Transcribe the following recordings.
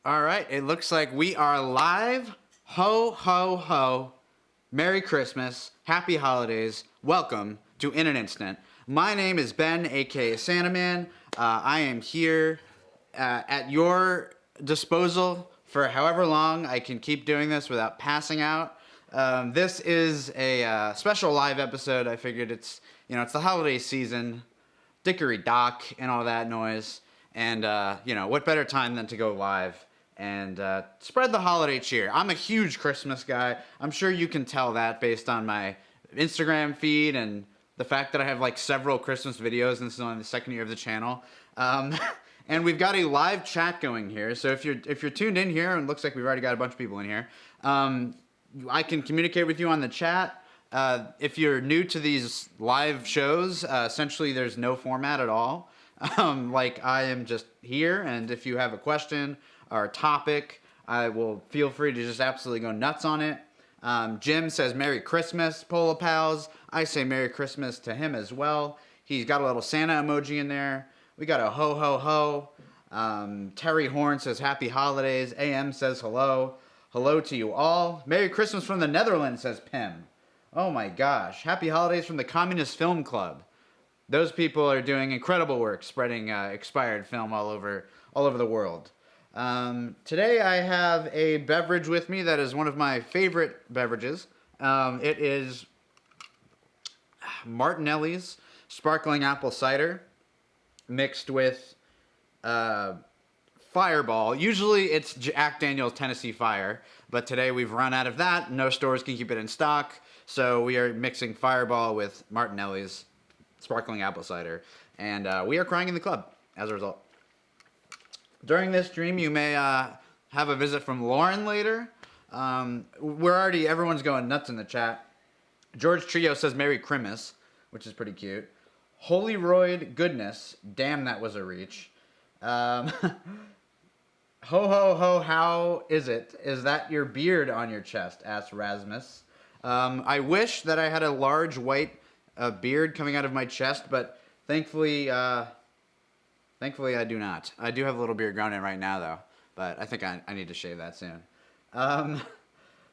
All right, it looks like we are live. Ho, ho, ho. Merry Christmas. Happy holidays. Welcome to In an Instant. My name is Ben, aka Santaman. I am here at your disposal for however long I can keep doing this without passing out. This is a special live episode. I figured it's the holiday season, dickory dock and all that noise. And, what better time than to go live and spread the holiday cheer. I'm a huge Christmas guy. I'm sure you can tell that based on my Instagram feed and the fact that I have like several Christmas videos, and this is only the second year of the channel. And we've got a live chat going here. So if you're tuned in here, and it looks like we've already got a bunch of people in here, I can communicate with you on the chat. If you're new to these live shows, essentially there's no format at all. Like I am just here, and if you have a question or a topic, I will feel free to just absolutely go nuts on it. Jim says Merry Christmas, Pola Pals. I say Merry Christmas to him as well. He's got a little Santa emoji in there. We got a ho ho ho. Terry Horn says Happy Holidays. AM says hello. Hello to you all. Merry Christmas from the Netherlands, says Pim. Oh my gosh. Happy Holidays from the Communist Film Club. Those people are doing incredible work spreading expired film all over the world. Today I have a beverage with me that is one of my favorite beverages. It is Martinelli's Sparkling Apple Cider mixed with Fireball. Usually it's Jack Daniel's Tennessee Fire, but today we've run out of that. No stores can keep it in stock, so we are mixing Fireball with Martinelli's Sparkling Apple Cider, and we are crying in the club as a result. During this stream, you may have a visit from Lauren later. Everyone's going nuts in the chat. George Trio says Merry Christmas, which is pretty cute. Holy Royd Goodness, damn that was a reach. Ho ho ho, how is it? Is that your beard on your chest? Asked Rasmus. I wish that I had a large white beard coming out of my chest, but thankfully I do not. I do have a little beard growing in right now, though, but I think I need to shave that soon.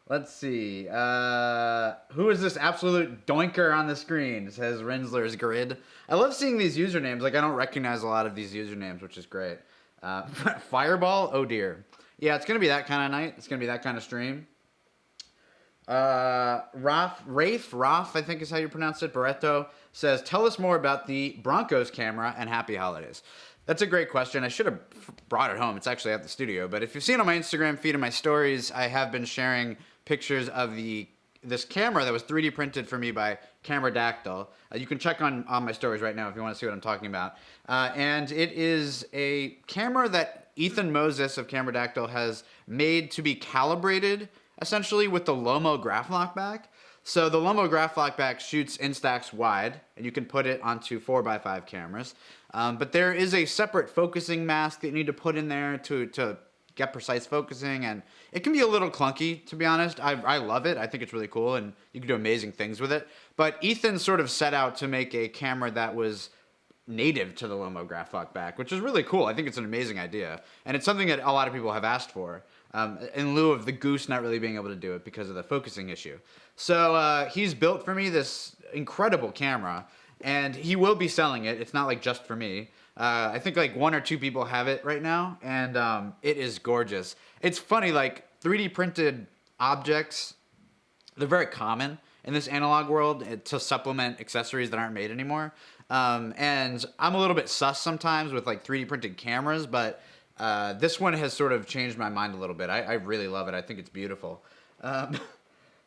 Let's see. Who is this absolute doinker on the screen? Says Rensler's Grid. I love seeing these usernames. Like, I don't recognize a lot of these usernames, which is great. Fireball? Oh, dear. Yeah, it's going to be that kind of night. It's going to be that kind of stream. Rafe, I think is how you pronounce it, Barreto, says, tell us more about the Broncos camera and Happy Holidays. That's a great question. I should have brought it home. It's actually at the studio. But if you've seen on my Instagram feed and my stories, I have been sharing pictures of this camera that was 3D printed for me by Camera Dactyl. You can check on my stories right now if you want to see what I'm talking about. And it is a camera that Ethan Moses of Camera Dactyl has made to be calibrated essentially with the Lomo graph lockback. So the Lomo graph lockback shoots Instax wide, and you can put it onto 4x5 cameras. But there is a separate focusing mask that you need to put in there to get precise focusing, and it can be a little clunky, to be honest. I love it. I think it's really cool, and you can do amazing things with it. But Ethan sort of set out to make a camera that was native to the Lomo graph lockback, which is really cool. I think it's an amazing idea, and it's something that a lot of people have asked for. In lieu of the Goose not really being able to do it because of the focusing issue. So he's built for me this incredible camera, and he will be selling it. It's not like just for me. I think like 1 or 2 people have it right now, and it is gorgeous. It's funny, like 3D printed objects, they're very common in this analog world to supplement accessories that aren't made anymore. And I'm a little bit sus sometimes with like 3D printed cameras, but this one has sort of changed my mind a little bit. I really love it. I think it's beautiful.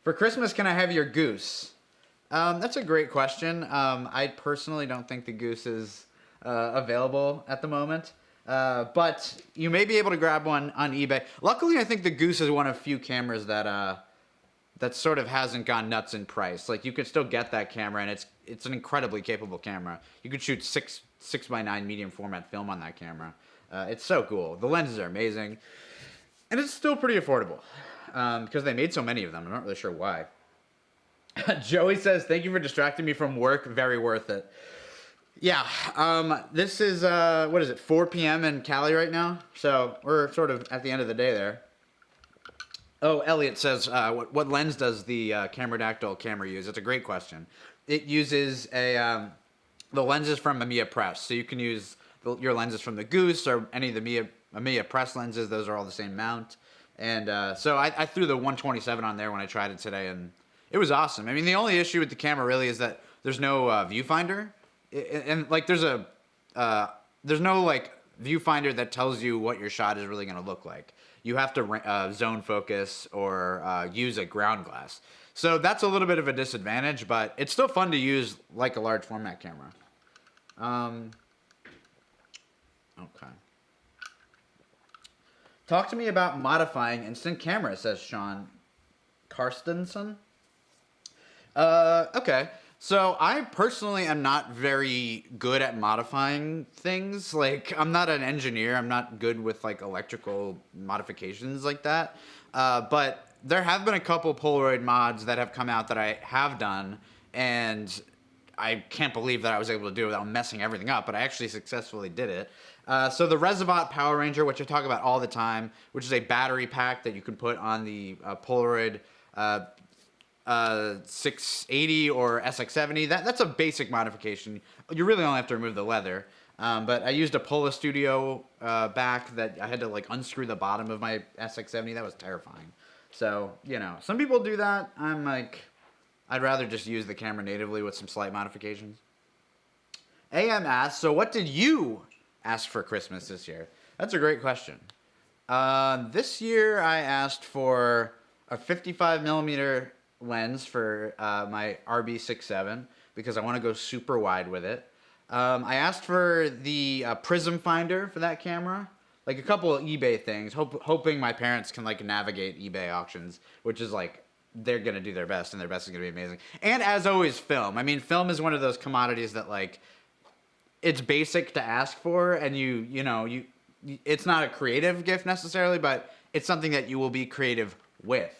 For Christmas, can I have your goose? That's a great question. I personally don't think the goose is available at the moment. But you may be able to grab one on eBay. Luckily, I think the goose is one of few cameras that sort of hasn't gone nuts in price. Like, you could still get that camera, and it's an incredibly capable camera. You could shoot 6x9 medium format film on that camera. It's so cool. The lenses are amazing. And it's still pretty affordable. Because they made so many of them. I'm not really sure why. Joey says, thank you for distracting me from work. Very worth it. Yeah, this is, what is it, 4 p.m. in Cali right now? So we're sort of at the end of the day there. Oh, Elliot says, what lens does the Dactyl camera use? It's a great question. It uses the lenses from Mamiya Press. So you can use your lenses from the Goose or any of the Mamiya Press lenses. Those are all the same mount. And so I threw the 127 on there when I tried it today, and it was awesome. I mean, the only issue with the camera really is that there's no viewfinder. And like there's no like viewfinder that tells you what your shot is really going to look like. You have to zone focus or use a ground glass. So that's a little bit of a disadvantage, but it's still fun to use like a large format camera. Okay. Talk to me about modifying instant camera, says Sean Karstensen. Okay. So I personally am not very good at modifying things. Like, I'm not an engineer. I'm not good with like electrical modifications like that. But there have been a couple Polaroid mods that have come out that I have done, and I can't believe that I was able to do it without messing everything up, but I actually successfully did it. So the Reservat Power Ranger, which I talk about all the time, which is a battery pack that you can put on the Polaroid 680 or SX70. That's a basic modification. You really only have to remove the leather. But I used a Pola Studio back that I had to like unscrew the bottom of my SX70. That was terrifying. So, you know, some people do that. I'm like, I'd rather just use the camera natively with some slight modifications. AM asks, so what did you ask for Christmas this year? That's a great question. This year I asked for a 55 millimeter lens for my RB67 because I want to go super wide with it. I asked for the prism finder for that camera, like a couple of eBay things, hoping my parents can like navigate eBay auctions, which is like they're gonna do their best, and their best is gonna be amazing. And as always, film. I mean, film is one of those commodities that like it's basic to ask for, and you know it's not a creative gift necessarily, but it's something that you will be creative with.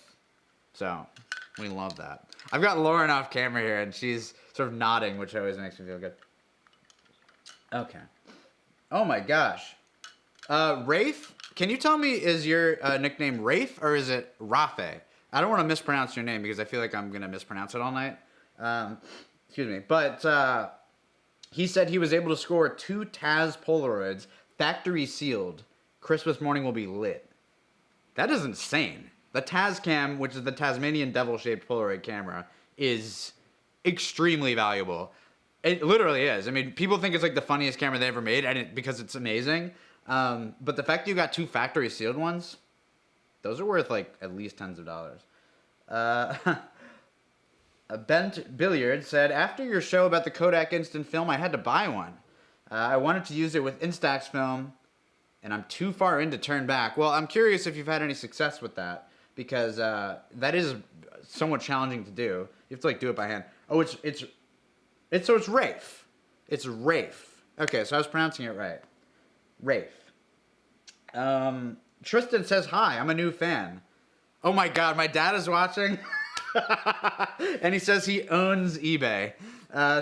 So we love that. I've got Lauren off camera here, and she's sort of nodding, which always makes me feel good. Okay. Oh my gosh. Rafe, can you tell me, is your nickname Rafe or is it Rafe? I don't want to mispronounce your name because I feel like I'm going to mispronounce it all night. Excuse me. But he said he was able to score 2 Taz Polaroids, factory sealed. Christmas morning will be lit. That is insane. The Tascam, which is the Tasmanian devil-shaped Polaroid camera, is extremely valuable. It literally is. I mean, people think it's like the funniest camera they ever made, and because it's amazing. But the fact that you got 2 factory sealed ones, those are worth like at least tens of dollars. Bent Billiard said, after your show about the Kodak Instant Film, I had to buy one. I wanted to use it with Instax film, and I'm too far in to turn back. Well, I'm curious if you've had any success with that, because that is somewhat challenging to do. You have to like do it by hand. Oh, it's Rafe. It's Rafe. Okay, so I was pronouncing it right. Rafe. Tristan says, hi, I'm a new fan. Oh my god, my dad is watching. And he says he owns eBay.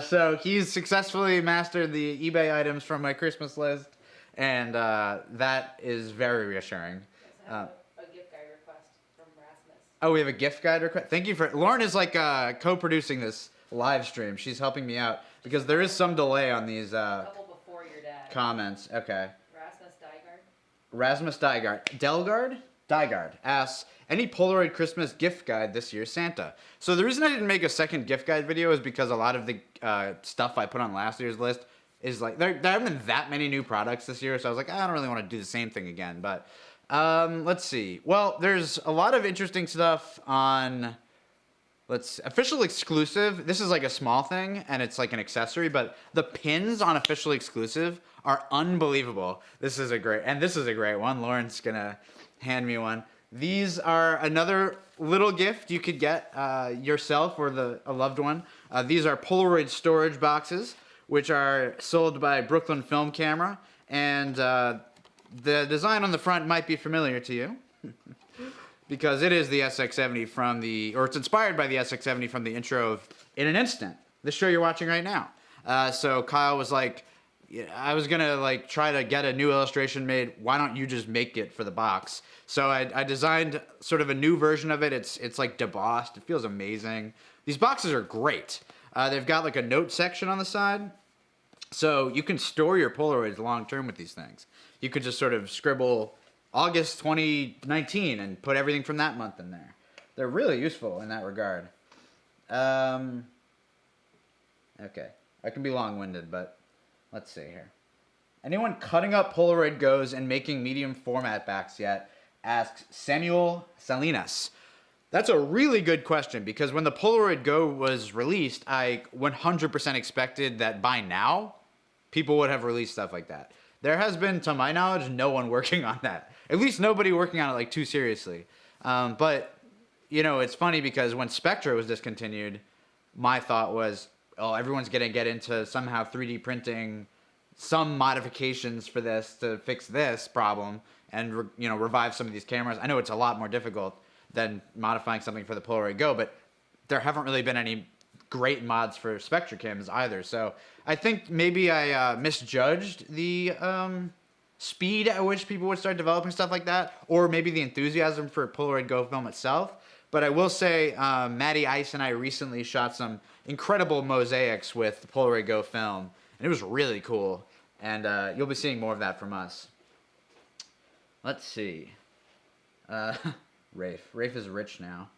So he's successfully mastered the eBay items from my Christmas list. And that is very reassuring. A gift guide request from Rasmus. Oh, we have a gift guide request? Thank you for... Lauren is like co-producing this live stream. She's helping me out because there is some delay on these a couple before your dad. Comments. Okay. Rasmus Dygard. Delgard? Dygard asks, any Polaroid Christmas gift guide this year, Santa? So the reason I didn't make a second gift guide video is because a lot of the stuff I put on last year's list is like, there haven't been that many new products this year, so I was like, I don't really want to do the same thing again. But let's see. Well, there's a lot of interesting stuff on... official exclusive. This is like a small thing, and it's like an accessory, but the pins on official exclusive are unbelievable. This is a great one. Lauren's gonna hand me one. These are another little gift you could get yourself or a loved one. These are Polaroid storage boxes, which are sold by Brooklyn Film Camera, and the design on the front might be familiar to you. Because it is the SX70 it's inspired by the SX70 from the intro of In an Instant, the show you're watching right now. So Kyle was like, yeah, I was gonna like try to get a new illustration made. Why don't you just make it for the box? So I designed sort of a new version of it. It's like debossed. It feels amazing. These boxes are great. They've got like a note section on the side, so you can store your Polaroids long term with these things. You could just sort of scribble August 2019 and put everything from that month in there. They're really useful in that regard. Okay, I can be long-winded, but let's see here. Anyone cutting up Polaroid Go's and making medium format backs yet? Asks Samuel Salinas. That's a really good question, because when the Polaroid Go was released, I 100% expected that by now, people would have released stuff like that. There has been, to my knowledge, no one working on that. At least nobody working on it like too seriously. But, you know, it's funny because when Spectra was discontinued, my thought was, oh, everyone's going to get into somehow 3D printing some modifications for this to fix this problem and, you know, revive some of these cameras. I know it's a lot more difficult than modifying something for the Polaroid Go, but there haven't really been any great mods for Spectra cams either. So I think maybe I misjudged the speed at which people would start developing stuff like that, or maybe the enthusiasm for Polaroid Go film itself. But I will say, Matty Ice and I recently shot some incredible mosaics with the Polaroid Go film, and it was really cool. And you'll be seeing more of that from us. Let's see. Rafe is rich now.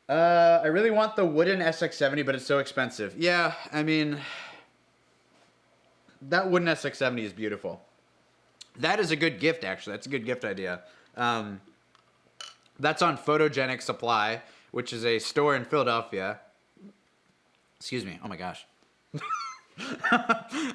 I really want the wooden SX70, but it's so expensive. Yeah, I mean, that wooden SX70 is beautiful. That is a good gift, actually. That's a good gift idea. That's on Photogenic Supply, which is a store in Philadelphia. Excuse me. Oh, my gosh.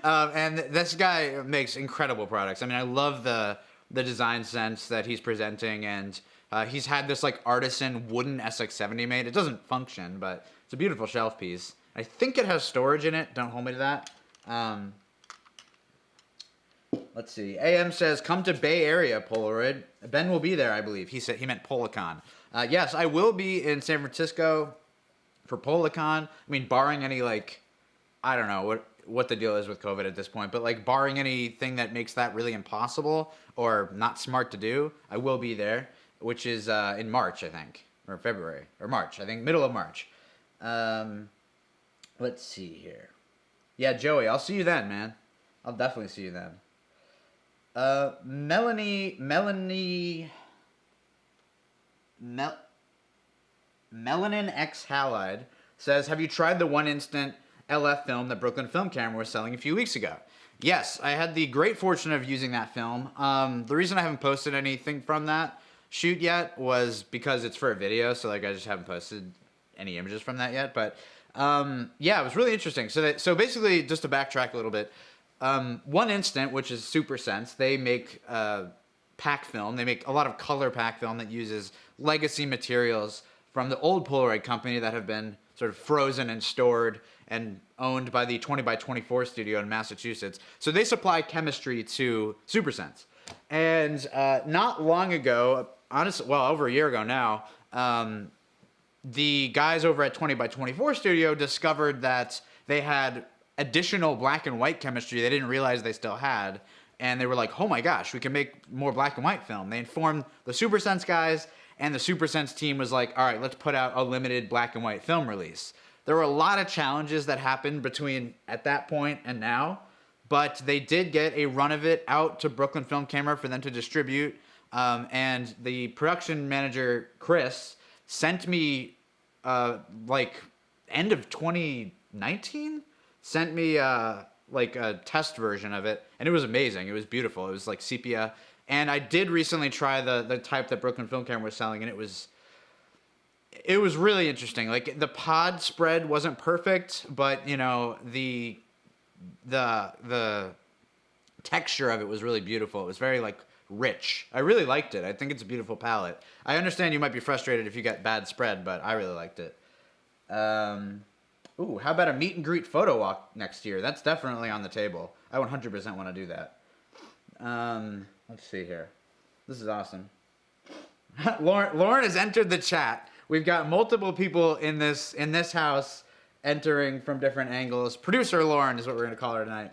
And this guy makes incredible products. I mean, I love the design sense that he's presenting, and he's had this like artisan wooden SX70 made. It doesn't function, but it's a beautiful shelf piece. I think it has storage in it. Don't hold me to that. Let's see. AM says, come to Bay Area, Polaroid. Ben will be there, I believe. He said he meant Policon. Yes, I will be in San Francisco for Policon. I mean, barring any, like, I don't know what the deal is with COVID at this point, but, like, barring anything that makes that really impossible or not smart to do, I will be there, which is in March, I think, or February, or March, I think, middle of March. Let's see here. Yeah, Joey, I'll see you then, man. I'll definitely see you then. Melanin X Halide says, have you tried the one instant LF film that Brooklyn Film Camera was selling a few weeks ago? Yes, I had the great fortune of using that film. The reason I haven't posted anything from that shoot yet was because it's for a video, so like I just haven't posted any images from that yet. But yeah, it was really interesting. So basically, just to backtrack a little bit, One Instant, which is Super Sense, they make pack film. They make a lot of color pack film that uses legacy materials from the old Polaroid company that have been sort of frozen and stored and owned by the 20x24 studio in Massachusetts. So they supply chemistry to Super Sense. And not long ago, honestly, well, over a year ago now, the guys over at 20x24 studio discovered that they had additional black and white chemistry they didn't realize they still had. And they were like, oh my gosh, we can make more black and white film. They informed the Super Sense guys, and the Super Sense team was like, all right, let's put out a limited black and white film release. There were a lot of challenges that happened between at that point and now, but they did get a run of it out to Brooklyn Film Camera for them to distribute. And the production manager, Chris, sent me, like, end of 2019? Sent me, like, a test version of it, and it was amazing. It was beautiful. It was, like, sepia. And I did recently try the type that Brooklyn Film Camera was selling, and it was really interesting. Like, the pod spread wasn't perfect, but, you know, the texture of it was really beautiful. It was very, like, rich. I really liked it. I think it's a beautiful palette. I understand you might be frustrated if you get bad spread, but I really liked it. Ooh, how about a meet and greet photo walk next year? That's definitely on the table. I 100% want to do that. Let's see here. This is awesome. Lauren has entered the chat. We've got multiple people in this house, entering from different angles. Producer Lauren is what we're going to call her tonight.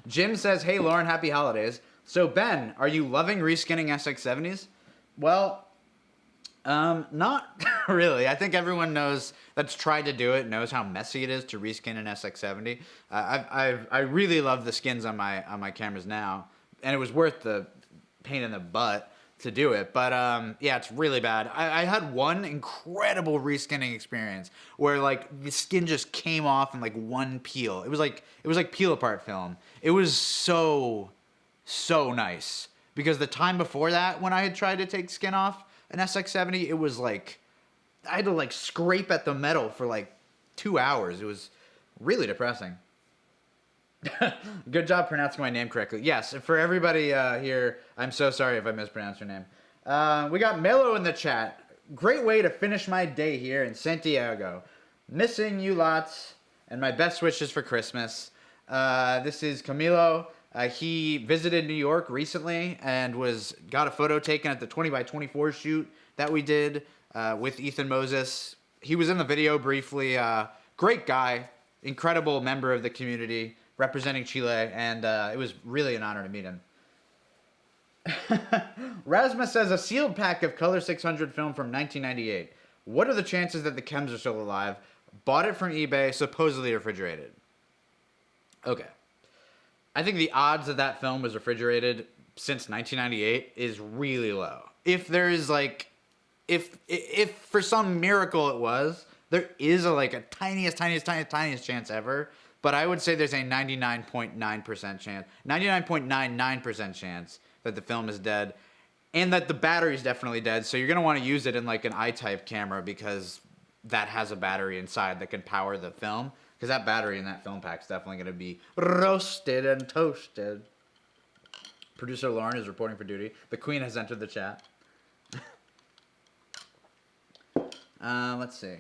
Jim says, hey, Lauren, happy holidays. So, Ben, are you loving reskinning SX70s? Well, not really. I think everyone that's tried to do it knows how messy it is to reskin an SX70. I really love the skins on my cameras now, and it was worth the pain in the butt to do it. But yeah, it's really bad. I had one incredible reskinning experience where like the skin just came off in like one peel. It was like peel apart film. It was so nice because the time before that, when I had tried to take skin off an SX70, it was like I had to like scrape at the metal for like 2 hours. It was really depressing. Good job pronouncing my name correctly. Yes, for everybody here, I'm so sorry if I mispronounced your name. We got Melo in the chat. Great way to finish my day here in Santiago. Missing you lots, and my best wishes for Christmas. This is Camilo. He visited New York recently and got a photo taken at the 20x24 shoot that we did with Ethan Moses. He was in the video briefly. Great guy, incredible member of the community, representing Chile, and it was really an honor to meet him. Rasmus says, a sealed pack of Color 600 film from 1998. What are the chances that the chems are still alive? Bought it from eBay, supposedly refrigerated. Okay. I think the odds that film was refrigerated since 1998 is really low. If there is like, if for some miracle it was, there is a tiniest chance ever. But I would say there's a 99.9% chance, 99.99% chance that the film is dead, and that the battery is definitely dead. So you're gonna want to use it in like an I-type camera because that has a battery inside that can power the film. Because that battery in that film pack is definitely going to be roasted and toasted. Producer Lauren is reporting for duty. The Queen has entered the chat. Let's see.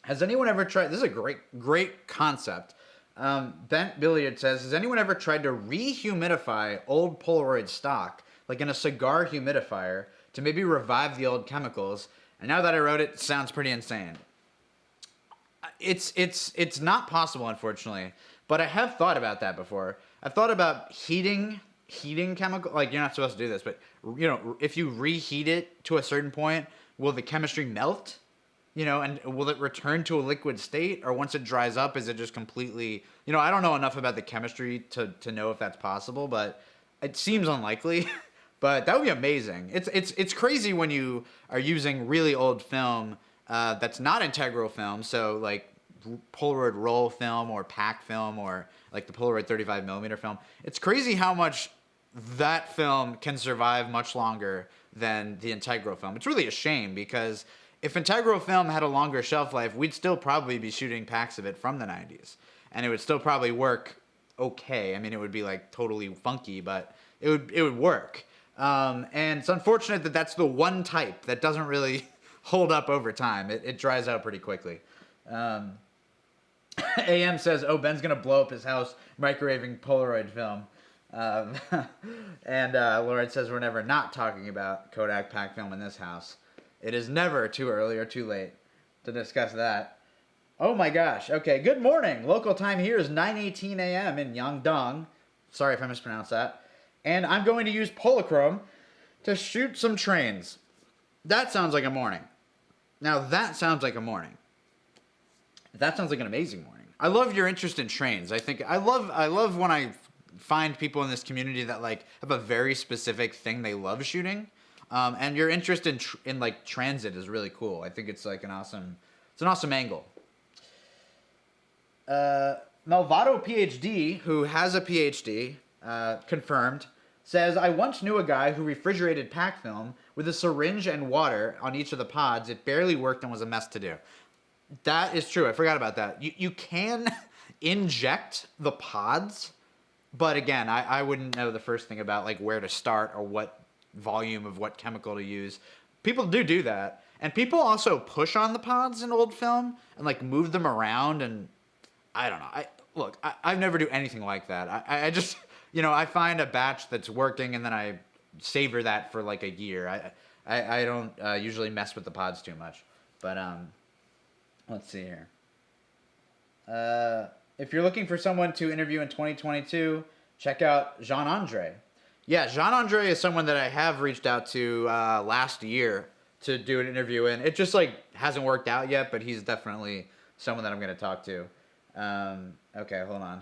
Has anyone ever tried... This is a great concept. Bent Billiard says, has anyone ever tried to rehumidify old Polaroid stock, like in a cigar humidifier, to maybe revive the old chemicals? And now that I wrote it, it sounds pretty insane. It's not possible, unfortunately, but I have thought about that before. I've thought about heating chemical, like you're not supposed to do this, but you know, if you reheat it to a certain point, will the chemistry melt? You know, and will it return to a liquid state, or once it dries up, is it just completely, you know, I don't know enough about the chemistry to know if that's possible, but it seems unlikely. But that would be amazing. It's crazy when you are using really old film that's not integral film, so like Polaroid roll film or pack film or like the Polaroid 35mm film. It's crazy how much that film can survive much longer than the integral film. It's really a shame because if integral film had a longer shelf life, we'd still probably be shooting packs of it from the 90s. And it would still probably work okay. I mean, it would be like totally funky, but it would work. And it's unfortunate that that's the one type that doesn't really hold up over time. It dries out pretty quickly. AM says, oh, Ben's going to blow up his house microwaving Polaroid film. And Lauren says, we're never not talking about Kodak pack film in this house. It is never too early or too late to discuss that. Oh my gosh. Okay, good morning. Local time here is 9:18 a.m. in Yangdong. Sorry if I mispronounced that. And I'm going to use Polachrome to shoot some trains. That sounds like a morning. Now that sounds like a morning. That sounds like an amazing morning. I love your interest in trains. I love when I find people in this community that like have a very specific thing they love shooting. And your interest in like transit is really cool. I think it's like an awesome angle. Malvado PhD, who has a PhD, confirmed, says, I once knew a guy who refrigerated pack film with a syringe and water on each of the pods. It barely worked and was a mess to do. That is true. I forgot about that. You can inject the pods, but again, I wouldn't know the first thing about like where to start or what volume of what chemical to use. People do that. And people also push on the pods in old film and like move them around, and I don't know. I never do anything like that. I just, you know, I find a batch that's working and then I savor that for like a year. I don't usually mess with the pods too much. But Let's see here. If you're looking for someone to interview in 2022, check out Jean-Andre. Yeah, Jean-Andre is someone that I have reached out to last year to do an interview in. It just like hasn't worked out yet, but he's definitely someone that I'm going to talk to. Okay, hold on.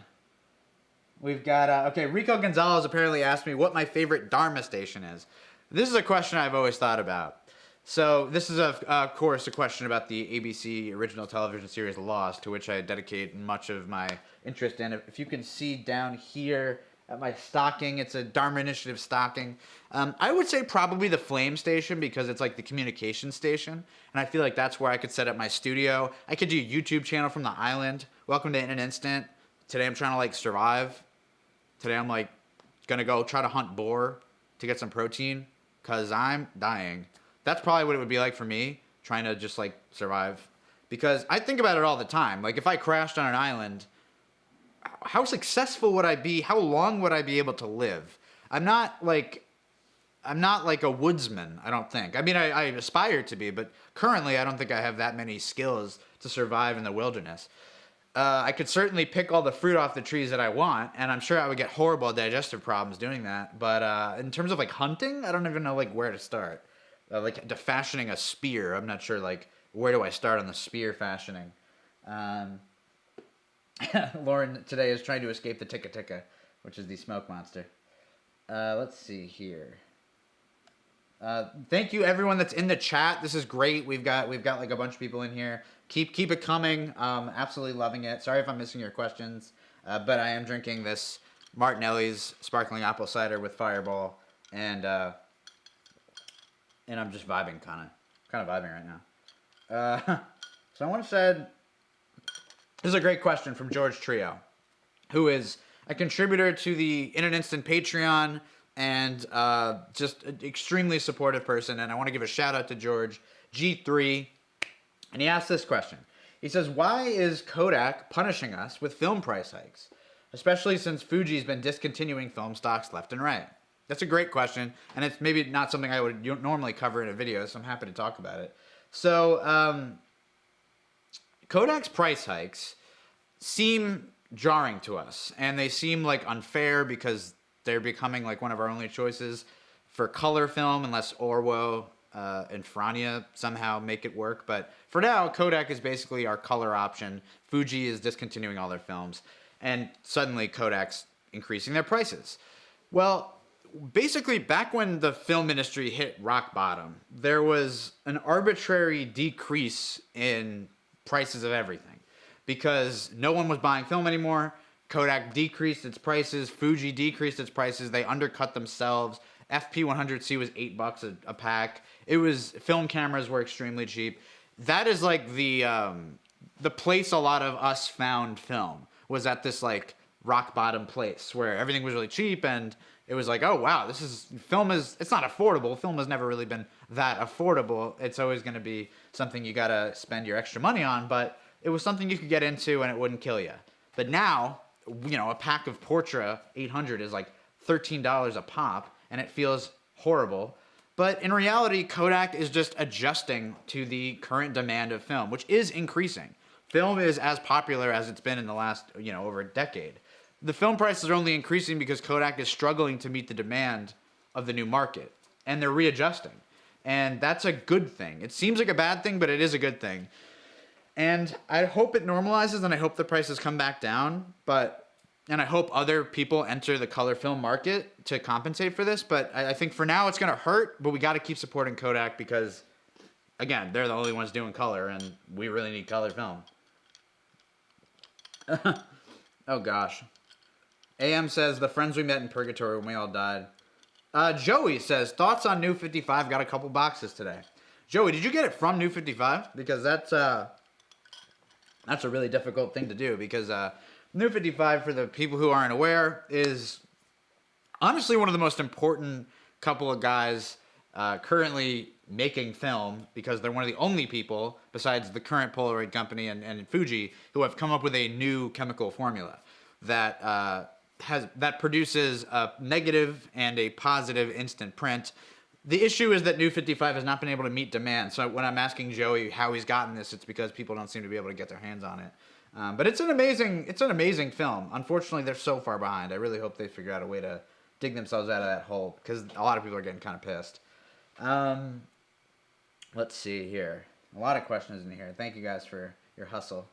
We've got, Rico Gonzalez apparently asked me what my favorite Dharma station is. This is a question I've always thought about. So this is, of course, a question about the ABC original television series Lost, to which I dedicate much of my interest in. If you can see down here at my stocking, it's a Dharma Initiative stocking. I would say probably the Flame station because it's like the communication station. And I feel like that's where I could set up my studio. I could do a YouTube channel from the island. Welcome to In an Instant. Today I'm trying to like survive. Today I'm like gonna go try to hunt boar to get some protein because I'm dying. That's probably what it would be like for me, trying to just like survive. Because I think about it all the time. Like if I crashed on an island, how successful would I be? How long would I be able to live? I'm not like a woodsman, I don't think. I mean, I aspire to be, but currently I don't think I have that many skills to survive in the wilderness. I could certainly pick all the fruit off the trees that I want, and I'm sure I would get horrible digestive problems doing that. But in terms of like hunting, I don't even know like where to start. Like fashioning a spear, I'm not sure like where do I start on the spear fashioning. Lauren today is trying to escape the ticka ticka, which is the smoke monster. Let's see here. Thank you everyone that's in the chat. This is great. We've got like a bunch of people in here. Keep it coming. Absolutely loving it. Sorry if I'm missing your questions, but I am drinking this Martinelli's sparkling apple cider with Fireball, and I'm just vibing, kind of vibing right now. Someone said, this is a great question from George Trio, who is a contributor to the In an Instant Patreon and just an extremely supportive person. And I want to give a shout out to George G3. And he asked this question. He says, why is Kodak punishing us with film price hikes, especially since Fuji's been discontinuing film stocks left and right? That's a great question, and it's maybe not something I would normally cover in a video, so I'm happy to talk about it. So, Kodak's price hikes seem jarring to us, and they seem like unfair because they're becoming like one of our only choices for color film, unless Orwo and Frania somehow make it work. But for now, Kodak is basically our color option. Fuji is discontinuing all their films, and suddenly Kodak's increasing their prices. Well, basically, back when the film industry hit rock bottom, there was an arbitrary decrease in prices of everything because no one was buying film anymore. Kodak decreased its prices. Fuji decreased its prices. They undercut themselves. FP100C was $8 a pack. Film cameras were extremely cheap. That is like the place a lot of us found film, was at this like rock bottom place where everything was really cheap, and it was like, oh wow, it's not affordable. Film has never really been that affordable. It's always going to be something you got to spend your extra money on, but it was something you could get into and it wouldn't kill you. But now, a pack of Portra 800 is like $13 a pop, and it feels horrible. But in reality, Kodak is just adjusting to the current demand of film, which is increasing. Film is as popular as it's been in the last, over a decade. The film prices are only increasing because Kodak is struggling to meet the demand of the new market, and they're readjusting. And that's a good thing. It seems like a bad thing, but it is a good thing. And I hope it normalizes, and I hope the prices come back down, and I hope other people enter the color film market to compensate for this. But I think for now it's going to hurt, but we got to keep supporting Kodak because, again, they're the only ones doing color, and we really need color film. Oh, gosh. AM says, the friends we met in purgatory when we all died. Joey says, thoughts on New 55? Got a couple boxes today. Joey, did you get it from New 55? Because that's a really difficult thing to do, because New 55, for the people who aren't aware, is honestly one of the most important couple of guys currently making film, because they're one of the only people, besides the current Polaroid company and Fuji, who have come up with a new chemical formula that produces a negative and a positive instant print The issue is that New 55 has not been able to meet demand. So when I'm asking Joey how he's gotten this, it's because people don't seem to be able to get their hands on it. But it's an amazing film. Unfortunately, they're so far behind. I really hope they figure out a way to dig themselves out of that hole because a lot of people are getting kind of pissed. Let's see here. A lot of questions in here. Thank you guys for your hustle.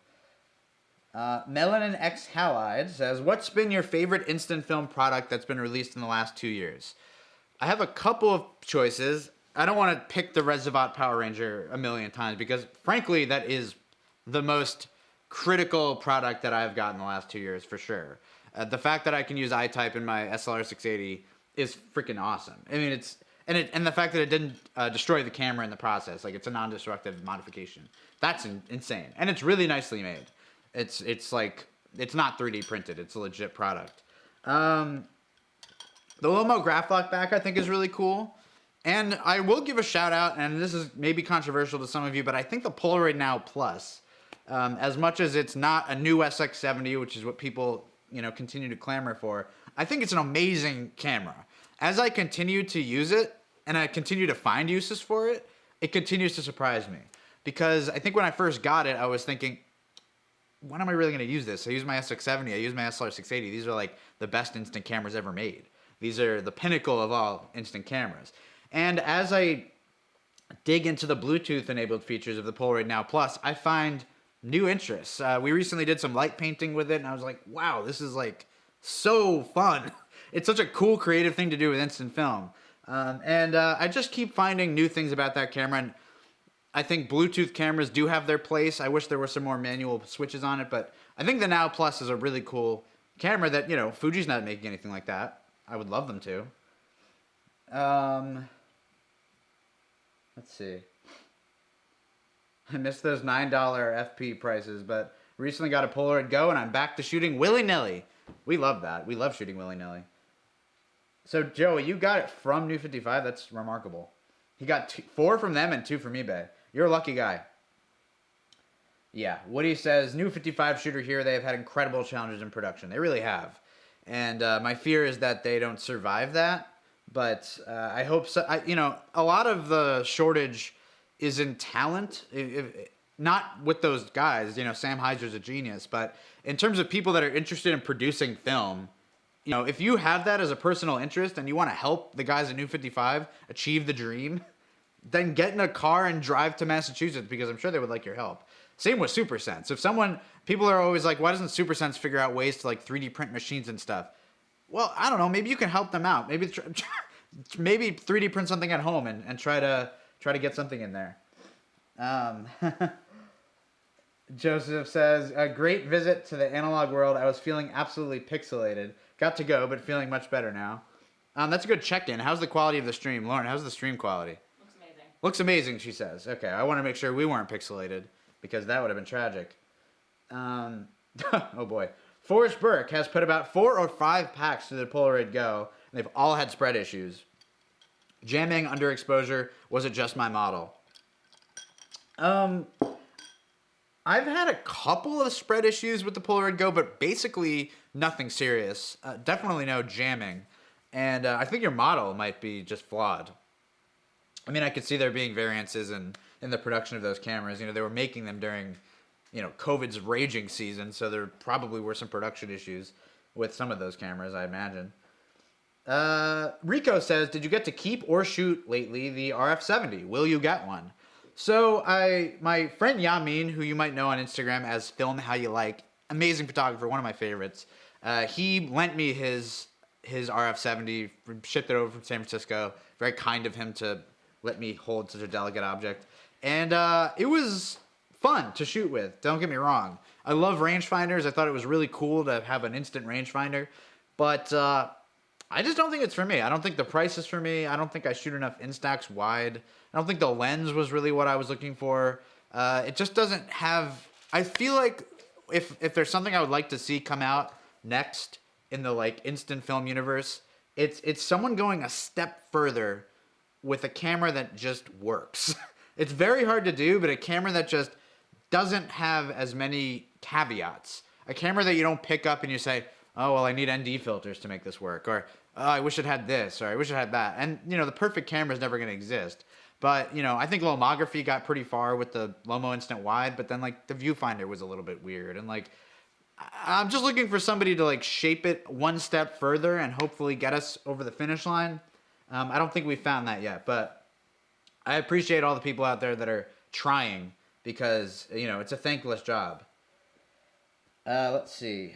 Melanin X Halide says, what's been your favorite instant film product that's been released in the last 2 years? I have a couple of choices. I don't want to pick the Reservat Power Ranger a million times because, frankly, that is the most critical product that I've gotten in the last 2 years for sure. The fact that I can use iType in my SLR 680 is freaking awesome. I mean, and the fact that it didn't destroy the camera in the process, like it's a non-destructive modification. That's insane, and it's really nicely made. It's like it's not 3D printed. It's a legit product. The Lomo Graph-Lock back, I think, is really cool. And I will give a shout-out, and this is maybe controversial to some of you, but I think the Polaroid Now Plus, as much as it's not a new SX70, which is what people, continue to clamor for, I think it's an amazing camera. As I continue to use it, and I continue to find uses for it, it continues to surprise me. Because I think when I first got it, I was thinking, when am I really going to use this? I use my SX70, I use my SLR 680. These are like the best instant cameras ever made. These are the pinnacle of all instant cameras. And as I dig into the Bluetooth-enabled features of the Polaroid Now Plus, I find new interests. We recently did some light painting with it, and I was like, wow, this is like so fun. It's such a cool, creative thing to do with instant film. I just keep finding new things about that camera, and I think Bluetooth cameras do have their place. I wish there were some more manual switches on it, but I think the Now Plus is a really cool camera that, Fuji's not making anything like that. I would love them to. Let's see. I missed those $9 FP prices, but recently got a Polaroid Go, and I'm back to shooting willy-nilly. We love that. We love shooting willy-nilly. So, Joey, you got it from New 55. That's remarkable. He got 4 from them and 2 from eBay. You're a lucky guy. Yeah, Woody says, New 55 shooter here. They have had incredible challenges in production. They really have. And my fear is that they don't survive that. But I hope so. A lot of the shortage is in talent. Not with those guys. Sam Heiser's a genius. But in terms of people that are interested in producing film, if you have that as a personal interest and you want to help the guys at New 55 achieve the dream, then get in a car and drive to Massachusetts because I'm sure they would like your help. Same with SuperSense. People are always like, why doesn't SuperSense figure out ways to like 3D print machines and stuff? Well, I don't know. Maybe you can help them out. Maybe 3D print something at home and try to get something in there. Joseph says, a great visit to the analog world. I was feeling absolutely pixelated. Got to go, but feeling much better now. That's a good check-in. How's the quality of the stream? Lauren, how's the stream quality? Looks amazing. Looks amazing, she says. Okay, I want to make sure we weren't pixelated because that would have been tragic. Oh boy. Forrest Burke has put about 4 or 5 packs to the Polaroid Go, and they've all had spread issues. Jamming, underexposure, was it just my model? I've had a couple of spread issues with the Polaroid Go, but basically nothing serious. Definitely no jamming. And I think your model might be just flawed. I mean, I could see there being variances in the production of those cameras. They were making them during, COVID's raging season, so there probably were some production issues with some of those cameras, I imagine. Rico says, did you get to keep or shoot lately the RF70? Will you get one? So my friend Yamin, who you might know on Instagram as Film How You Like, amazing photographer, one of my favorites, he lent me his RF70, shipped it over from San Francisco. Very kind of him to let me hold such a delicate object. And it was fun to shoot with, don't get me wrong. I love rangefinders. I thought it was really cool to have an instant rangefinder. But I just don't think it's for me. I don't think the price is for me. I don't think I shoot enough Instax wide. I don't think the lens was really what I was looking for. It just doesn't have... I feel like if there's something I would like to see come out next in the instant film universe, it's someone going a step further with a camera that just works. It's very hard to do, but a camera that just doesn't have as many caveats. A camera that you don't pick up and you say, oh, well, I need ND filters to make this work. Or oh, I wish it had this, or I wish it had that. And, you know, the perfect camera is never going to exist. But, you know, I think lomography got pretty far with the Lomo Instant Wide, but then, like, the viewfinder was a little bit weird. And, like, I'm just looking for somebody to, like, shape it one step further and hopefully get us over the finish line. I don't think we've found that yet, but I appreciate all the people out there that are trying because, you know, it's a thankless job. Let's see.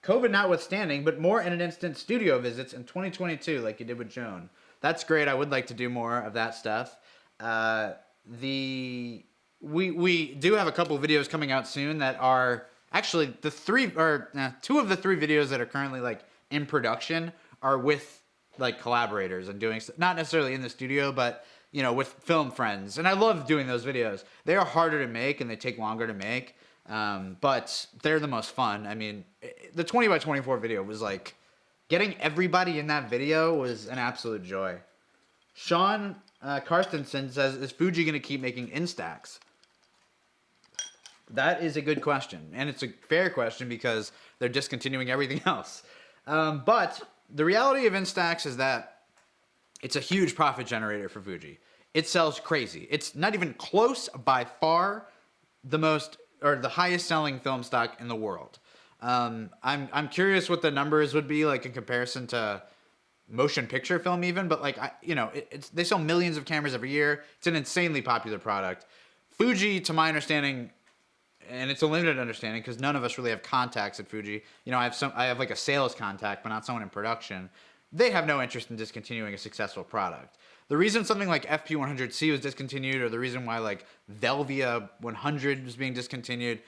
COVID notwithstanding, but more in an instant studio visits in 2022 like you did with Joan. That's great. I would like to do more of that stuff. We do have a couple videos coming out soon that are actually two of the three videos that are currently like in production are with like collaborators and doing not necessarily in the studio, but you know, with film friends. And I love doing those videos. They are harder to make and they take longer to make. But they're the most fun. I mean, the 20 by 24 video was like, getting everybody in that video was an absolute joy. Sean Karstensen says, is Fuji going to keep making Instax? That is a good question. And it's a fair question because they're discontinuing everything else. But the reality of Instax is that it's a huge profit generator for Fuji. It sells crazy. It's not even close by far the highest selling film stock in the world. I'm curious what the numbers would be like in comparison to motion picture film even, but like, they sell millions of cameras every year. It's an insanely popular product. Fuji, to my understanding, and it's a limited understanding because none of us really have contacts at Fuji. You know, I have like a sales contact, but not someone in production. They have no interest in discontinuing a successful product. The reason something like FP100C was discontinued, or the reason why like Velvia 100 was being discontinued,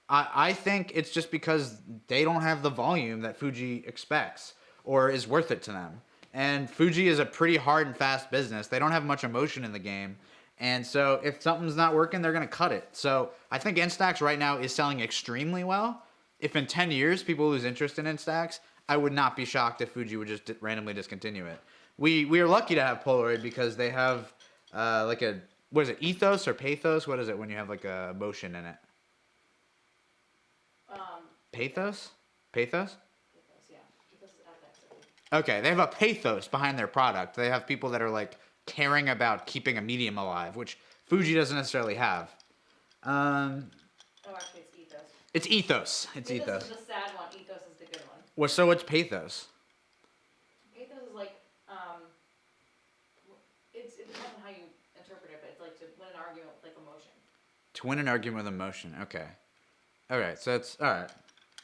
I think it's just because they don't have the volume that Fuji expects or is worth it to them. And Fuji is a pretty hard and fast business. They don't have much emotion in the game. And so if something's not working, they're going to cut it. So I think Instax right now is selling extremely well. If in 10 years people lose interest in Instax, I would not be shocked if Fuji would just randomly discontinue it. We are lucky to have Polaroid because they have what is it, ethos or pathos? What is it when you have like a motion in it? Pathos? Pathos? Yeah. Pathos is FX. Okay, they have a pathos behind their product. They have people that are like caring about keeping a medium alive, which Fuji doesn't necessarily have. Actually, it's ethos. It's ethos. It's ethos. Pathos is the sad one. Ethos is the good one. Well, so what's pathos? Pathos is like, it depends on how you interpret it, but it's like to win an argument with like emotion. To win an argument with emotion. Okay. All right. So it's all right.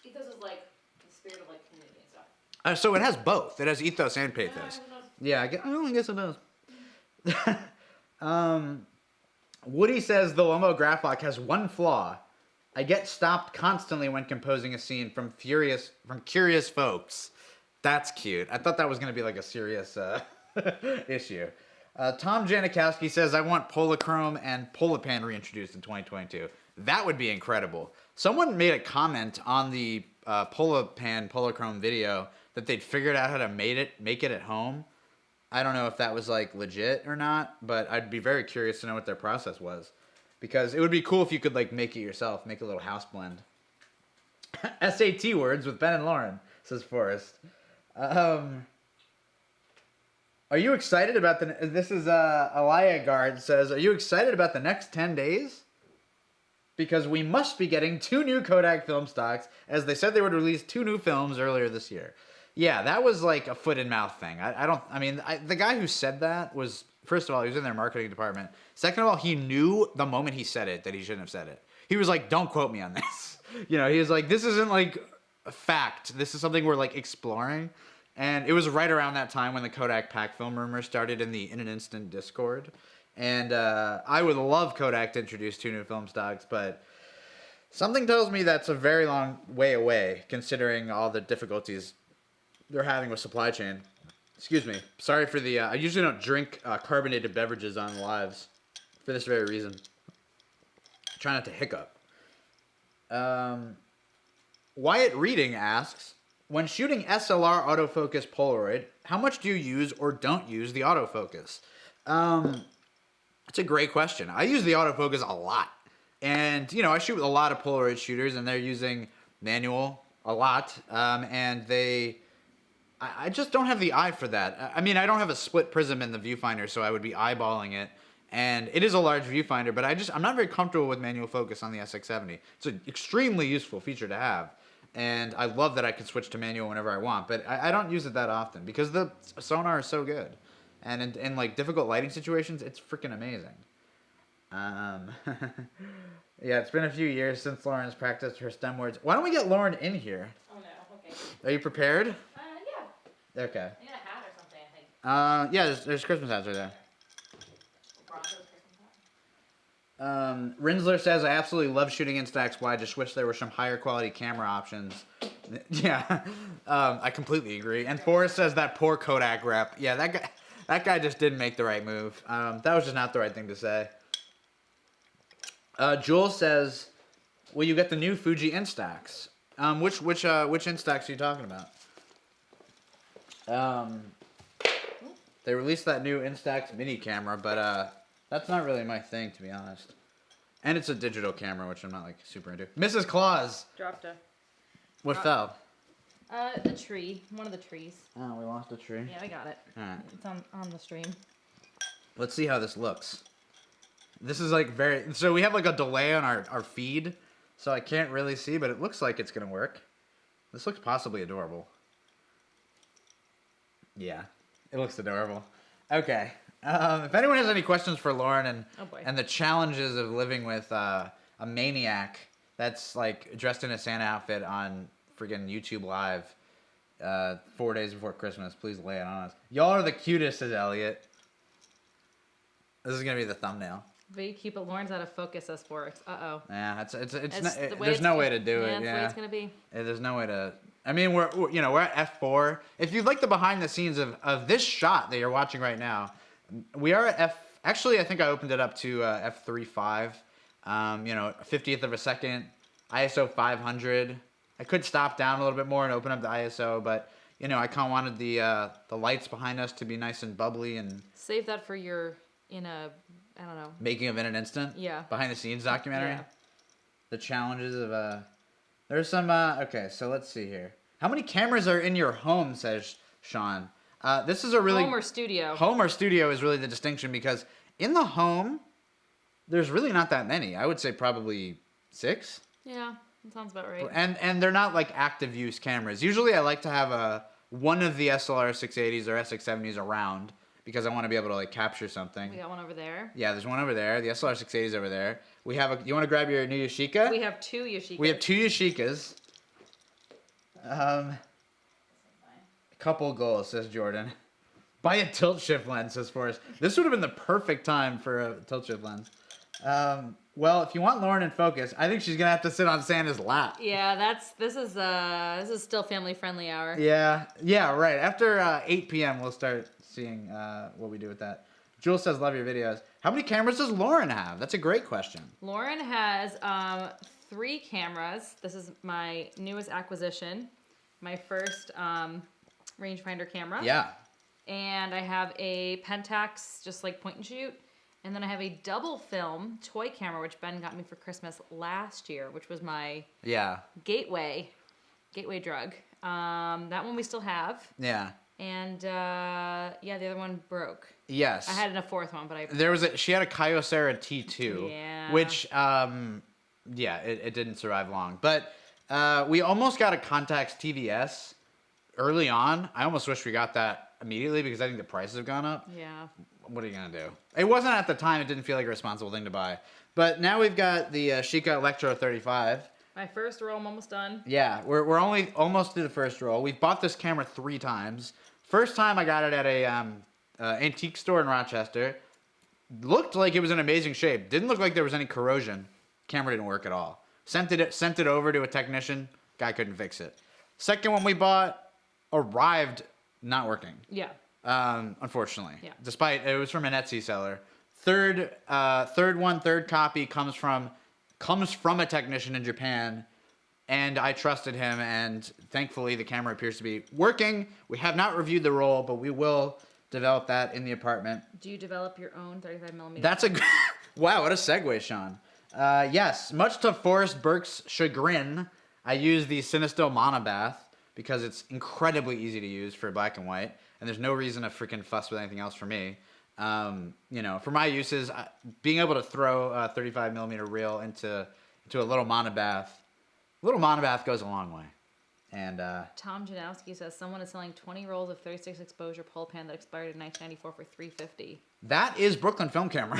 Ethos is like the spirit of like community and stuff. So it has both. It has ethos and pathos. Yeah, I guess it does. Woody says the Lomo Graphic has one flaw. I get stopped constantly when composing a scene from curious folks. That's cute. I thought that was going to be like a serious issue. Tom Janikowski says, I want Polachrome and Polapan reintroduced in 2022. That would be incredible. Someone made a comment on the Polachrome video that they'd figured out how to make it at home. I don't know if that was like legit or not, but I'd be very curious to know what their process was. Because it would be cool if you could like make it yourself, make a little house blend. SAT words with Ben and Lauren, says Forrest. Are you excited about this is Elia Guard says, are you excited about the next 10 days? Because we must be getting 2 new Kodak film stocks, as they said they would release 2 new films earlier this year. Yeah, that was like a foot and mouth thing. The guy who said that was, first of all, he was in their marketing department. Second of all, he knew the moment he said it that he shouldn't have said it. He was like, don't quote me on this. He was like, this isn't like a fact. This is something we're like exploring. And it was right around that time when the Kodak pack film rumor started in an instant Discord. And I would love Kodak to introduce 2 new film stocks, but something tells me that's a very long way away, considering all the difficulties they're having with supply chain. Excuse me. Sorry for the... I usually don't drink carbonated beverages on lives for this very reason. Try not to hiccup. Wyatt Reading asks, when shooting SLR autofocus Polaroid, how much do you use or don't use the autofocus? It's a great question. I use the autofocus a lot. And, I shoot with a lot of Polaroid shooters, and they're using manual a lot. And they I just don't have the eye for that. I mean, I don't have a split prism in the viewfinder, so I would be eyeballing it. And it is a large viewfinder, but I'm not very comfortable with manual focus on the SX70. It's an extremely useful feature to have. And I love that I can switch to manual whenever I want, but I don't use it that often because the sonar is so good. And in like difficult lighting situations, it's freaking amazing. Yeah, it's been a few years since Lauren has practiced her STEM words. Why don't we get Lauren in here? Oh no, okay. Are you prepared? Yeah. Okay. I need a hat or something, I think. Yeah, there's Christmas hats right there. Broncos Christmas hat. Rinsler says, I absolutely love shooting Instax. I just wish there were some higher quality camera options. Yeah, I completely agree. And Forrest says that poor Kodak rep. Yeah, that guy just didn't make the right move. That was just not the right thing to say. Jules says, will you get the new Fuji Instax? Which Instax are you talking about? They released that new Instax mini camera, but that's not really my thing, to be honest. And it's a digital camera, which I'm not like super into. Mrs. Claus. Dropped a. What fell? The tree. One of the trees. Oh, we lost a tree. Yeah, we got it. All right. It's on the stream. Let's see how this looks. This is like so we have like a delay on our feed, so I can't really see, but it looks like it's gonna work. This looks possibly adorable. Yeah, it looks adorable. Okay. If anyone has any questions for Lauren and the challenges of living with a maniac that's like dressed in a Santa outfit on freaking YouTube Live 4 days before Christmas, please lay it on us. Y'all are the cutest, says Elliot. This is gonna be the thumbnail. Very cute, but Lauren's out of focus as Forrest. Uh-oh. Yeah, The there's no way to do it. That's the way it's gonna be. There's no way to. I mean, we're at F4. If you'd like the behind the scenes of this shot that you're watching right now, we are at F. Actually, I think I opened it up to F3.5. 50th of a second, ISO 500. I could stop down a little bit more and open up the ISO, but I kind of wanted the lights behind us to be nice and bubbly and. Save that for your I don't know. Making of in an instant? Yeah. Behind the scenes documentary? Yeah. The challenges of, there's some, okay, so let's see here. How many cameras are in your home, says Sean? This is a really... Home or studio? Home or studio is really the distinction because in the home, there's really not that many. I would say probably 6. Yeah, that sounds about right. And they're not like active use cameras. Usually I like to have one of the SLR 680s or SX70s around, because I want to be able to like capture something. We got one over there. Yeah, there's one over there. The SLR 680 is over there. We have you want to grab your new Yashica? We have 2 Yashicas. We have 2 Yashicas. Couple goals, says Jordan. Buy a tilt shift lens, says Forrest. This would have been the perfect time for a tilt shift lens. Well, if you want Lauren in focus, I think she's gonna have to sit on Santa's lap. Yeah, this is still family friendly hour. Yeah, right. After 8 p.m., we'll start seeing what we do with that. Jules says, love your videos. How many cameras does Lauren have? That's a great question. Lauren has 3 cameras. This is my newest acquisition. My first rangefinder camera. Yeah. And I have a Pentax, just like point and shoot. And then I have a double film toy camera, which Ben got me for Christmas last year, which was my gateway drug. That one we still have. Yeah. And the other one broke. Yes. I had a 4th one, but she had a Kyocera T2. Yeah. Which, it didn't survive long. But we almost got a Contax TVS early on. I almost wish we got that immediately because I think the prices have gone up. Yeah. What are you going to do? It wasn't at the time. It didn't feel like a responsible thing to buy. But now we've got the Sheikah Electro 35. My first roll, I'm almost done. Yeah, we're only almost through the first roll. We've bought this camera 3 times. First time I got it at a antique store in Rochester. Looked like it was in amazing shape. Didn't look like there was any corrosion. Camera didn't work at all. Sent it over to a technician. Guy couldn't fix it. Second one we bought arrived not working. Yeah. Unfortunately. Yeah. Despite it was from an Etsy seller. Third copy comes from a technician in Japan, and I trusted him, and thankfully the camera appears to be working. We have not reviewed the roll, but we will develop that in the apartment. Do you develop your own 35mm? That's a wow, what a segue, Sean. Yes, much to Forrest Burke's chagrin, I use the Cinestill Monobath because it's incredibly easy to use for black and white, and there's no reason to freaking fuss with anything else for me. You know, for my uses, being able to throw a 35 millimeter reel into a little monobath goes a long way. And Tom Janowski says someone is selling 20 rolls of 36 exposure pole pan that expired in 1994 for $350. That is Brooklyn Film Camera.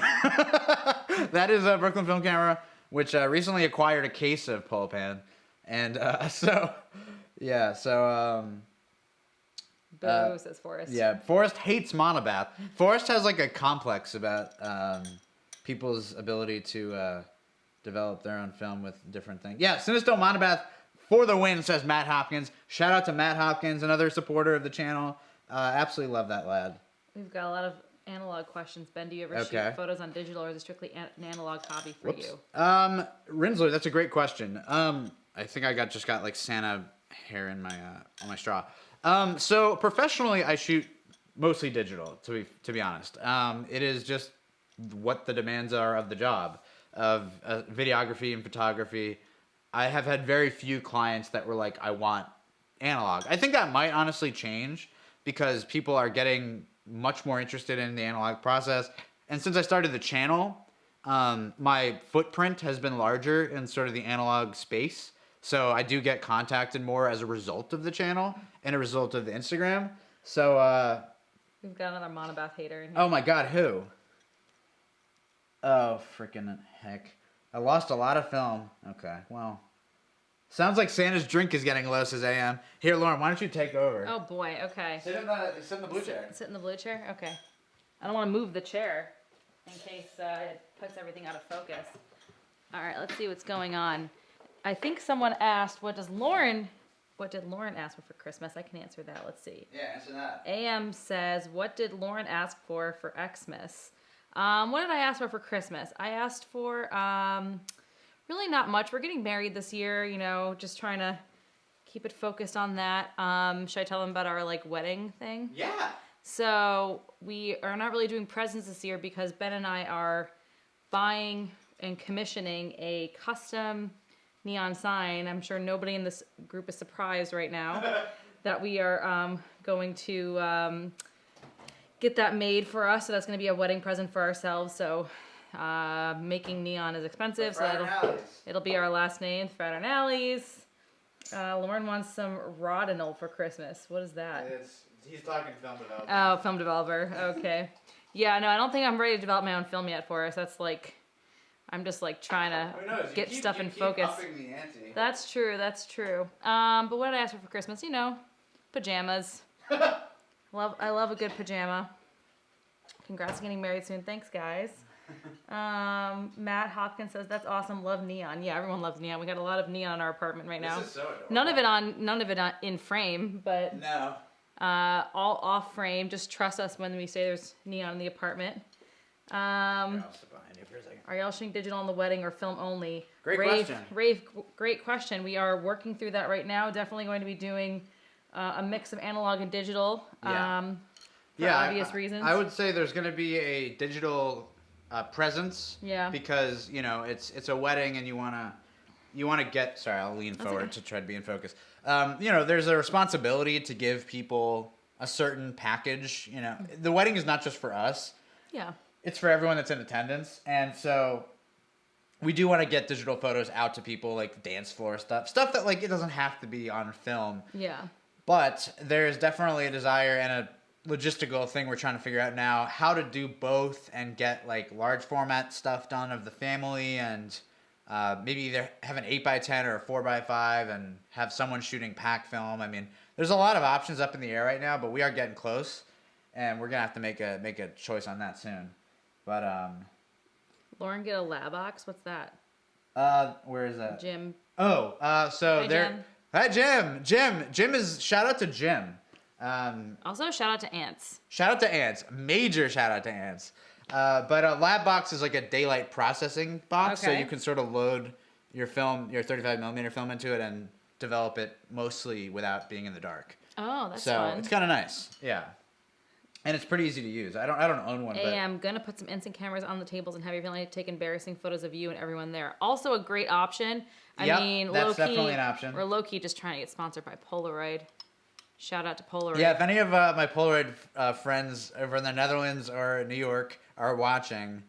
That is a Brooklyn Film Camera, which recently acquired a case of pole pan, and so. Boo, says Forrest. Yeah, Forrest hates monobath. Forrest has like a complex about people's ability to develop their own film with different things. Yeah, Cinestone monobath for the win, says Matt Hopkins. Shout out to Matt Hopkins, another supporter of the channel. Absolutely love that lad. We've got a lot of analog questions. Ben, do you ever shoot photos on digital, or is it strictly an analog hobby for you? Rinsler, that's a great question. I think I just got like Santa hair in my on my straw. So professionally, I shoot mostly digital. To be honest, it is just what the demands are of the job of videography and photography. I have had very few clients that were like, I want analog. I think that might honestly change because people are getting much more interested in the analog process. And since I started the channel, my footprint has been larger in sort of the analog space. So I do get contacted more as a result of the channel and a result of the Instagram. So we've got another monobath hater in here. Oh my God, who? Oh, freaking heck. I lost a lot of film. Okay, well. Sounds like Santa's drink is getting low, says AM. Here, Lauren, why don't you take over? Oh boy, okay. Sit in the blue chair. Sit in the blue chair? Okay. I don't want to move the chair in case it puts everything out of focus. All right, let's see what's going on. I think someone asked, what did Lauren ask for Christmas? I can answer that. Let's see. Yeah, answer that. AM says, what did Lauren ask for Xmas? What did I ask for Christmas? I asked for really not much. We're getting married this year, you know, just trying to keep it focused on that. Should I tell them about our like wedding thing? Yeah. So we are not really doing presents this year because Ben and I are buying and commissioning a custom neon sign. I'm sure nobody in this group is surprised right now that we are going to get that made for us. So that's going to be a wedding present for ourselves. So making neon is expensive, so it'll be our last name, Fraternales. Lauren wants some Rodinal for Christmas. What is that? He's talking film developer. Oh, film developer. Okay. Yeah, no, I don't think I'm ready to develop my own film yet for us. That's like, I'm just like trying to get stuff in focus. The ante. That's true. That's true. But what did I ask for Christmas? You know, pajamas. I love a good pajama. Congrats on getting married soon. Thanks, guys. Matt Hopkins says that's awesome. Love neon. Yeah, everyone loves neon. We got a lot of neon in our apartment right now. This is so adorable. None of it in frame, but no. All off frame. Just trust us when we say there's neon in the apartment. Are y'all shooting digital on the wedding or film only? Great question. Great question. We are working through that right now. Definitely going to be doing a mix of analog and digital. For obvious reasons. I would say there's going to be a digital presence. Yeah. Because it's a wedding and you want to get. Sorry, I'll lean forward to try to be in focus. There's a responsibility to give people a certain package. The wedding is not just for us. Yeah. It's for everyone that's in attendance, and so we do want to get digital photos out to people, like dance floor stuff that like it doesn't have to be on film. Yeah. But there's definitely a desire and a logistical thing we're trying to figure out now, how to do both and get like large format stuff done of the family and maybe either have an 8x10 or a 4x5 and have someone shooting pack film. I mean, there's a lot of options up in the air right now, but we are getting close, and we're gonna have to make a choice on that soon. But Lauren, get a lab box. What's that? Where is that? Jim. Oh, so Hi, there. Jim. Hi, Jim. Jim is shout out to Jim. Also, shout out to Ants. Shout out to Ants. Major shout out to Ants. But a lab box is like a daylight processing box, so you can sort of load your film, your 35mm film into it and develop it mostly without being in the dark. Oh, that's so fun. it's kind of nice. Yeah. And it's pretty easy to use. I don't own one. Hey, I'm gonna put some instant cameras on the tables and have your family take embarrassing photos of you and everyone there. Also a great option. I mean, that's definitely an option. We're low-key just trying to get sponsored by Polaroid. Shout out to Polaroid. Yeah, if any of my Polaroid friends over in the Netherlands or New York are watching,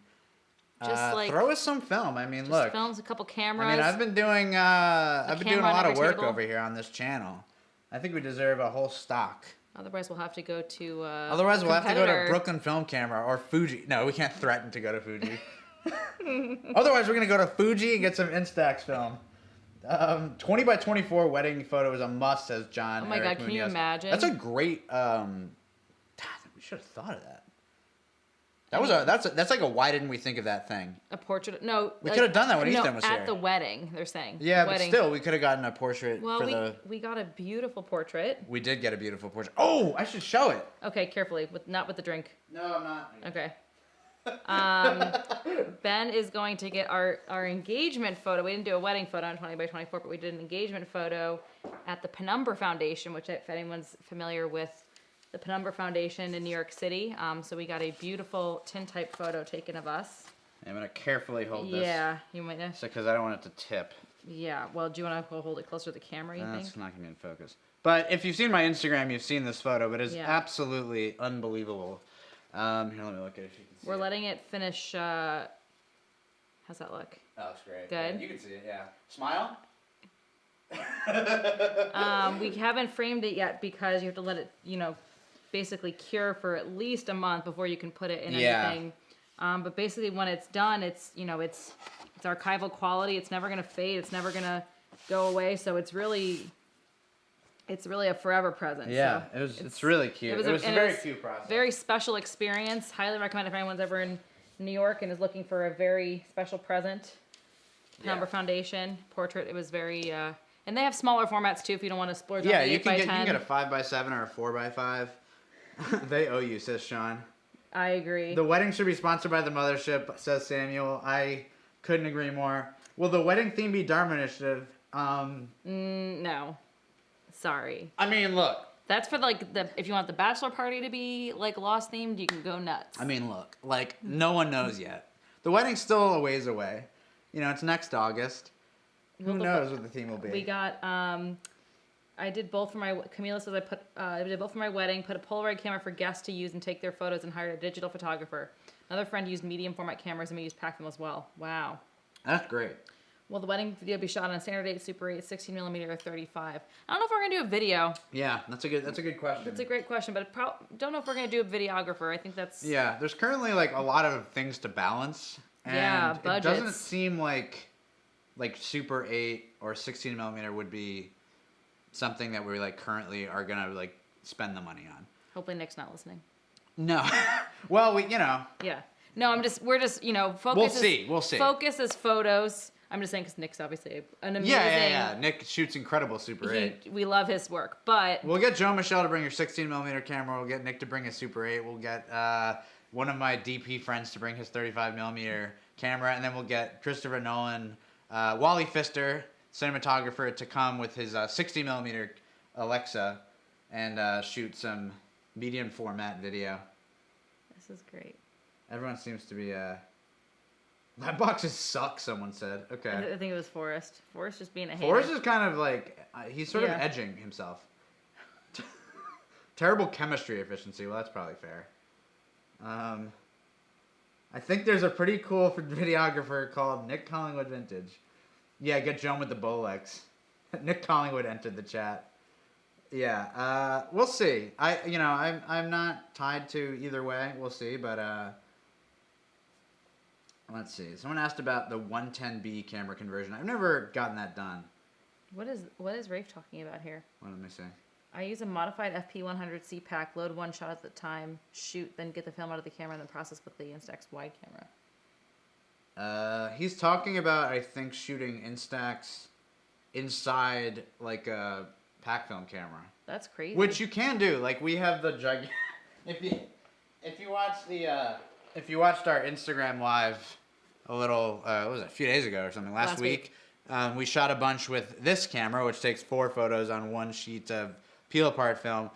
just throw us some film. I mean, look. Films, a couple cameras. I mean, I've been doing a lot of work over here on this channel. I think we deserve a whole stock. Otherwise, we'll have to go to Otherwise, we'll have to go to Brooklyn Film Camera or Fuji. No, we can't threaten to go to Fuji. Otherwise, we're going to go to Fuji and get some Instax film. 20 by 24 wedding photo is a must, says John. Oh my God, can you imagine? That's a great... we should have thought of that. That's like a why didn't we think of that thing? A portrait? No. We could have done that when Ethan was here. At the wedding, they're saying. Yeah, but still, we could have gotten a portrait we got a beautiful portrait. We did get a beautiful portrait. Oh, I should show it. Okay, carefully, not with the drink. No, I'm not. Okay. Ben is going to get our engagement photo. We didn't do a wedding photo on 20 by 24, but we did an engagement photo at the Penumbra Foundation, which if anyone's familiar with the Penumbra Foundation in New York City. So we got a beautiful tintype photo taken of us. I'm going to carefully hold this. Yeah, you might know. Because I don't want it to tip. Yeah, well, do you want to hold it closer to the camera, you think? It's not going to be in focus. But if you've seen my Instagram, you've seen this photo, but it's absolutely unbelievable. Here, let me look at it if you can see We're letting it finish. How's that look? Oh, it's great. Good? Yeah, you can see it, yeah. Smile? We haven't framed it yet because you have to let it, basically cure for at least a month before you can put it in anything. But basically when it's done, it's archival quality. It's never going to fade. It's never going to go away. So it's really a forever present. Yeah, so it's really cute. It was a very cute process. Very special experience. Highly recommend if anyone's ever in New York and is looking for a very special present. Penumbra Foundation portrait. It was very, and they have smaller formats too if you don't want to splurge on the 8 by 10. You can get a 5x7 or a 4x5. They owe you, says Sean. I agree. The wedding should be sponsored by the mothership, says Samuel. I couldn't agree more. Will the wedding theme be Dharma Initiative? No. Sorry. I mean, look. That's for if you want the bachelor party to be Lost themed, you can go nuts. I mean, look. No one knows yet. The wedding's still a ways away. It's next August. Who knows what the theme will be? We got I did both for my Camila says I did both for my wedding, put a Polaroid camera for guests to use and take their photos, and hired a digital photographer. Another friend used medium format cameras and we used pack film as well. Wow. That's great. Will the wedding video be shot on a standard 8 Super 8, 16mm, or 35? I don't know if we're gonna do a video. Yeah, that's a good question. That's a great question, but don't know if we're gonna do a videographer. I think that's there's currently a lot of things to balance. And budgets. It doesn't seem like Super 8 or 16mm would be something that we currently are gonna spend the money on. Hopefully Nick's not listening. No. Well, Yeah. No, we're just focus. We'll see. Focus is photos. I'm just saying because Nick's obviously an amazing. Yeah. Nick shoots incredible Super 8. We love his work, but we'll get Joe Michelle to bring her 16mm camera. We'll get Nick to bring his Super 8. We'll get one of my DP friends to bring his 35mm camera, and then we'll get Christopher Nolan, Wally Pfister, cinematographer, to come with his 60mm Alexa and shoot some medium format video. This is great. Everyone seems to be that boxes suck, someone said. Okay. I think it was Forrest. Forrest just being a hater. Forrest is kind of he's sort of edging himself. Terrible chemistry efficiency. Well, that's probably fair. I think there's a pretty cool videographer called Nick Collingwood Vintage. Yeah, get Joan with the Bolex. Nick Collingwood entered the chat. Yeah, we'll see. I'm not tied to either way. We'll see, but let's see. Someone asked about the 110B camera conversion. I've never gotten that done. What is Rafe talking about here? What am I saying? I use a modified FP100C pack, load one shot at the time, shoot, then get the film out of the camera, and then process with the Instax wide camera. He's talking about, I think, shooting Instax inside a pack film camera. That's crazy. Which you can do. We have the if you watched our Instagram live a few days ago or something, last week, we shot a bunch with this camera, which takes 4 photos on one sheet of peel apart film.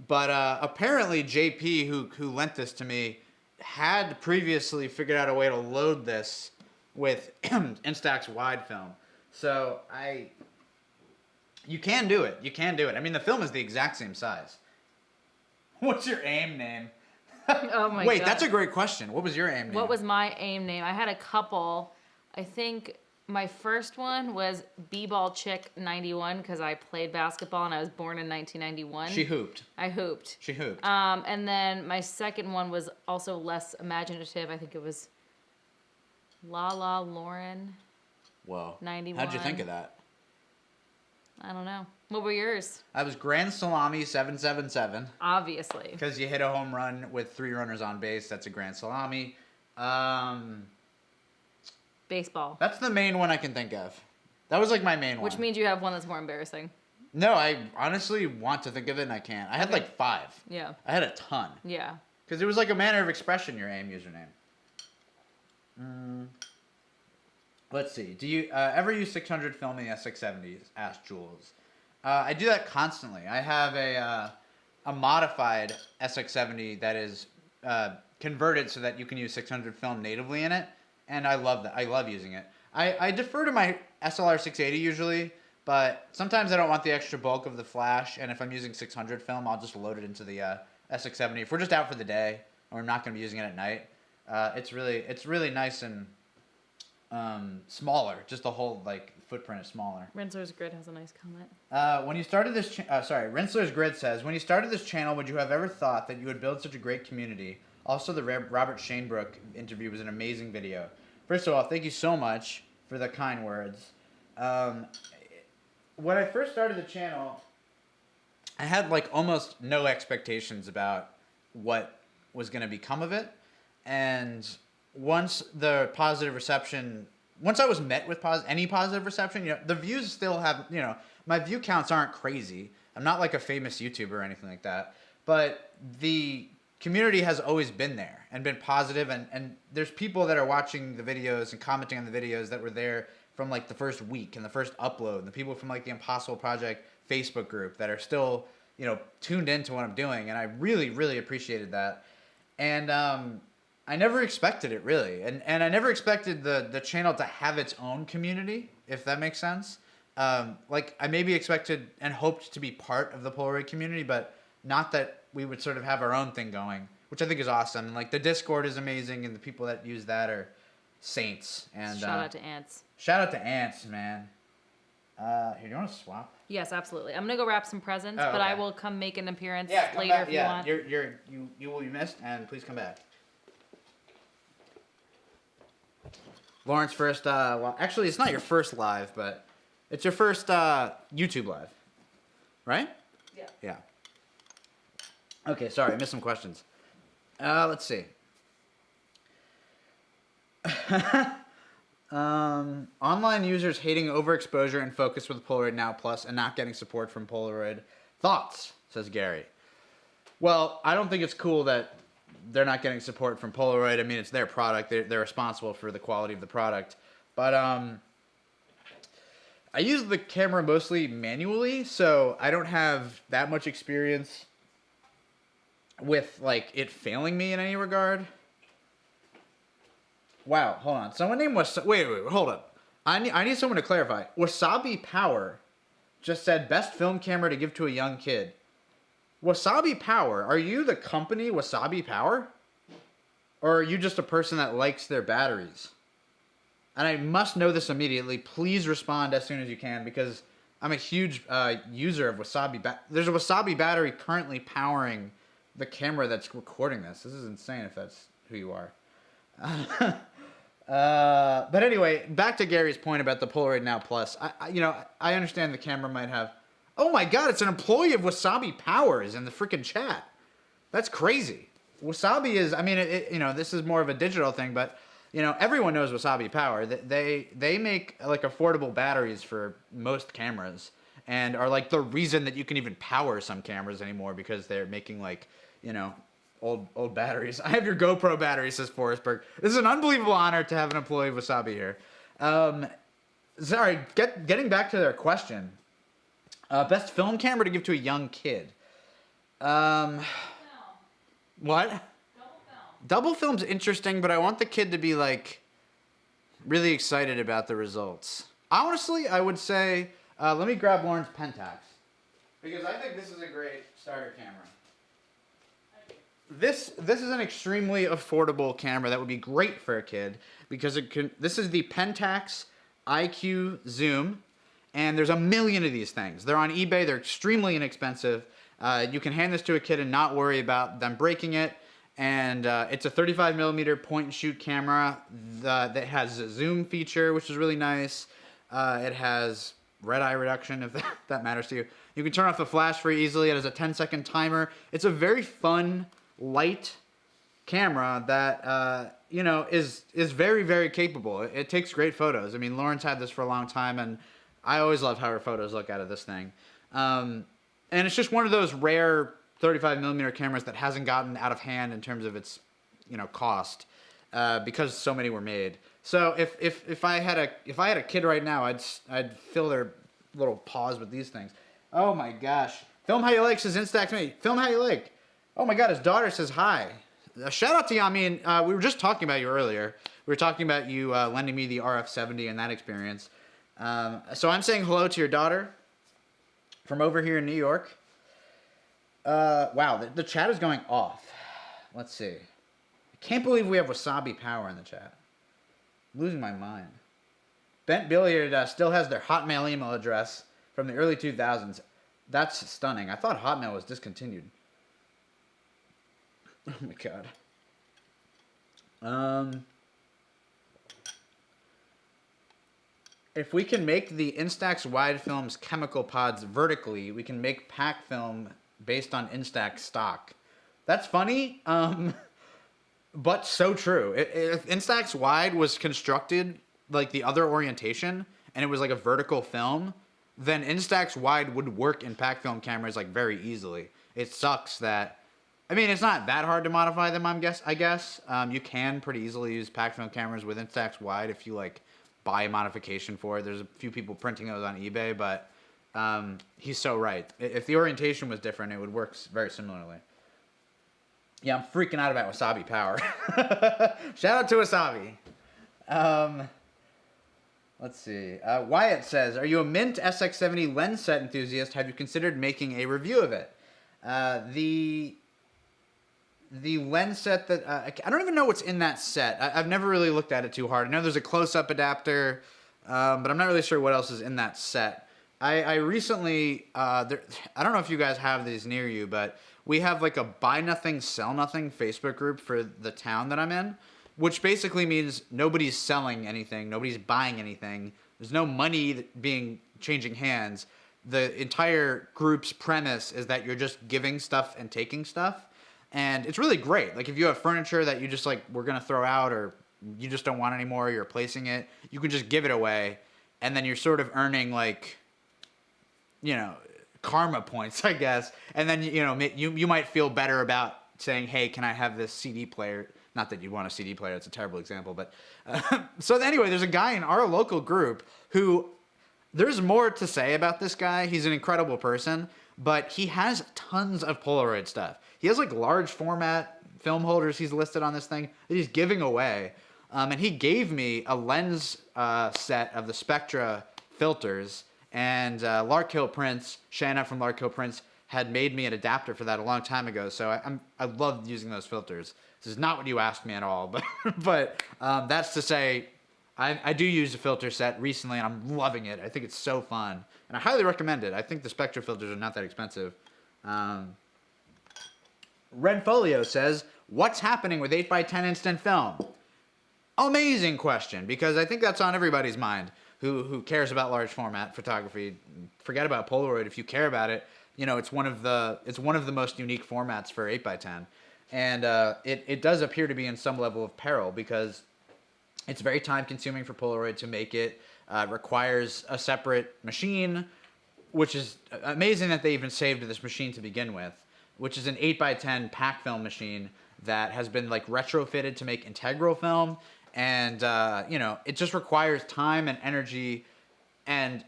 But apparently JP, who lent this to me, had previously figured out a way to load this with Instax wide film. So you can do it. You can do it. I mean, the film is the exact same size. What's your AIM name? Oh my God. Wait, that's a great question. What was your AIM name? What was my AIM name? I had a couple. I think my first one was B-Ball Chick 91 because I played basketball and I was born in 1991. She hooped. I hooped. She hooped. And then my second one was also less imaginative. I think it was La La Lauren. Whoa. 91. How'd you think of that? I don't know. What were yours? I was Grand Salami 777. Obviously. Because you hit a home run with 3 runners on base. That's a Grand Salami. Baseball. That's the main one I can think of. That was like my main one. Which means you have one that's more embarrassing. No, I honestly want to think of it and I can't. I had like 5. Yeah. I had a ton. Yeah. Because it was like a manner of expression, your AIM username. Let's see. Do you ever use 600 film in the SX70s? Asked Jules. I do that constantly. I have a modified SX70 that is converted so that you can use 600 film natively in it, and I love that. I love using it. I defer to my SLR 680 usually, but sometimes I don't want the extra bulk of the flash, and if I'm using 600 film, I'll just load it into the SX70. If we're just out for the day, or I'm not going to be using it at night, it's really nice and smaller. Just the whole footprint is smaller. Rinsler's Grid has a nice comment. When you started this, Rinsler's Grid says, when you started this channel, would you have ever thought that you would build such a great community? Also, the Robert Shanebrook interview was an amazing video. First of all, thank you so much for the kind words. When I first started the channel, I had almost no expectations about what was going to become of it, and once I was met with any positive reception, the views still have, my view counts aren't crazy. I'm not like a famous YouTuber or anything like that, but the community has always been there and been positive, and there's people that are watching the videos and commenting on the videos that were there from the first week and the first upload, and the people from the Impossible Project Facebook group that are still, tuned into what I'm doing, and I really, really appreciated that. And I never expected it, really. And I never expected the channel to have its own community, if that makes sense. I maybe expected and hoped to be part of the Polaroid community, but not that we would sort of have our own thing going, which I think is awesome. And the Discord is amazing, and the people that use that are saints. And shout out to Ants. Shout out to Ants, man. Here, do you want to swap? Yes, absolutely. I'm gonna go wrap some presents, but I will come make an appearance later back. if you want. You will be missed, and please come back. Lawrence first, well, actually, it's not your first live, but it's your first YouTube live, right? Yeah. Yeah. Okay, sorry, I missed some questions. Let's see. Online users hating overexposure and focus with Polaroid Now Plus and not getting support from Polaroid. Thoughts, says Gary. Well, I don't think it's cool that they're not getting support from Polaroid. I mean, it's their product. They're responsible for the quality of the product. But I use the camera mostly manually, so I don't have that much experience with it failing me in any regard. Wow, hold on. Someone named wait, hold up. I need someone to clarify. Wasabi Power just said best film camera to give to a young kid. Wasabi Power, are you the company Wasabi Power? Or are you just a person that likes their batteries? And I must know this immediately. Please respond as soon as you can, because I'm a huge user of Wasabi. There's a Wasabi battery currently powering the camera that's recording this. This is insane if that's who you are. But anyway, back to Gary's point about the Polaroid Now Plus. I understand the camera might have... Oh my God, it's an employee of Wasabi Powers in the freaking chat. That's crazy. Wasabi is, this is more of a digital thing, but, everyone knows Wasabi Power. They make, affordable batteries for most cameras and are, the reason that you can even power some cameras anymore, because they're making, old batteries. I have your GoPro battery, says Forrestberg. This is an unbelievable honor to have an employee of Wasabi here. Sorry, getting back to their question. Best film camera to give to a young kid. What? Double film's interesting, but I want the kid to be like really excited about the results. Honestly, I would say, let me grab Lauren's Pentax, because I think this is a great starter camera. This is an extremely affordable camera that would be great for a kid, because this is the Pentax IQ Zoom, and there's a million of these things. They're on eBay. They're extremely inexpensive. You can hand this to a kid and not worry about them breaking it. And it's a 35 millimeter point and shoot camera that has a zoom feature, which is really nice. It has red eye reduction, if that matters to you. You can turn off the flash very easily. It has a 10-second timer. It's a very fun, light camera that is very, very capable. It takes great photos. I mean, Lauren's had this for a long time, and I always love how her photos look out of this thing. And it's just one of those rare 35 millimeter cameras that hasn't gotten out of hand in terms of its, cost, because so many were made. So if I had a kid right now, I'd fill their little paws with these things. Oh my gosh! Film how you like, says Instax me. Film how you like. Oh my God, his daughter says hi. Shout out to you. I mean, we were just talking about you earlier. We were talking about you lending me the RF70 and that experience. So I'm saying hello to your daughter from over here in New York. Wow, the chat is going off. Let's see. I can't believe we have Wasabi Power in the chat. I'm losing my mind. Bent Billiard still has their Hotmail email address from the early 2000s. That's stunning. I thought Hotmail was discontinued. Oh my God. If we can make the Instax wide film's chemical pods vertically, we can make pack film based on Instax stock. That's funny, but so true. If Instax wide was constructed like the other orientation, and it was like a vertical film, then Instax wide would work in pack film cameras like very easily. It sucks that, I mean, it's not that hard to modify them, I guess. You can pretty easily use pack film cameras with Instax wide if you like buy a modification for it. There's a few people printing those on eBay, but he's so right. If the orientation was different, it would work very similarly. Yeah, I'm freaking out about Wasabi Power. Shout out to Wasabi. Let's see. Wyatt says, are you a Mint SX70 lens set enthusiast? Have you considered making a review of it? The lens set that... I don't even know what's in that set. I've never really looked at it too hard. I know there's a close-up adapter, but I'm not really sure what else is in that set. I recently... I don't know if you guys have these near you, but we have like a buy nothing, sell nothing Facebook group for the town that I'm in, which basically means nobody's selling anything, nobody's buying anything. There's no money changing hands. The entire group's premise is that you're just giving stuff and taking stuff. And it's really great. Like if you have furniture that you just like, we're going to throw out, or you just don't want anymore, you're replacing it, you can just give it away. And then you're sort of earning like, karma points, I guess. And then, you might feel better about saying, hey, can I have this CD player? Not that you want a CD player. It's a terrible example. But so anyway, there's a guy in our local group who, there's more to say about this guy. He's an incredible person, but he has tons of Polaroid stuff. He has like large format film holders he's listed on this thing that he's giving away. And he gave me a lens set of the Spectra filters, and Lark Hill Prints, Shanna from Lark Hill Prints, had made me an adapter for that a long time ago. So I love using those filters. This is not what you asked me at all, but that's to say, I do use a filter set recently, and I'm loving it. I think it's so fun, and I highly recommend it. I think the Spectra filters are not that expensive. Red Folio says, what's happening with 8x10 instant film? Amazing question, because I think that's on everybody's mind who cares about large format photography. Forget about Polaroid. If you care about it, it's one of the most unique formats for 8x10. And it does appear to be in some level of peril, because it's very time consuming for Polaroid to make it. It requires a separate machine, which is amazing that they even saved this machine to begin with, which is an 8x10 pack film machine that has been like retrofitted to make integral film. And, it just requires time and energy and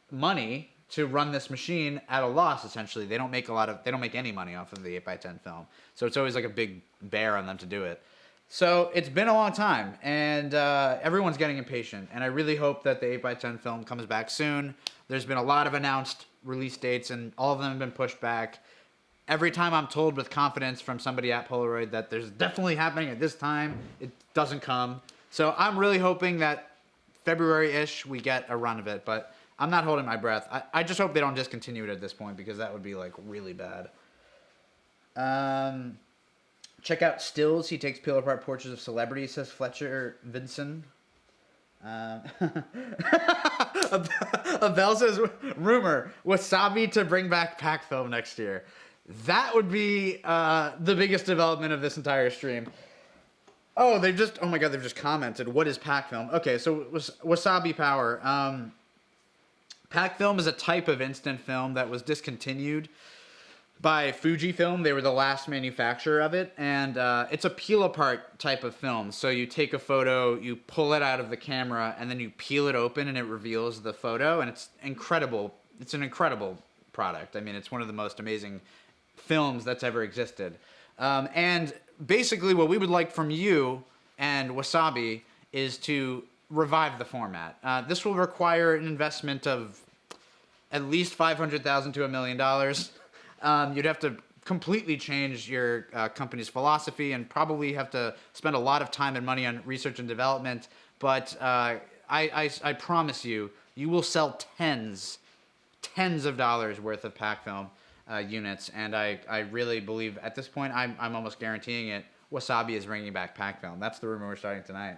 money to run this machine at a loss. Essentially, they don't make any money off of the 8x10 film, so it's always like a big bear on them to do it. So it's been a long time, and everyone's getting impatient, and I really hope that the 8x10 film comes back soon. There's been a lot of announced release dates, and all of them have been pushed back. Every time I'm told with confidence from somebody at Polaroid that there's definitely happening at this time, it doesn't come. So I'm really hoping that February-ish we get a run of it, but I'm not holding my breath. I just hope they don't discontinue it at this point, because that would be like really bad. Check out Stills. He takes peel apart portraits of celebrities, says Fletcher Vinson. Abel says, rumor, Wasabi to bring back pack film next year. That would be the biggest development of this entire stream. Oh my God, they've just commented. What is pack film? Okay, so Wasabi Power. Pack film is a type of instant film that was discontinued by Fuji Film. They were the last manufacturer of it, and it's a peel apart type of film. So you take a photo, you pull it out of the camera, and then you peel it open and it reveals the photo, and it's incredible. It's an incredible product. I mean, it's one of the most amazing films that's ever existed. And basically what we would like from you and Wasabi is to revive the format. This will require an investment of at least $500,000 to $1 million. You'd have to completely change your company's philosophy and probably have to spend a lot of time and money on research and development. But I promise you, you will sell tens of dollars worth of pack film units. And I really believe at this point, I'm almost guaranteeing it, Wasabi is bringing back pack film. That's the rumor we're starting tonight.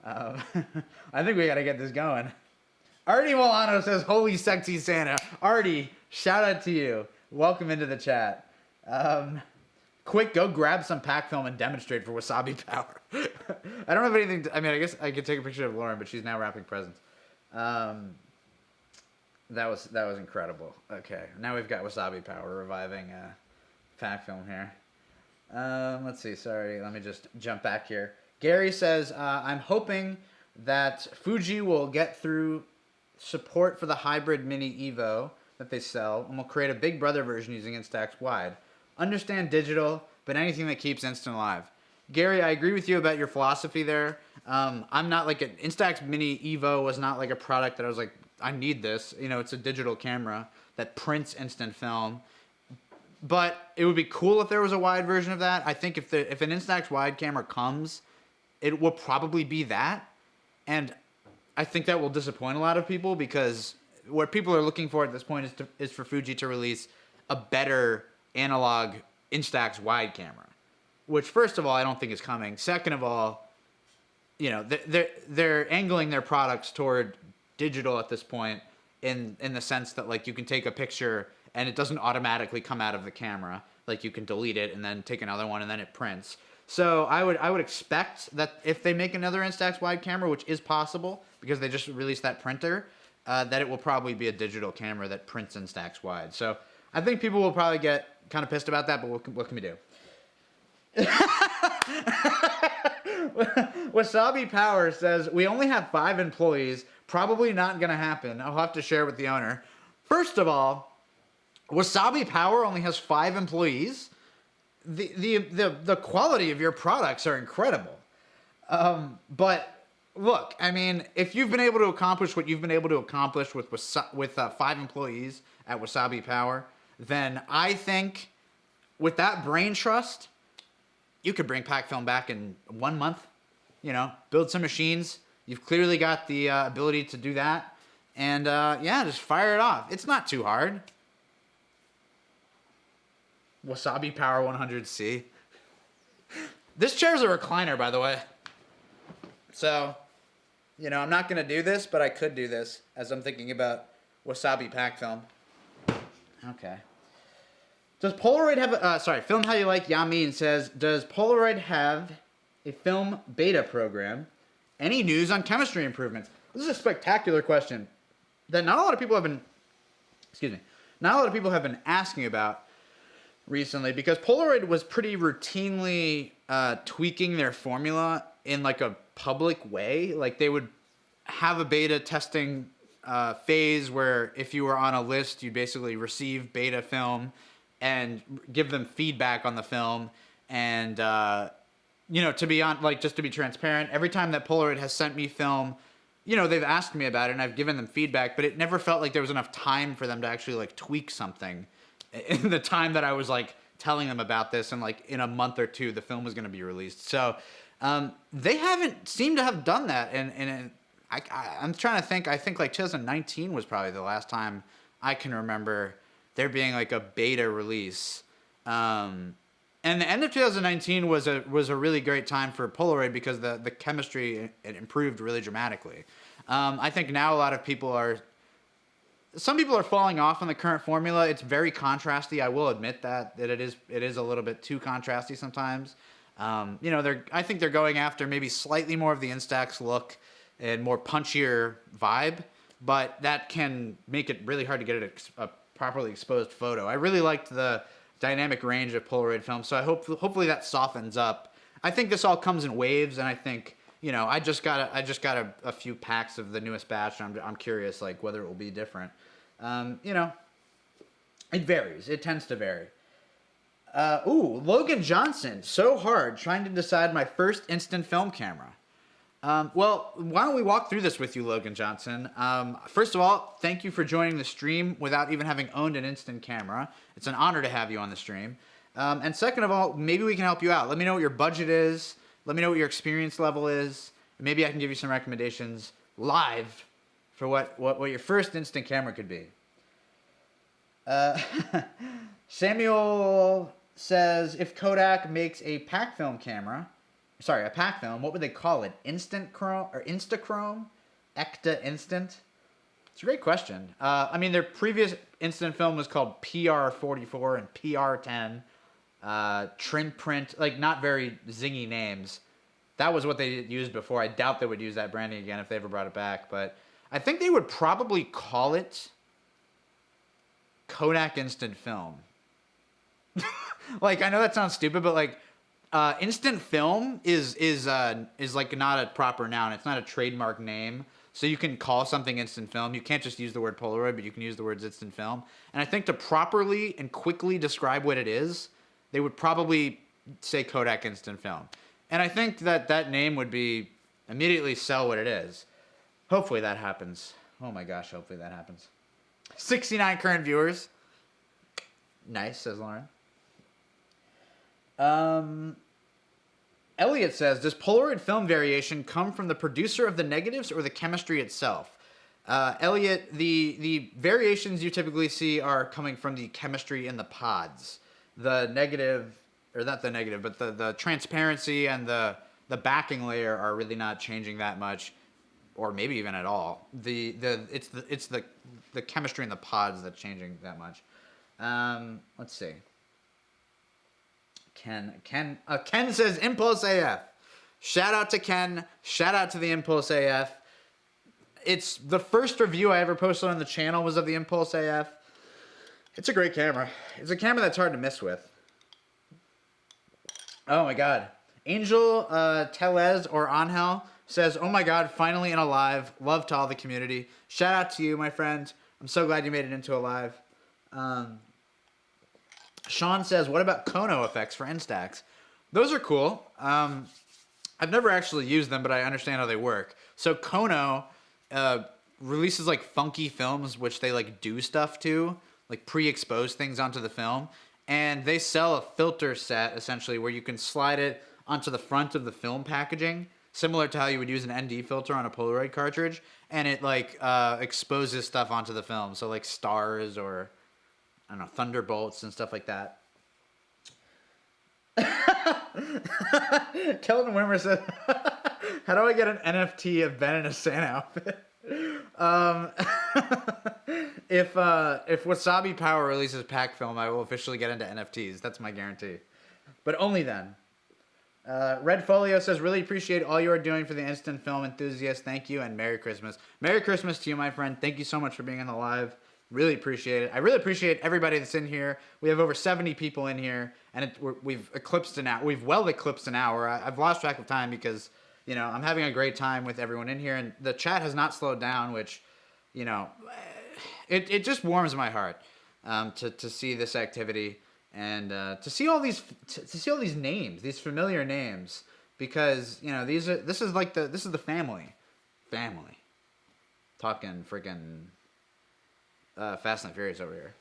I think we got to get this going. Artie Milano says, holy sexy Santa. Artie, shout out to you. Welcome into the chat. Quick, go grab some pack film and demonstrate for Wasabi Power. I don't have anything I guess I could take a picture of Lauren, but she's now wrapping presents. That was incredible. Okay, now we've got Wasabi Power reviving pack film here. Let's see, sorry, let me just jump back here. Gary says, I'm hoping that Fuji will get through support for the hybrid mini Evo that they sell, and we'll create a Big Brother version using Instax Wide. Understand digital, but anything that keeps instant alive. Gary, I agree with you about your philosophy there. I'm not like an Instax Mini Evo was not like a product that I was like, I need this. You know, it's a digital camera that prints instant film. But it would be cool if there was a wide version of that. I think if an Instax Wide camera comes, it will probably be that. And I think that will disappoint a lot of people, because what people are looking for at this point is for Fuji to release a better analog Instax Wide camera, which first of all I don't think is coming. Second of all, you know, they're angling their products toward digital at this point in the sense that like you can take a picture and it doesn't automatically come out of the camera. Like you can delete it and then take another one and then it prints. So I would expect that if they make another Instax Wide camera, which is possible because they just released that printer, that it will probably be a digital camera that prints Instax Wide. So I think people will probably get kind of pissed about that, but what can we do? Wasabi Power says, we only have 5 employees. Probably not going to happen. I'll have to share with the owner. First of all, Wasabi Power only has 5 employees. The quality of your products are incredible. But look, I mean, if you've been able to accomplish what you've been able to accomplish with 5 employees at Wasabi Power, then I think with that brain trust, you could bring pack film back in 1 month. You know, build some machines. You've clearly got the ability to do that. And yeah, just fire it off. It's not too hard. Wasabi Power 100C. This chair's a recliner, by the way. So, you know, I'm not going to do this, but I could do this as I'm thinking about Wasabi pack film. Okay. Does Polaroid have Film How You Like Yamin says, does Polaroid have a film beta program? Any news on chemistry improvements? This is a spectacular question that not a lot of people have been asking about recently, because Polaroid was pretty routinely tweaking their formula in like a public way. Like they would have a beta testing phase where if you were on a list, you'd basically receive beta film and give them feedback on the film. And, to be just to be transparent, every time that Polaroid has sent me film, they've asked me about it and I've given them feedback, but it never felt like there was enough time for them to actually like tweak something in the time that I was like telling them about this, and like in a month or two, the film was going to be released. So, they haven't seemed to have done that. And I'm trying to think, I think like 2019 was probably the last time I can remember there being like a beta release. And the end of 2019 was a really great time for Polaroid because the chemistry it improved really dramatically. I think now a lot of people some people are falling off on the current formula. It's very contrasty. I will admit that it is a little bit too contrasty sometimes. I think they're going after maybe slightly more of the Instax look and more punchier vibe, but that can make it really hard to get a properly exposed photo. I really liked the dynamic range of Polaroid film, so hopefully that softens up. I think this all comes in waves, and I think I just got a few packs of the newest batch, and I'm curious like whether it will be different. It varies. It tends to vary. Logan Johnson. So hard trying to decide my first instant film camera. Well, why don't we walk through this with you, Logan Johnson? First of all, thank you for joining the stream without even having owned an instant camera. It's an honor to have you on the stream. And second of all, maybe we can help you out. Let me know what your budget is. Let me know what your experience level is. Maybe I can give you some recommendations live for what your first instant camera could be. Samuel says, if Kodak makes a pack film, what would they call it? Instant Chrome or Instachrome? Ecta Instant? It's a great question. Their previous instant film was called PR44 and PR10. Trim Print, like not very zingy names. That was what they used before. I doubt they would use that branding again if they ever brought it back. But I think they would probably call it Kodak Instant Film. Like, I know that sounds stupid, but like, instant film is like not a proper noun. It's not a trademark name. So you can call something instant film. You can't just use the word Polaroid, but you can use the words instant film. And I think to properly and quickly describe what it is, they would probably say Kodak Instant Film. And I think that name would be immediately sell what it is. Hopefully that happens. Oh my gosh, hopefully that happens. 69 current viewers. Nice, says Lauren. Elliot says, does Polaroid film variation come from the producer of the negatives or the chemistry itself? Elliot, the variations you typically see are coming from the chemistry in the pods. The negative, or not the negative, but the transparency and the backing layer are really not changing that much, or maybe even at all. It's the chemistry in the pods that's changing that much. Let's see. Ken says Impulse AF. Shout out to Ken. Shout out to the Impulse AF. It's the first review I ever posted on the channel was of the Impulse AF. It's a great camera. It's a camera that's hard to miss with. Oh my god. Angel Telez or Angel says, oh my god, finally in a live. Love to all the community. Shout out to you, my friend. I'm so glad you made it into a live. Sean says, what about Kono effects for Instax? Those are cool. I've never actually used them, but I understand how they work. So Kono releases like funky films, which they like do stuff to, like pre-expose things onto the film. And they sell a filter set, essentially, where you can slide it onto the front of the film packaging, similar to how you would use an ND filter on a Polaroid cartridge. And it like exposes stuff onto the film. So like stars or, I don't know, thunderbolts and stuff like that. Kelvin Wimmer said, how do I get an NFT of Ben in a Santa outfit? If Wasabi Power releases pack film, I will officially get into NFTs. That's my guarantee. But only then. Red Folio says, really appreciate all you are doing for the instant film enthusiasts. Thank you and Merry Christmas. Merry Christmas to you, my friend. Thank you so much for being on the live. Really appreciate it. I really appreciate everybody that's in here. We have over 70 people in here, and we've eclipsed an hour. We've well eclipsed an hour. I've lost track of time because, I'm having a great time with everyone in here, and the chat has not slowed down, which you know, it just warms my heart to see this activity and to see all these names, these familiar names, because you know this is the family, talking freaking Fast and Furious over here.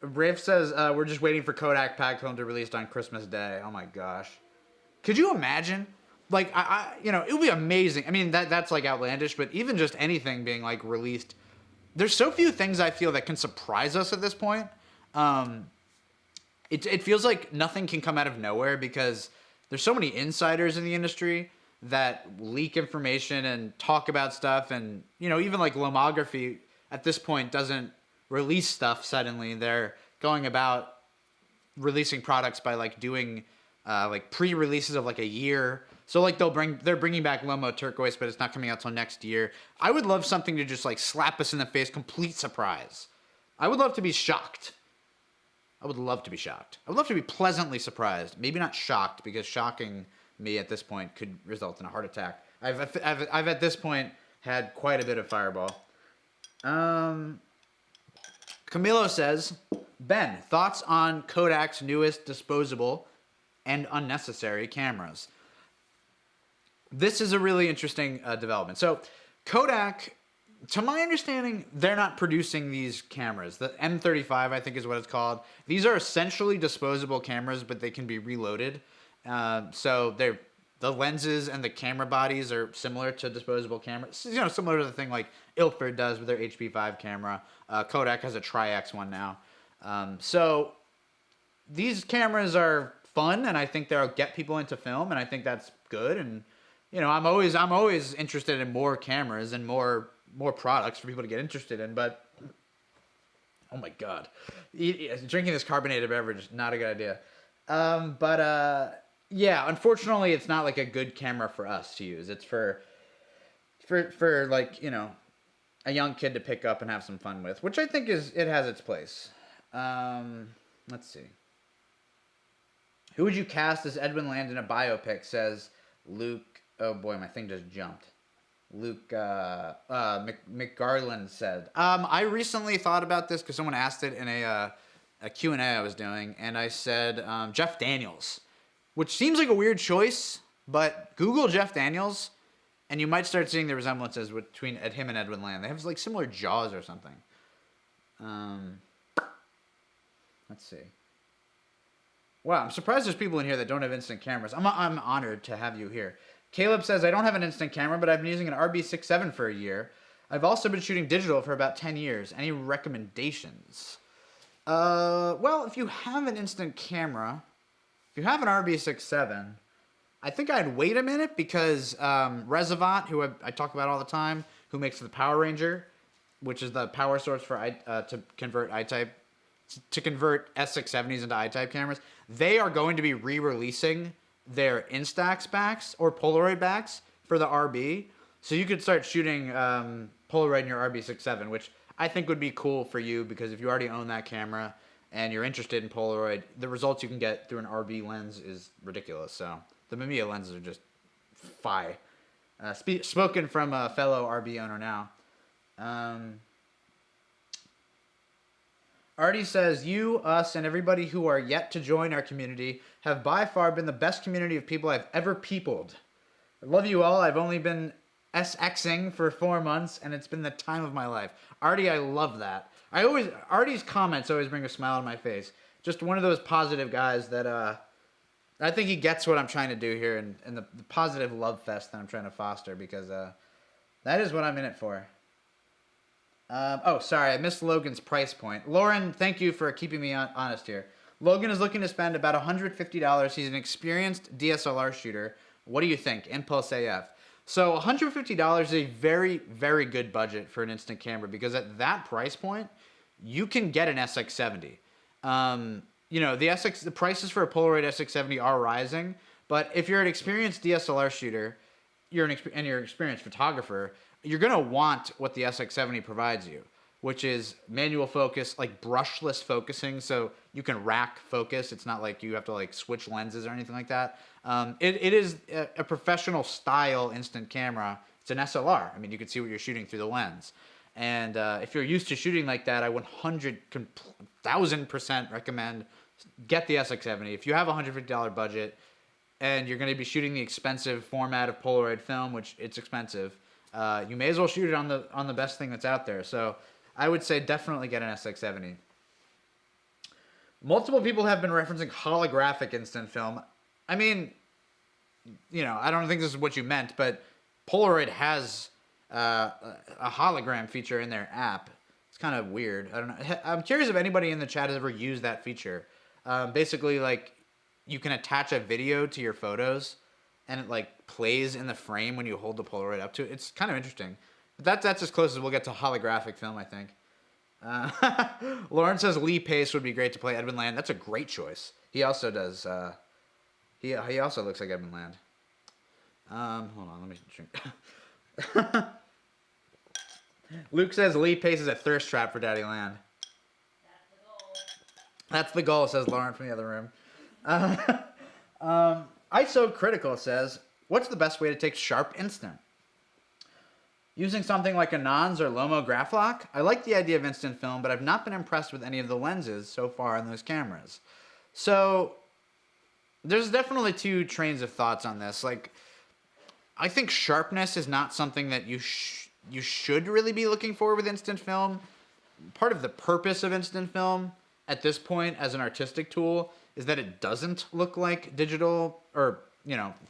Rafe says we're just waiting for Kodak Pack Film to release on Christmas Day. Oh my gosh, could you imagine? Like, it would be amazing. I mean, that's like outlandish, but even just anything being like released, there's so few things I feel that can surprise us at this point. It feels like nothing can come out of nowhere because there's so many insiders in the industry that leak information and talk about stuff, and even like Lomography at this point doesn't release stuff suddenly. They're going about releasing products by like doing like pre-releases of like a year. So like they're bringing back Lomo Turquoise, but it's not coming out till next year. I would love something to just like slap us in the face, complete surprise. I would love to be shocked. I would love to be shocked. I would love to be pleasantly surprised. Maybe not shocked, because shocking me at this point could result in a heart attack. I've at this point had quite a bit of Fireball. Camilo says, Ben, thoughts on Kodak's newest disposable and unnecessary cameras? This is a really interesting development. So Kodak, to my understanding, they're not producing these cameras. The M35, I think is what it's called. These are essentially disposable cameras, but they can be reloaded. So the lenses and the camera bodies are similar to disposable cameras. Similar to the thing like Ilford does with their HP5 camera. Kodak has a Tri-X one now. So these cameras are fun, and I think they'll get people into film, and I think that's good. And I'm always interested in more cameras and more products for people to get interested in. But oh my god, drinking this carbonated beverage is not a good idea. Yeah, unfortunately, it's not like a good camera for us to use. It's for like a young kid to pick up and have some fun with, which I think it has its place. Let's see. Who would you cast as Edwin Land in a biopic? Says Luke. Oh boy, my thing just jumped. Luke McGarland said. I recently thought about this because someone asked it in a Q&A I was doing, and I said Jeff Daniels, which seems like a weird choice, but Google Jeff Daniels, and you might start seeing the resemblances between him and Edwin Land. They have like similar jaws or something. Let's see. Wow, I'm surprised there's people in here that don't have instant cameras. I'm honored to have you here. Caleb says, I don't have an instant camera, but I've been using an RB67 for a year. I've also been shooting digital for about 10 years. Any recommendations? Well, if you have an instant camera, if you have an RB67, I think I'd wait a minute because Reservat, who I talk about all the time, who makes the Power Ranger, which is the power source for to convert I-type, to convert S670s into I-type cameras, they are going to be re-releasing their Instax backs or Polaroid backs for the RB. So you could start shooting Polaroid in your RB67, which I think would be cool for you because if you already own that camera and you're interested in Polaroid, the results you can get through an RB lens is ridiculous. So the Mamiya lenses are just fire. Spoken from a fellow RB owner now. Artie says, you, us, and everybody who are yet to join our community have by far been the best community of people I've ever peopled. I love you all. I've only been SXing for 4 months, and it's been the time of my life. Artie, I love that. Artie's comments always bring a smile on my face. Just one of those positive guys that I think he gets what I'm trying to do here and the positive love fest that I'm trying to foster, because that is what I'm in it for. Sorry, I missed Logan's price point. Lauren, thank you for keeping me honest here. Logan is looking to spend about $150. He's an experienced DSLR shooter. What do you think? Impulse AF. So $150 is a very, very good budget for an instant camera, because at that price point, you can get an SX70. The prices for a Polaroid SX70 are rising, but if you're an experienced DSLR shooter, you're an experienced photographer, you're going to want what the SX70 provides you, which is manual focus, like brushless focusing, so you can rack focus. It's not like you have to like switch lenses or anything like that. It is a professional style instant camera It's an SLR. I mean, you can see what you're shooting through the lens. And if you're used to shooting like that, I 1,000% recommend get the SX70. If you have a $150 budget and you're going to be shooting the expensive format of Polaroid film, which it's expensive, you may as well shoot it on the best thing that's out there. So I would say definitely get an SX70. Multiple people have been referencing holographic instant film. I mean, you know, I don't think this is what you meant, but Polaroid has a hologram feature in their app. It's kind of weird. I don't know. I'm curious if anybody in the chat has ever used that feature. Basically, like, you can attach a video to your photos, and it like plays in the frame when you hold the Polaroid up to it. It's kind of interesting. But that's as close as we'll get to holographic film, I think. Lauren says Lee Pace would be great to play Edwin Land. That's a great choice. He also does. He also looks like Edwin Land. Hold on, let me drink. Luke says Lee Pace is a thirst trap for Daddy Land. That's the goal, says Lauren from the other room. ISO Critical says, what's the best way to take sharp instant? Using something like a Nons or Lomo Graph-Lock? I like the idea of instant film, but I've not been impressed with any of the lenses so far on those cameras. So, there's definitely two trains of thoughts on this. Like, I think sharpness is not something that you should really be looking for with instant film. Part of the purpose of instant film at this point as an artistic tool is that it doesn't look like digital or,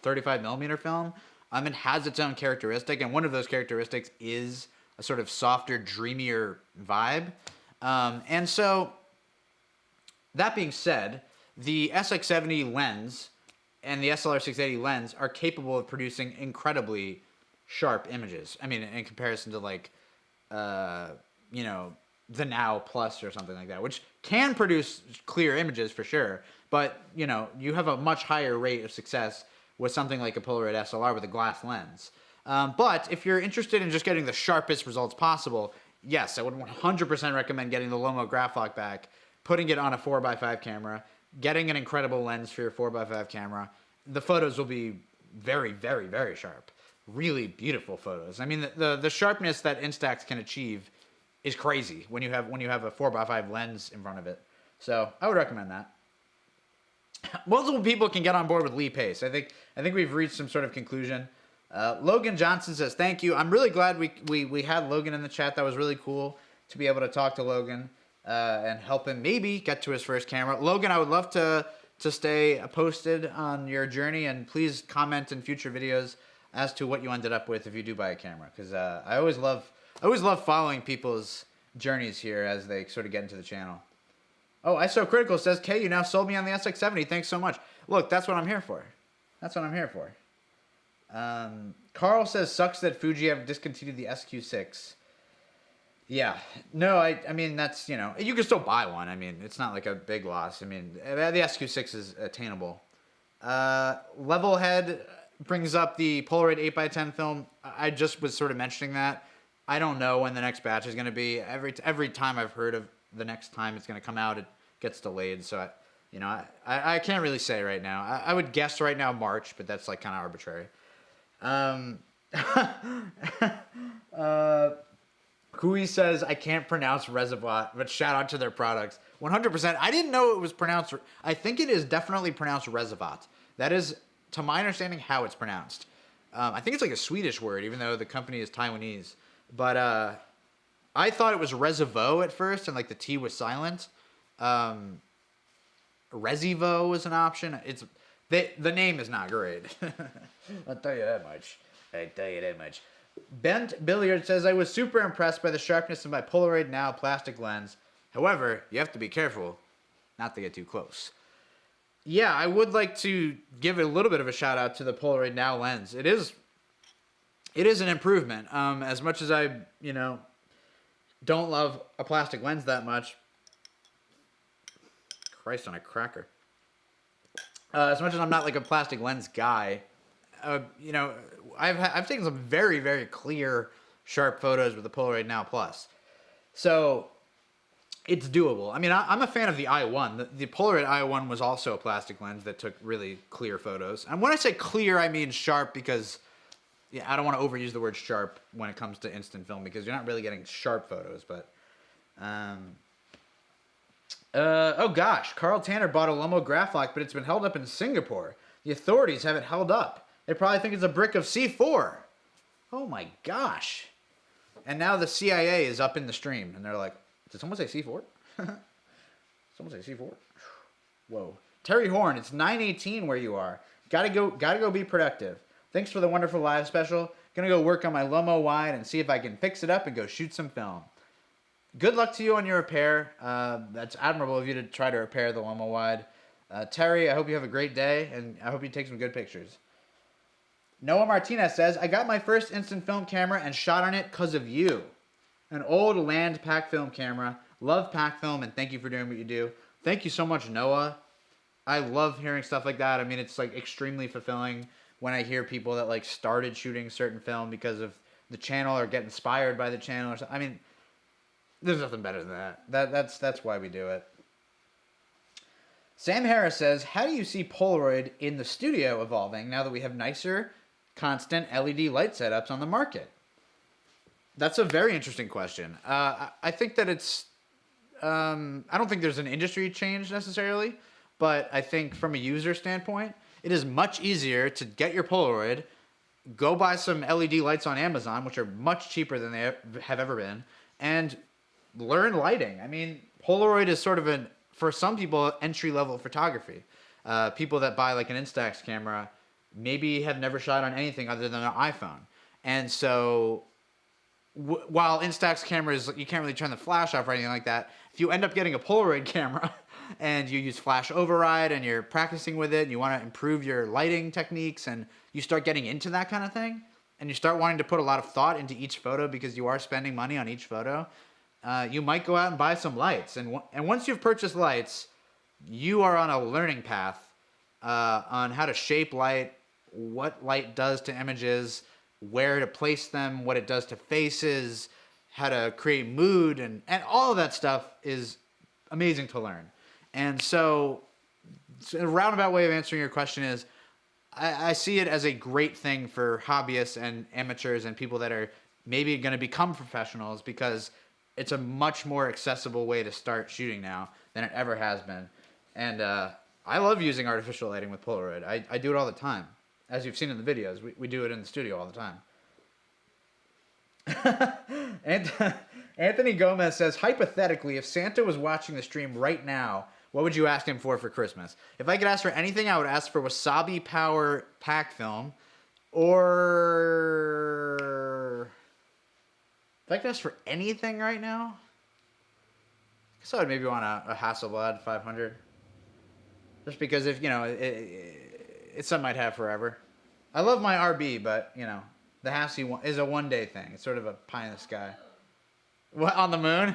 35 millimeter film. It has its own characteristic, and one of those characteristics is a sort of softer, dreamier vibe. And so, that being said, the SX70 lens and the SLR680 lens are capable of producing incredibly sharp images. I mean, in comparison to like, the Now Plus or something like that, which can produce clear images for sure. But, you have a much higher rate of success with something like a Polaroid SLR with a glass lens. But if you're interested in just getting the sharpest results possible, yes, I would 100% recommend getting the Lomo Graph-Lock back, putting it on a 4x5 camera, getting an incredible lens for your 4x5 camera. The photos will be very, very, very sharp. Really beautiful photos. I mean, the sharpness that Instax can achieve is crazy when you have a 4x5 lens in front of it. So I would recommend that. Multiple people can get on board with Lee Pace. I think we've reached some sort of conclusion. Logan Johnson says, thank you. I'm really glad we had Logan in the chat. That was really cool to be able to talk to Logan and help him maybe get to his first camera. Logan, I would love to stay posted on your journey, and please comment in future videos as to what you ended up with if you do buy a camera, because I always love following people's journeys here as they sort of get into the channel. Oh, ISO Critical says, Kay, you now sold me on the SX70. Thanks so much. Look, that's what I'm here for. That's what I'm here for. Carl says, sucks that Fuji have discontinued the SQ6. Yeah. No, I mean, that's, you can still buy one. I mean, it's not like a big loss. I mean, the SQ6 is attainable. Levelhead brings up the Polaroid 8x10 film. I just was sort of mentioning that. I don't know when the next batch is going to be. Every time I've heard of the next time it's going to come out, it gets delayed. So, I can't really say right now. I would guess right now March, but that's like kind of arbitrary. Kui says, I can't pronounce Reservat, but shout out to their products. 100%. I didn't know it was pronounced. I think it is definitely pronounced Reservat. That is, to my understanding, how it's pronounced. I think it's like a Swedish word, even though the company is Taiwanese. But I thought it was Reservo at first, and like the T was silent. Resivo was an option. The name is not great. I'll tell you that much. Bent Billiard says, I was super impressed by the sharpness of my Polaroid Now plastic lens. However, you have to be careful not to get too close. Yeah, I would like to give a little bit of a shout out to the Polaroid Now lens. It is an improvement. As much as I, don't love a plastic lens that much. Christ on a cracker. As much as I'm not like a plastic lens guy, I've taken some very, very clear, sharp photos with the Polaroid Now Plus. So it's doable. I mean, I'm a fan of the i1. The Polaroid i1 was also a plastic lens that took really clear photos. And when I say clear, I mean sharp, because yeah, I don't want to overuse the word sharp when it comes to instant film because you're not really getting sharp photos. But oh gosh, Carl Tanner bought a Lomo Graphlok, but it's been held up in Singapore. The authorities have it held up. They probably think it's a brick of C4. Oh my gosh. And now the CIA is up in the stream, and they're like, did someone say C4? Someone say C4? Whoa. Terry Horn, it's 9:18 where you are. Gotta go be productive. Thanks for the wonderful live special. Gonna go work on my Lomo wide and see if I can fix it up and go shoot some film. Good luck to you on your repair. That's admirable of you to try to repair the Lomo wide. Terry, I hope you have a great day, and I hope you take some good pictures. Noah Martinez says, I got my first instant film camera and shot on it because of you. An old land pack film camera. Love pack film, and thank you for doing what you do. Thank you so much, Noah. I love hearing stuff like that. I mean, it's like extremely fulfilling when I hear people that like started shooting certain film because of the channel or get inspired by the channel or something. I mean, there's nothing better than that. That's why we do it. Sam Harris says, how do you see Polaroid in the studio evolving now that we have nicer, constant LED light setups on the market? That's a very interesting question. I think that it's... I don't think there's an industry change necessarily, but I think from a user standpoint, it is much easier to get your Polaroid, go buy some LED lights on Amazon, which are much cheaper than they have ever been, and learn lighting. I mean, Polaroid is sort of for some people, entry-level photography. People that buy like an Instax camera maybe have never shot on anything other than an iPhone. And so while Instax cameras, you can't really turn the flash off or anything like that, if you end up getting a Polaroid camera and you use flash override and you're practicing with it and you want to improve your lighting techniques and you start getting into that kind of thing and you start wanting to put a lot of thought into each photo because you are spending money on each photo, you might go out and buy some lights. And once you've purchased lights, you are on a learning path on how to shape light, what light does to images, where to place them, what it does to faces, how to create mood, and all of that stuff is amazing to learn. And so a roundabout way of answering your question is I see it as a great thing for hobbyists and amateurs and people that are maybe going to become professionals because it's a much more accessible way to start shooting now than it ever has been. And I love using artificial lighting with Polaroid. I do it all the time. As you've seen in the videos, we do it in the studio all the time. Anthony Gomez says, hypothetically, if Santa was watching the stream right now, what would you ask him for Christmas? If I could ask for anything, I would ask for Wasabi Power pack film, or if I could ask for anything right now, I guess I would maybe want a Hasselblad 500, just because if it's something I'd have forever. I love my RB, but the Hassie one is a one-day thing. It's sort of a pie in the sky. What, on the moon?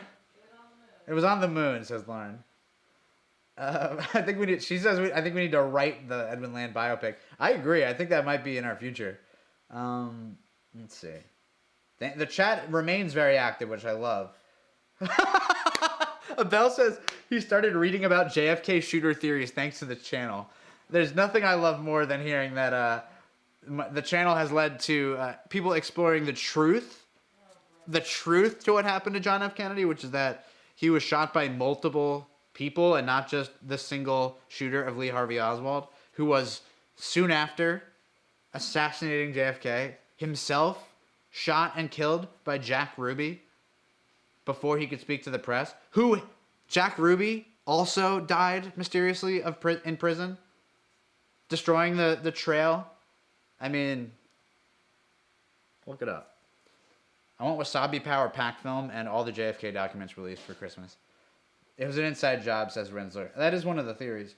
It was on the moon, says Lauren. I think we need. She says I think we need to write the Edwin Land biopic. I agree. I think that might be in our future. Let's see. The chat remains very active, which I love. Abel says he started reading about JFK Shooter Theories thanks to the channel. There's nothing I love more than hearing that the channel has led to people exploring the truth to what happened to John F. Kennedy, which is that he was shot by multiple people and not just the single shooter of Lee Harvey Oswald, who was soon after assassinating JFK, himself shot and killed by Jack Ruby before he could speak to the press, who Jack Ruby also died mysteriously in prison, destroying the trail. I mean, look it up. I want Wasabi Power pack film and all the JFK documents released for Christmas. It was an inside job, says Rensler. That is one of the theories.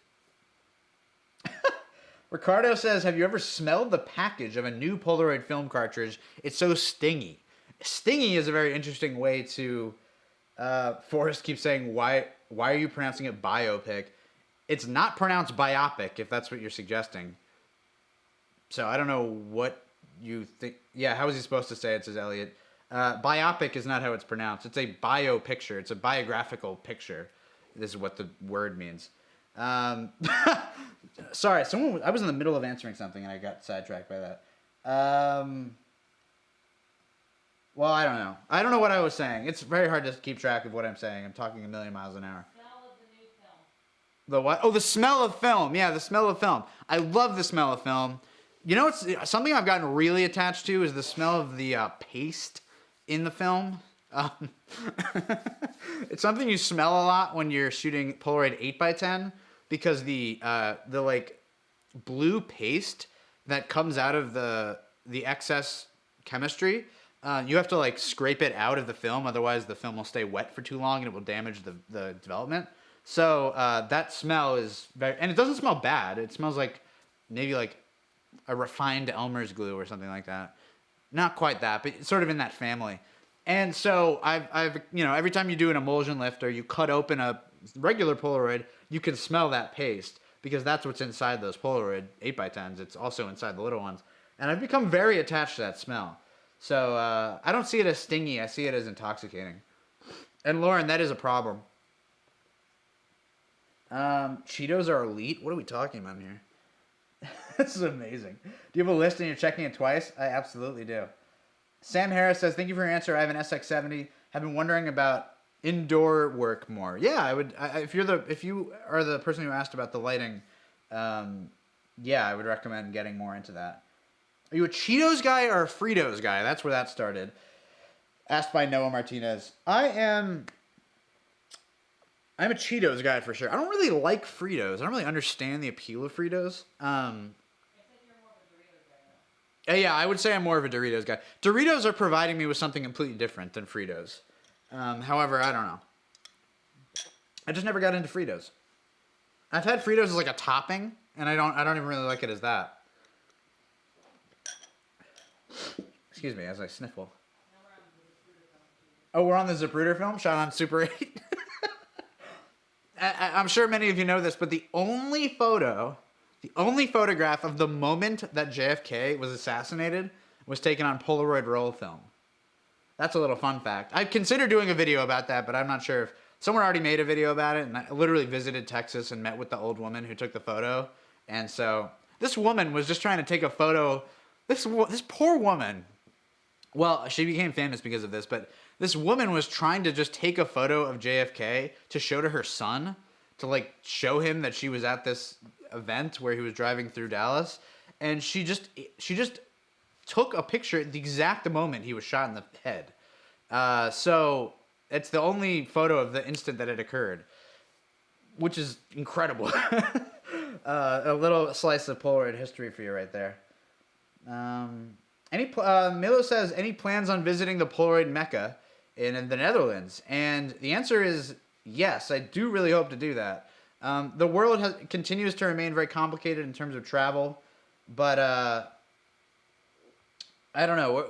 Ricardo says, have you ever smelled the package of a new Polaroid film cartridge? It's so stingy. Stingy is a very interesting way to... Forrest keeps saying, why are you pronouncing it Biopic? It's not pronounced Biopic, if that's what you're suggesting. So I don't know what you think. Yeah, how is he supposed to say it, says Elliot. Biopic is not how it's pronounced. It's a bio picture. It's a biographical picture. This is what the word means. Sorry, I was in the middle of answering something and I got sidetracked by that. Well, I don't know. I don't know what I was saying. It's very hard to keep track of what I'm saying. I'm talking a million miles an hour. Smell of the new film. The what? Oh, the smell of film. Yeah, the smell of film. I love the smell of film. You know, it's something I've gotten really attached to is the smell of the paste in the film. It's something you smell a lot when you're shooting Polaroid 8x10 because the like blue paste that comes out of the excess chemistry, you have to like scrape it out of the film, otherwise the film will stay wet for too long and it will damage the development. So that smell is very, and it doesn't smell bad. It smells like maybe like a refined Elmer's glue or something like that. Not quite that, but sort of in that family. And so I've you know, every time you do an emulsion lift or you cut open a regular Polaroid, you can smell that paste because that's what's inside those Polaroid 8x10s. It's also inside the little ones. And I've become very attached to that smell. So I don't see it as stingy. I see it as intoxicating. And Lauren, that is a problem. Cheetos are elite? What are we talking about here? This is amazing. Do you have a list and you're checking it twice? I absolutely do. Sam Harris says, thank you for your answer. I have an SX70. Have been wondering about indoor work more. Yeah, I would. If you are the person who asked about the lighting, yeah, I would recommend getting more into that. Are you a Cheetos guy or a Fritos guy? That's where that started. Asked by Noah Martinez. I'm a Cheetos guy for sure. I don't really like Fritos. I don't really understand the appeal of Fritos. Yeah, I would say I'm more of a Doritos guy. Doritos are providing me with something completely different than Fritos. However, I don't know. I just never got into Fritos. I've had Fritos as like a topping, and I don't even really like it as that. Excuse me as I sniffle. Oh, we're on the Zapruder film shot on Super 8. I'm sure many of you know this, but the only photograph of the moment that JFK was assassinated was taken on Polaroid roll film. That's a little fun fact. I considered doing a video about that, but I'm not sure if someone already made a video about it. And I literally visited Texas and met with the old woman who took the photo. And so this woman was just trying to take a photo. This poor woman. Well, she became famous because of this, but this woman was trying to just take a photo of JFK to show to her son, to like show him that she was at this event where he was driving through Dallas, and she just took a picture at the exact moment he was shot in the head. So it's the only photo of the instant that it occurred, which is incredible. A little slice of Polaroid history for you right there. Milo says, any plans on visiting the Polaroid Mecca in the Netherlands? And the answer is yes. I do really hope to do that. The world continues to remain very complicated in terms of travel, but I don't know.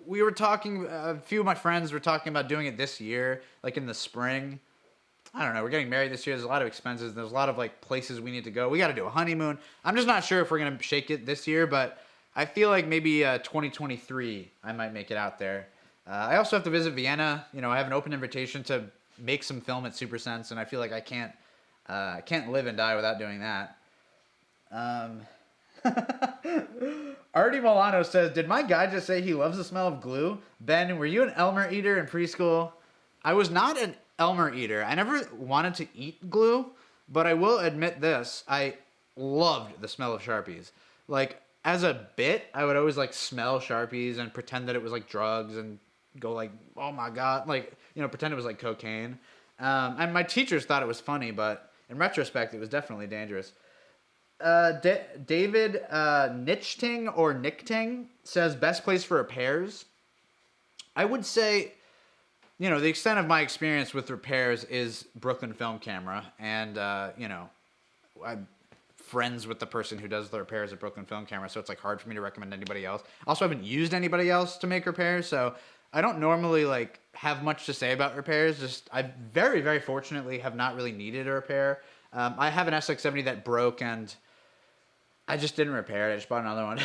We were talking, a few of my friends were talking about doing it this year, like in the spring. I don't know. We're getting married this year. There's a lot of expenses. There's a lot of like places we need to go. We got to do a honeymoon. I'm just not sure if we're going to shake it this year, but I feel like maybe 2023 I might make it out there. I also have to visit Vienna. You know, I have an open invitation to make some film at Super Sense, and I feel like I can't live and die without doing that. Artie Milano says, did my guy just say he loves the smell of glue? Ben, were you an Elmer eater in preschool? I was not an Elmer eater. I never wanted to eat glue, but I will admit this. I loved the smell of Sharpies. Like, as a bit, I would always like smell Sharpies and pretend that it was like drugs and go like, oh my God, like, you know, pretend it was like cocaine. And my teachers thought it was funny, but in retrospect, it was definitely dangerous. David Nichting or Nickting says, best place for repairs. I would say, you know, the extent of my experience with repairs is Brooklyn Film Camera. And, you know, I'm friends with the person who does the repairs at Brooklyn Film Camera, so it's like hard for me to recommend anybody else. Also, I haven't used anybody else to make repairs, so I don't normally like have much to say about repairs. Just I very, very fortunately have not really needed a repair. I have an SX70 that broke and I just didn't repair it. I just bought another one.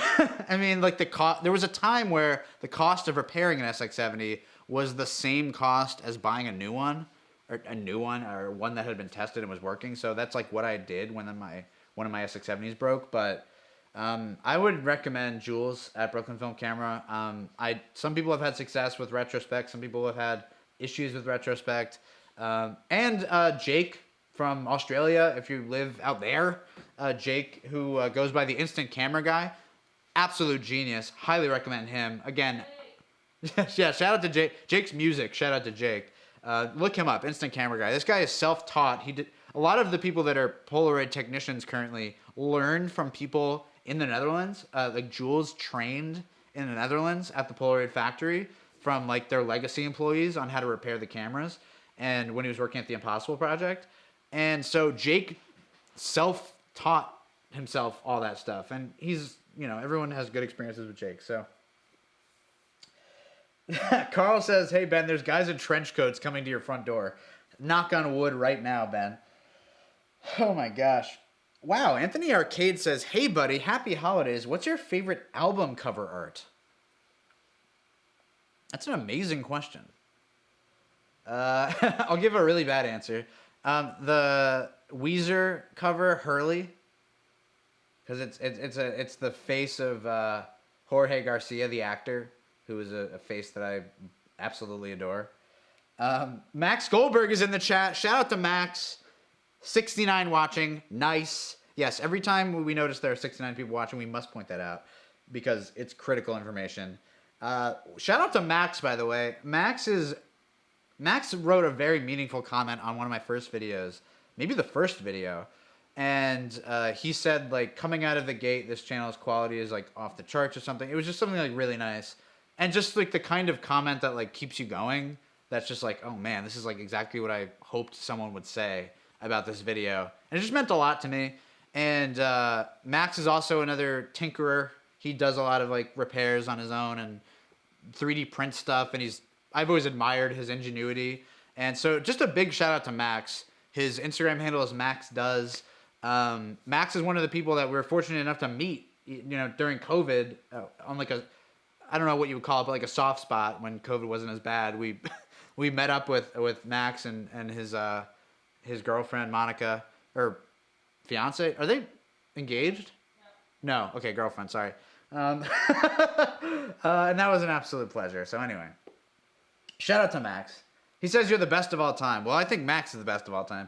I mean, like there was a time where the cost of repairing an SX70 was the same cost as buying a new one, or one that had been tested and was working. So that's like what I did when one of my SX70s broke. But I would recommend Jules at Brooklyn Film Camera. Some people have had success with retrospect. Some people have had issues with retrospect. And Jake from Australia, if you live out there, Jake, who goes by the Instant Camera Guy, absolute genius. Highly recommend him. Again, yeah, shout out to Jake. Jake's music. Shout out to Jake. Look him up, Instant Camera Guy. This guy is self-taught. A lot of the people that are Polaroid technicians currently learned from people in the Netherlands. Like Jules trained in the Netherlands at the Polaroid factory from like their legacy employees on how to repair the cameras, and when he was working at the Impossible Project. And so Jake self-taught himself all that stuff, and he's, everyone has good experiences with Jake. So Carl says, "Hey Ben, there's guys in trench coats coming to your front door. Knock on wood right now, Ben." Oh my gosh. Wow, Anthony Arcade says, "Hey buddy, happy holidays. What's your favorite album cover art?" That's an amazing question. I'll give a really bad answer. The Weezer cover, Hurley, because it's the face of Jorge Garcia, the actor, who is a face that I absolutely adore. Max Goldberg is in the chat. Shout out to Max. 69 watching. Nice. Yes, every time we notice there are 69 people watching, we must point that out because it's critical information. Shout out to Max, by the way. Max wrote a very meaningful comment on one of my first videos, maybe the first video. And he said, like, coming out of the gate, this channel's quality is, like, off the charts or something. It was just something, like, really nice. And just, like, the kind of comment that, like, keeps you going. That's just like, oh, man, this is, like, exactly what I hoped someone would say about this video. And it just meant a lot to me. And Max is also another tinkerer. He does a lot of, like, repairs on his own and 3D print stuff. And I've always admired his ingenuity. And so just a big shout out to Max. His Instagram handle is MaxDoes. Max is one of the people that we were fortunate enough to meet, during COVID on like I don't know what you would call it, but like a soft spot when COVID wasn't as bad. We met up with Max and his girlfriend, Monica, or fiance. Are they engaged? No. Okay, girlfriend, sorry. And that was an absolute pleasure. So anyway, shout out to Max. He says you're the best of all time. Well, I think Max is the best of all time.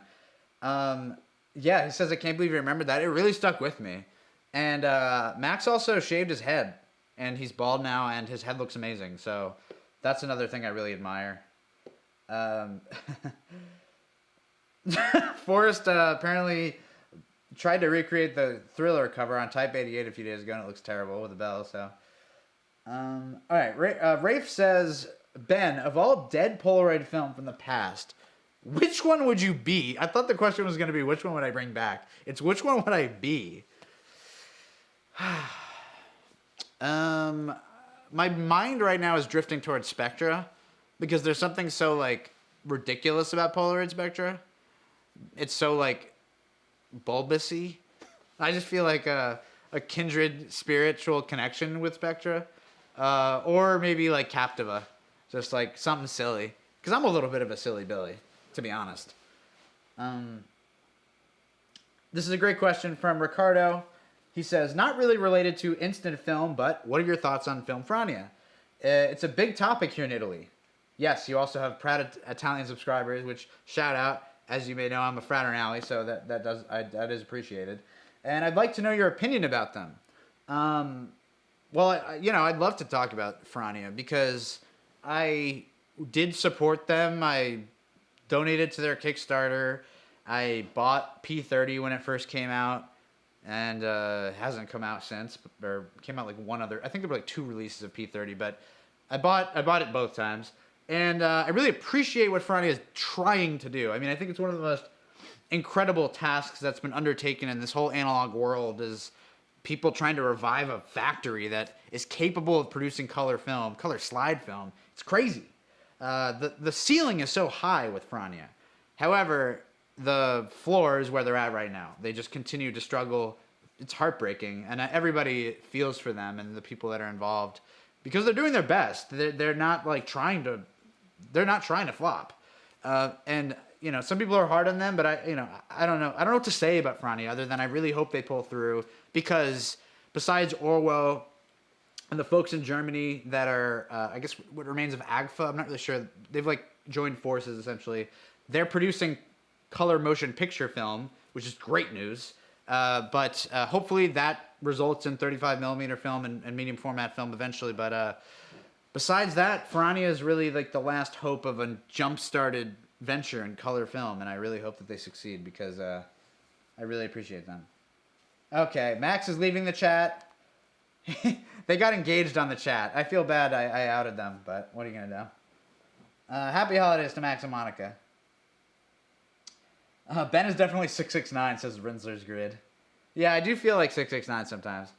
Yeah, he says, I can't believe you remembered that. It really stuck with me. And Max also shaved his head. And he's bald now, and his head looks amazing. So that's another thing I really admire. Forrest apparently tried to recreate the Thriller cover on Type 88 a few days ago, and it looks terrible with a bell. So, all right. Rafe says, Ben, of all dead Polaroid film from the past, which one would you be? I thought the question was going to be, which one would I bring back? It's which one would I be? My mind right now is drifting towards Spectra because there's something so like ridiculous about Polaroid Spectra. It's so like bulbousy. I just feel like a kindred spiritual connection with Spectra, or maybe like Captiva, just like something silly. Because I'm a little bit of a silly Billy, to be honest. This is a great question from Ricardo. He says, not really related to instant film, but what are your thoughts on Film Frania? It's a big topic here in Italy. Yes, you also have proud Italian subscribers, which shout out. As you may know, I'm a fraternale, so that is appreciated. And I'd like to know your opinion about them. I'd love to talk about Frania because I did support them. I donated to their Kickstarter. I bought P30 when it first came out. And it hasn't come out since, or came out like one other. I think there were like 2 releases of P30, but I bought it both times, and I really appreciate what Frania is trying to do. I mean, I think it's one of the most incredible tasks that's been undertaken in this whole analog world. Is people trying to revive a factory that is capable of producing color slide film. It's crazy. The ceiling is so high with Frania. However, the floor is where they're at right now. They just continue to struggle. It's heartbreaking, and everybody feels for them and the people that are involved because they're doing their best. They're not like trying to flop. And some people are hard on them, but I don't know. I don't know what to say about Frania other than I really hope they pull through because besides Orwo and the folks in Germany that are, I guess, what remains of AGFA, I'm not really sure. They've like joined forces essentially. They're producing color motion picture film, which is great news. But hopefully that results in 35 millimeter film and medium format film eventually. But besides that, Ferrania is really like the last hope of a jump-started venture in color film, and I really hope that they succeed because I really appreciate them. Okay, Max is leaving the chat. They got engaged on the chat. I feel bad I outed them, but what are you going to do? Happy holidays to Max and Monica. Ben is definitely 669, says Rinsler's Grid. Yeah, I do feel like 669 sometimes.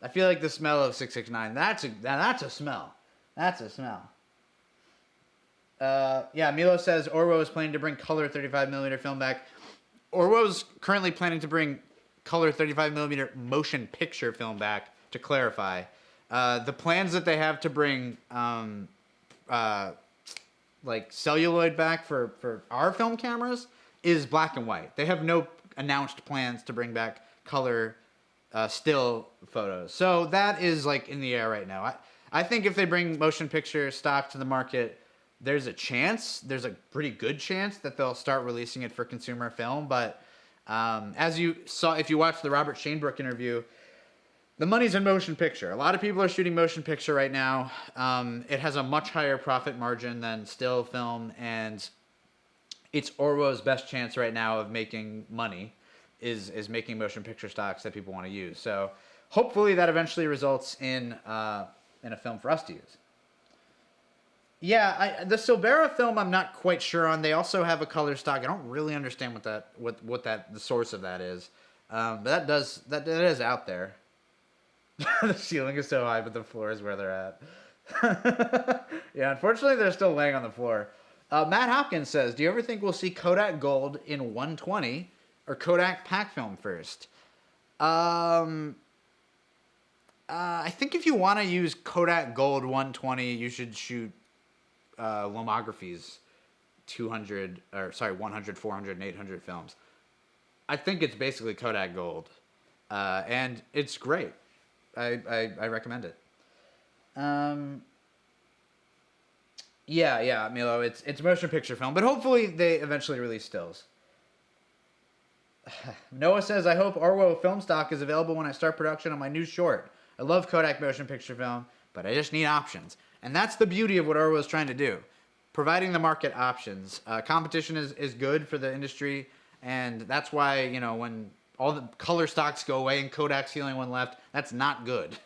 I feel like the smell of 669. That's a smell. That's a smell. Yeah, Milo says Orwo is planning to bring color 35mm film back. Orwo's currently planning to bring color 35mm motion picture film back, to clarify. The plans that they have to bring like celluloid back for our film cameras is black and white. They have no announced plans to bring back color still photos. So that is like in the air right now. I think if they bring motion picture stock to the market, there's a pretty good chance that they'll start releasing it for consumer film. But as you saw, if you watched the Robert Shainbrook interview, the money's in motion picture. A lot of people are shooting motion picture right now. It has a much higher profit margin than still film, and it's Orwo's best chance right now of making money is making motion picture stocks that people want to use. So hopefully that eventually results in a film for us to use. Yeah, the Silvera film I'm not quite sure on. They also have a color stock. I don't really understand what the source of that is. But that is out there. The ceiling is so high, but the floor is where they're at. Yeah, unfortunately, they're still laying on the floor. Matt Hopkins says, do you ever think we'll see Kodak Gold in 120 or Kodak pack film first? I think if you want to use Kodak Gold 120, you should shoot Lomography's 100, 400, and 800 films. I think it's basically Kodak Gold. And it's great. I recommend it. Yeah, Milo, it's motion picture film, but hopefully they eventually release stills. Noah says, I hope Orwo film stock is available when I start production on my new short. I love Kodak motion picture film, but I just need options. And that's the beauty of what Orwo is trying to do. Providing the market options. Competition is good for the industry, and that's why, when all the color stocks go away and Kodak's the only one left, that's not good.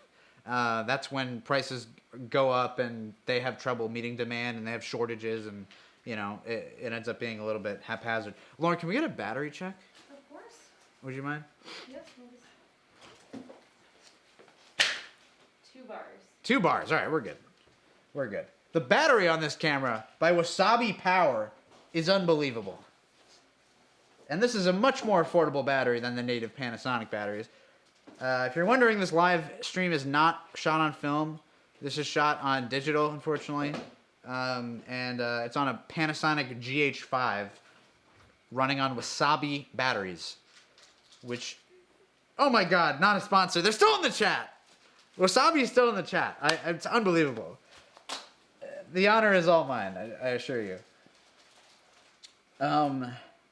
That's when prices go up and they have trouble meeting demand and they have shortages, and it ends up being a little bit haphazard. Lauren, can we get a battery check? Of course. Would you mind? Yes, please. 2 bars. 2 bars. All right, we're good. The battery on this camera by Wasabi Power is unbelievable. And this is a much more affordable battery than the native Panasonic batteries. If you're wondering, this live stream is not shot on film. This is shot on digital, unfortunately. And it's on a Panasonic GH5 running on Wasabi batteries. Which, oh my God, not a sponsor. They're still in the chat. Wasabi is still in the chat. It's unbelievable. The honor is all mine, I assure you.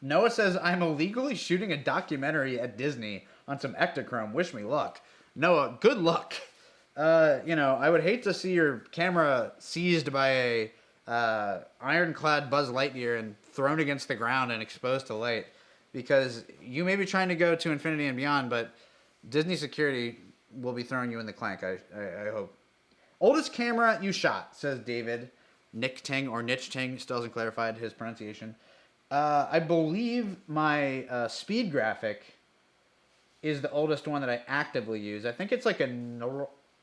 Noah says, I'm illegally shooting a documentary at Disney on some Ektachrome. Wish me luck. Noah, good luck. I would hate to see your camera seized by a ironclad Buzz Lightyear and thrown against the ground and exposed to light, because you may be trying to go to infinity and beyond, but Disney security will be throwing you in the clank, I hope. Oldest camera you shot, says David. Nick Ting or Nitch Ting, still hasn't clarified his pronunciation. I believe my speed graphic is the oldest one that I actively use. I think it's like a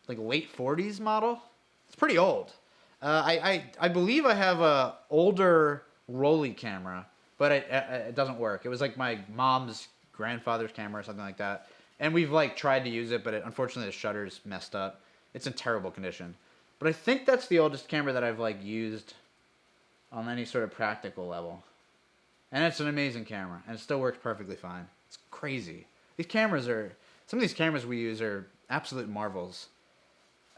late 40s model. It's pretty old. I believe I have a older Rolly camera, but it doesn't work. It was like my mom's grandfather's camera or something like that. And we've tried to use it, but unfortunately the shutter's messed up. It's in terrible condition. But I think that's the oldest camera that I've used on any sort of practical level. And it's an amazing camera, and it still works perfectly fine. It's crazy. Some of these cameras we use are absolute marvels.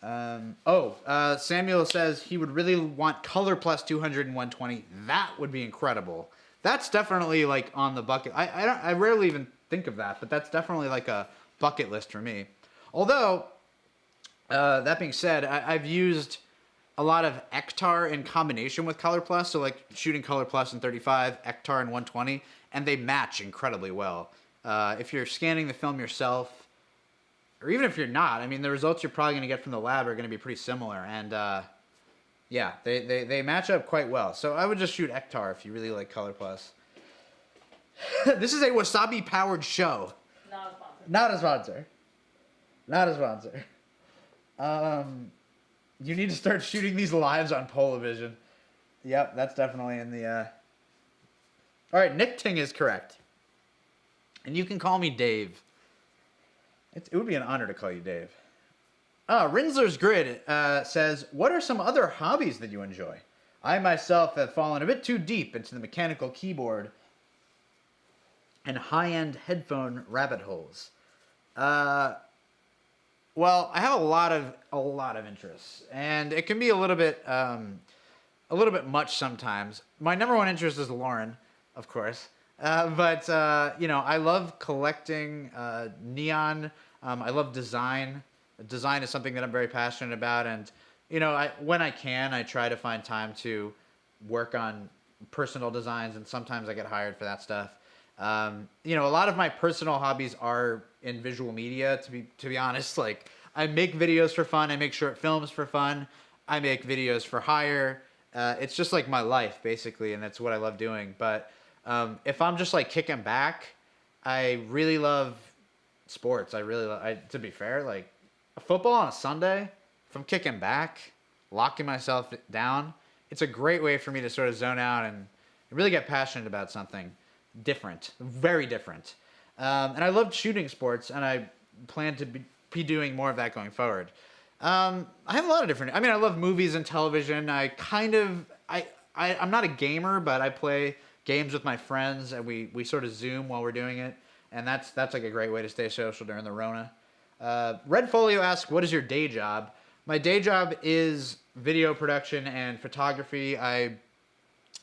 Samuel says he would really want color plus 200 and 120. That would be incredible. That's definitely like on the bucket. I rarely even think of that, but that's definitely like a bucket list for me. Although, that being said, I've used a lot of Ektar in combination with color plus. So like shooting color plus in 35, Ektar in 120, and they match incredibly well. If you're scanning the film yourself, or even if you're not, I mean, the results you're probably going to get from the lab are going to be pretty similar. And yeah, they match up quite well. So I would just shoot Ektar if you really like color plus. This is a wasabi-powered show. Not a sponsor. Not a sponsor. Not a sponsor. You need to start shooting these lives on Polavision. Yep, that's definitely in the... All right, Nick Ting is correct. And you can call me Dave. It would be an honor to call you Dave. Rinsler's Grid says, what are some other hobbies that you enjoy? I myself have fallen a bit too deep into the mechanical keyboard and high-end headphone rabbit holes. Well, I have a lot of interests, and it can be a little bit much sometimes. My number one interest is Lauren, of course. But I love collecting neon. I love design. Design is something that I'm very passionate about. And, when I can, I try to find time to work on personal designs. And sometimes I get hired for that stuff. A lot of my personal hobbies are in visual media, to be honest. Like, I make videos for fun. I make short films for fun. I make videos for hire. It's just like my life, basically. And that's what I love doing. But... if I'm just like kicking back, I really love sports. To be fair, like football on a Sunday, if I'm kicking back, locking myself down, it's a great way for me to sort of zone out and really get passionate about something different, very different. And I love shooting sports, and I plan to be doing more of that going forward. I have a lot of different, I love movies and television. I'm not a gamer, but I play games with my friends, and we sort of Zoom while we're doing it, and that's like a great way to stay social during the Rona. Red Folio asks, what is your day job? My day job is video production and photography. I'm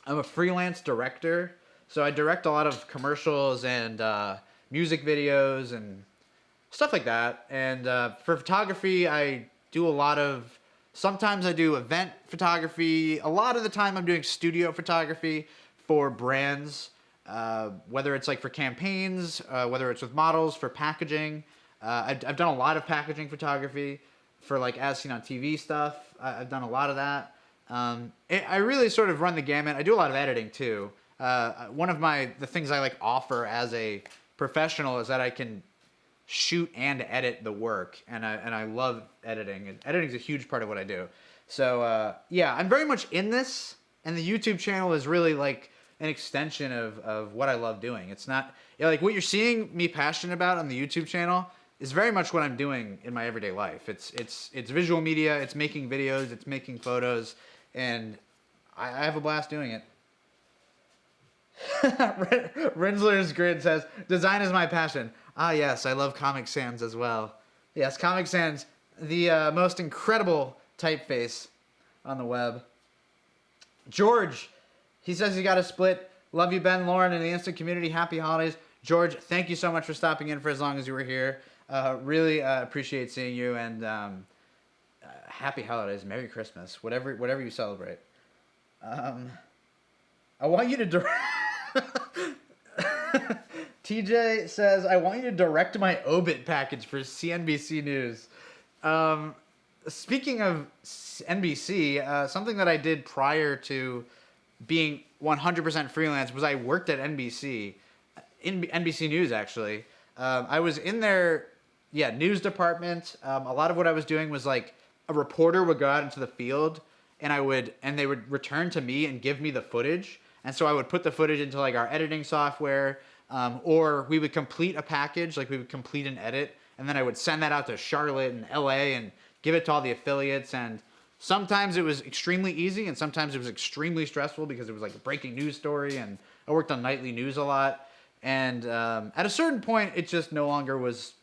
a freelance director, so I direct a lot of commercials and music videos and stuff like that. And for photography, I do sometimes I do event photography. A lot of the time I'm doing studio photography for brands, whether it's like for campaigns, whether it's with models, for packaging. I've done a lot of packaging photography for like as seen on TV stuff. I've done a lot of that. I really sort of run the gamut. I do a lot of editing too. One of the things I like offer as a professional is that I can shoot and edit the work, and I love editing. And editing is a huge part of what I do. So yeah, I'm very much in this, and the YouTube channel is really like an extension of what I love doing. It's not like what you're seeing me passionate about on the YouTube channel is very much what I'm doing in my everyday life. It's visual media, it's making videos, it's making photos, and I have a blast doing it. Rinsler's Grid says, design is my passion. Ah yes, I love Comic Sans as well. Yes, Comic Sans, the most incredible typeface on the web. George, he says he got a split. Love you, Ben, Lauren, and the Instant community. Happy holidays. George, thank you so much for stopping in for as long as you were here. Really appreciate seeing you, and happy holidays. Merry Christmas. Whatever you celebrate. I want you to... TJ says, I want you to direct my Obit package for CNBC News. Speaking of NBC, something that I did prior to being 100% freelance was I worked at NBC, in NBC News actually. I was in their news department. A lot of what I was doing was like a reporter would go out into the field, and they would return to me and give me the footage. And so I would put the footage into like our editing software, or we would complete a package, like we would complete an edit, and then I would send that out to Charlotte and LA and give it to all the affiliates. And sometimes it was extremely easy, and sometimes it was extremely stressful because it was like a breaking news story, and I worked on nightly news a lot. And at a certain point, it just no longer was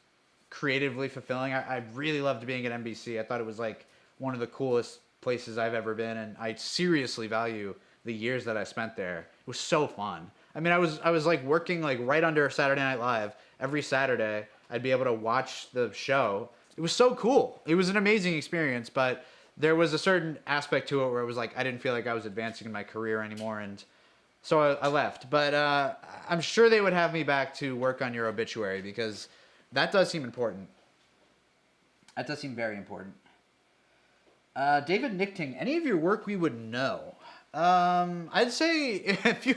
creatively fulfilling. I really loved being at NBC. I thought it was like one of the coolest places I've ever been, and I seriously value the years that I spent there. It was so fun. I mean, I was like working like right under Saturday Night Live. Every Saturday, I'd be able to watch the show. It was so cool. It was an amazing experience, but there was a certain aspect to it where it was like I didn't feel like I was advancing in my career anymore, and so I left. But I'm sure they would have me back to work on your obituary, because that does seem important. That does seem very important. David Nichting, any of your work we would know? I'd say if you,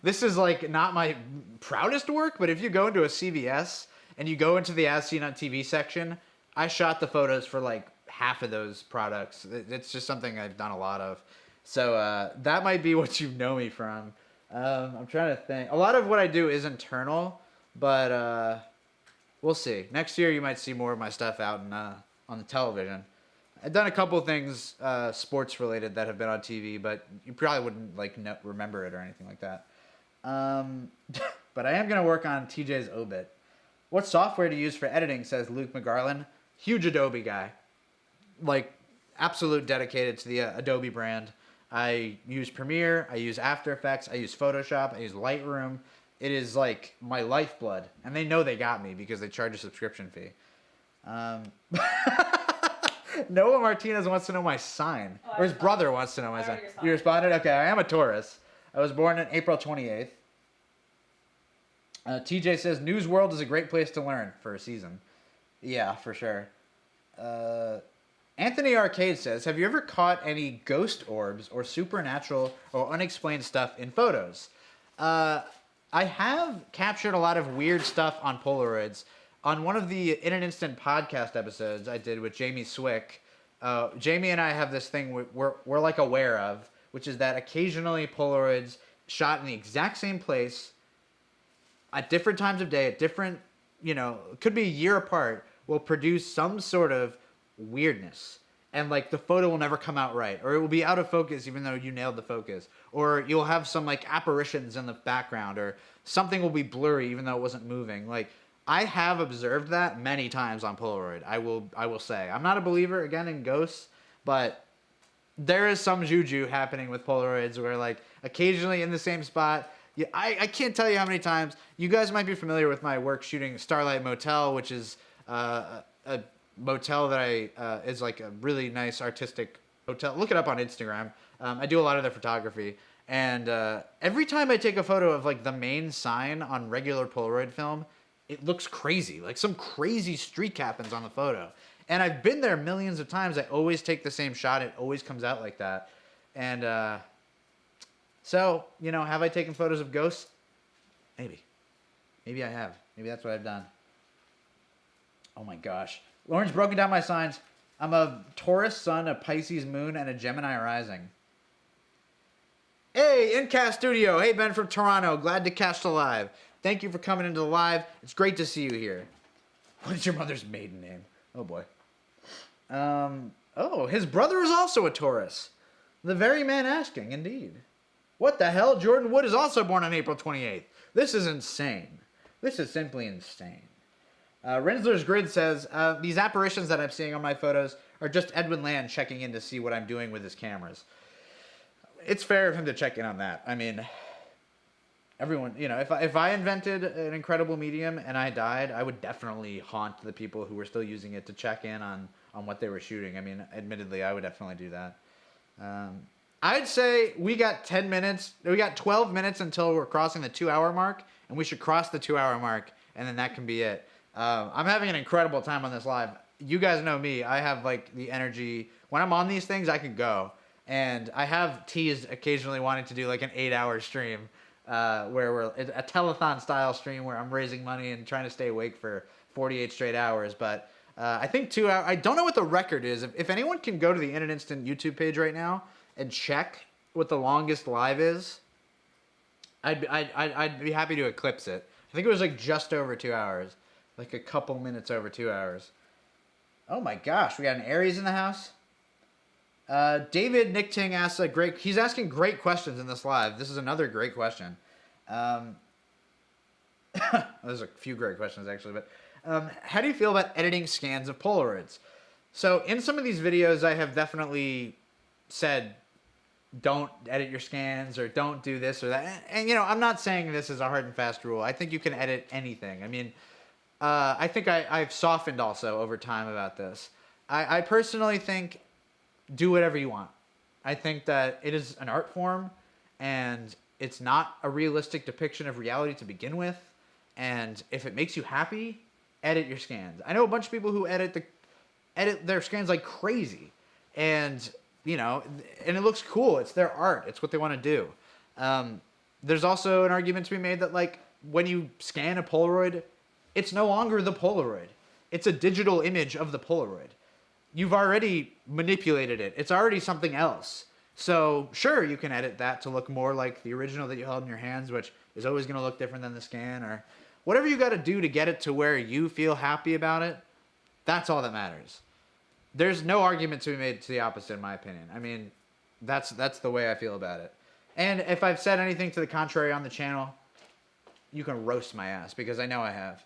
this is like not my proudest work, but if you go into a CVS and you go into the As Seen on TV section, I shot the photos for like half of those products. It's just something I've done a lot of. So that might be what you know me from. I'm trying to think. A lot of what I do is internal, but we'll see. Next year you might see more of my stuff out on the television. I've done a couple things sports related that have been on TV, but you probably wouldn't like remember it or anything like that. But I am going to work on TJ's obit. What software to use for editing, says Luke McGarland. Huge Adobe guy. Like, absolute dedicated to the Adobe brand. I use Premiere, I use After Effects, I use Photoshop, I use Lightroom. It is like my lifeblood. And they know they got me because they charge a subscription fee. Noah Martinez wants to know my sign. Or his brother wants to know my sign. You responded? Okay, I am a Taurus. I was born on April 28th. TJ says, News World is a great place to learn for a season. Yeah, for sure. Anthony Arcade says, have you ever caught any ghost orbs or supernatural or unexplained stuff in photos? I have captured a lot of weird stuff on Polaroids. On one of the In an Instant podcast episodes I did with Jamie Swick, Jamie and I have this thing we're like aware of, which is that occasionally Polaroids shot in the exact same place at different times of day, at different, it could be a year apart, will produce some sort of weirdness. And like the photo will never come out right, or it will be out of focus even though you nailed the focus, or you'll have some like apparitions in the background, or something will be blurry even though it wasn't moving. Like, I have observed that many times on Polaroid. I will say I'm not a believer again in ghosts, but there is some juju happening with Polaroids where like occasionally in the same spot. Yeah, I can't tell you how many times. You guys might be familiar with my work shooting Starlight Motel, which is a motel that is like a really nice artistic hotel. Look it up on Instagram. I do a lot of their photography. And every time I take a photo of like the main sign on regular Polaroid film, it looks crazy. Like some crazy streak happens on the photo. And I've been there millions of times. I always take the same shot. It always comes out like that. And so, have I taken photos of ghosts? Maybe. Maybe I have. Maybe that's what I've done. Oh my gosh. Lauren's broken down my signs. I'm a Taurus sun, a Pisces moon, and a Gemini rising. Hey, Incast Studio. Hey, Ben from Toronto. Glad to catch the live. Thank you for coming into the live. It's great to see you here. What is your mother's maiden name? Oh, boy. His brother is also a Taurus. The very man asking, indeed. What the hell? Jordan Wood is also born on April 28th. This is insane. This is simply insane. Rensler's Grid says, these apparitions that I'm seeing on my photos are just Edwin Land checking in to see what I'm doing with his cameras. It's fair of him to check in on that. I mean, everyone, if I invented an incredible medium and I died, I would definitely haunt the people who were still using it to check in on what they were shooting. I mean, admittedly, I would definitely do that. I'd say we got 10 minutes. We got 12 minutes until we're crossing the 2-hour mark, and we should cross the 2-hour mark, and then that can be it. I'm having an incredible time on this live. You guys know me. I have like the energy. When I'm on these things, I can go. And I have teased occasionally wanting to do like an 8-hour stream, where we're a telethon style stream where I'm raising money and trying to stay awake for 48 straight hours. But I think 2 hours. I don't know what the record is. If anyone can go to the In an Instant YouTube page right now and check what the longest live is, I'd be happy to eclipse it. I think it was like just over 2 hours, like a couple minutes over 2 hours. Oh my gosh, we got an Aries in the house. David Nichting asks he's asking great questions in this live. This is another great question. There's a few great questions actually, but How do you feel about editing scans of Polaroids? So in some of these videos, I have definitely said, don't edit your scans or don't do this or that. And, I'm not saying this is a hard and fast rule. I think you can edit anything. I mean, I think I've softened also over time about this. I personally think do whatever you want. I think that it is an art form and it's not a realistic depiction of reality to begin with. And if it makes you happy, edit your scans. I know a bunch of people who edit their scans like crazy. And, and it looks cool. It's their art. It's what they want to do. There's also an argument to be made that, like, when you scan a Polaroid, it's no longer the Polaroid. It's a digital image of the Polaroid. You've already manipulated it. It's already something else. So, sure, you can edit that to look more like the original that you held in your hands, which is always going to look different than the scan, or whatever you got to do to get it to where you feel happy about it. That's all that matters. There's no argument to be made to the opposite, in my opinion. I mean, that's the way I feel about it. And if I've said anything to the contrary on the channel, you can roast my ass, because I know I have.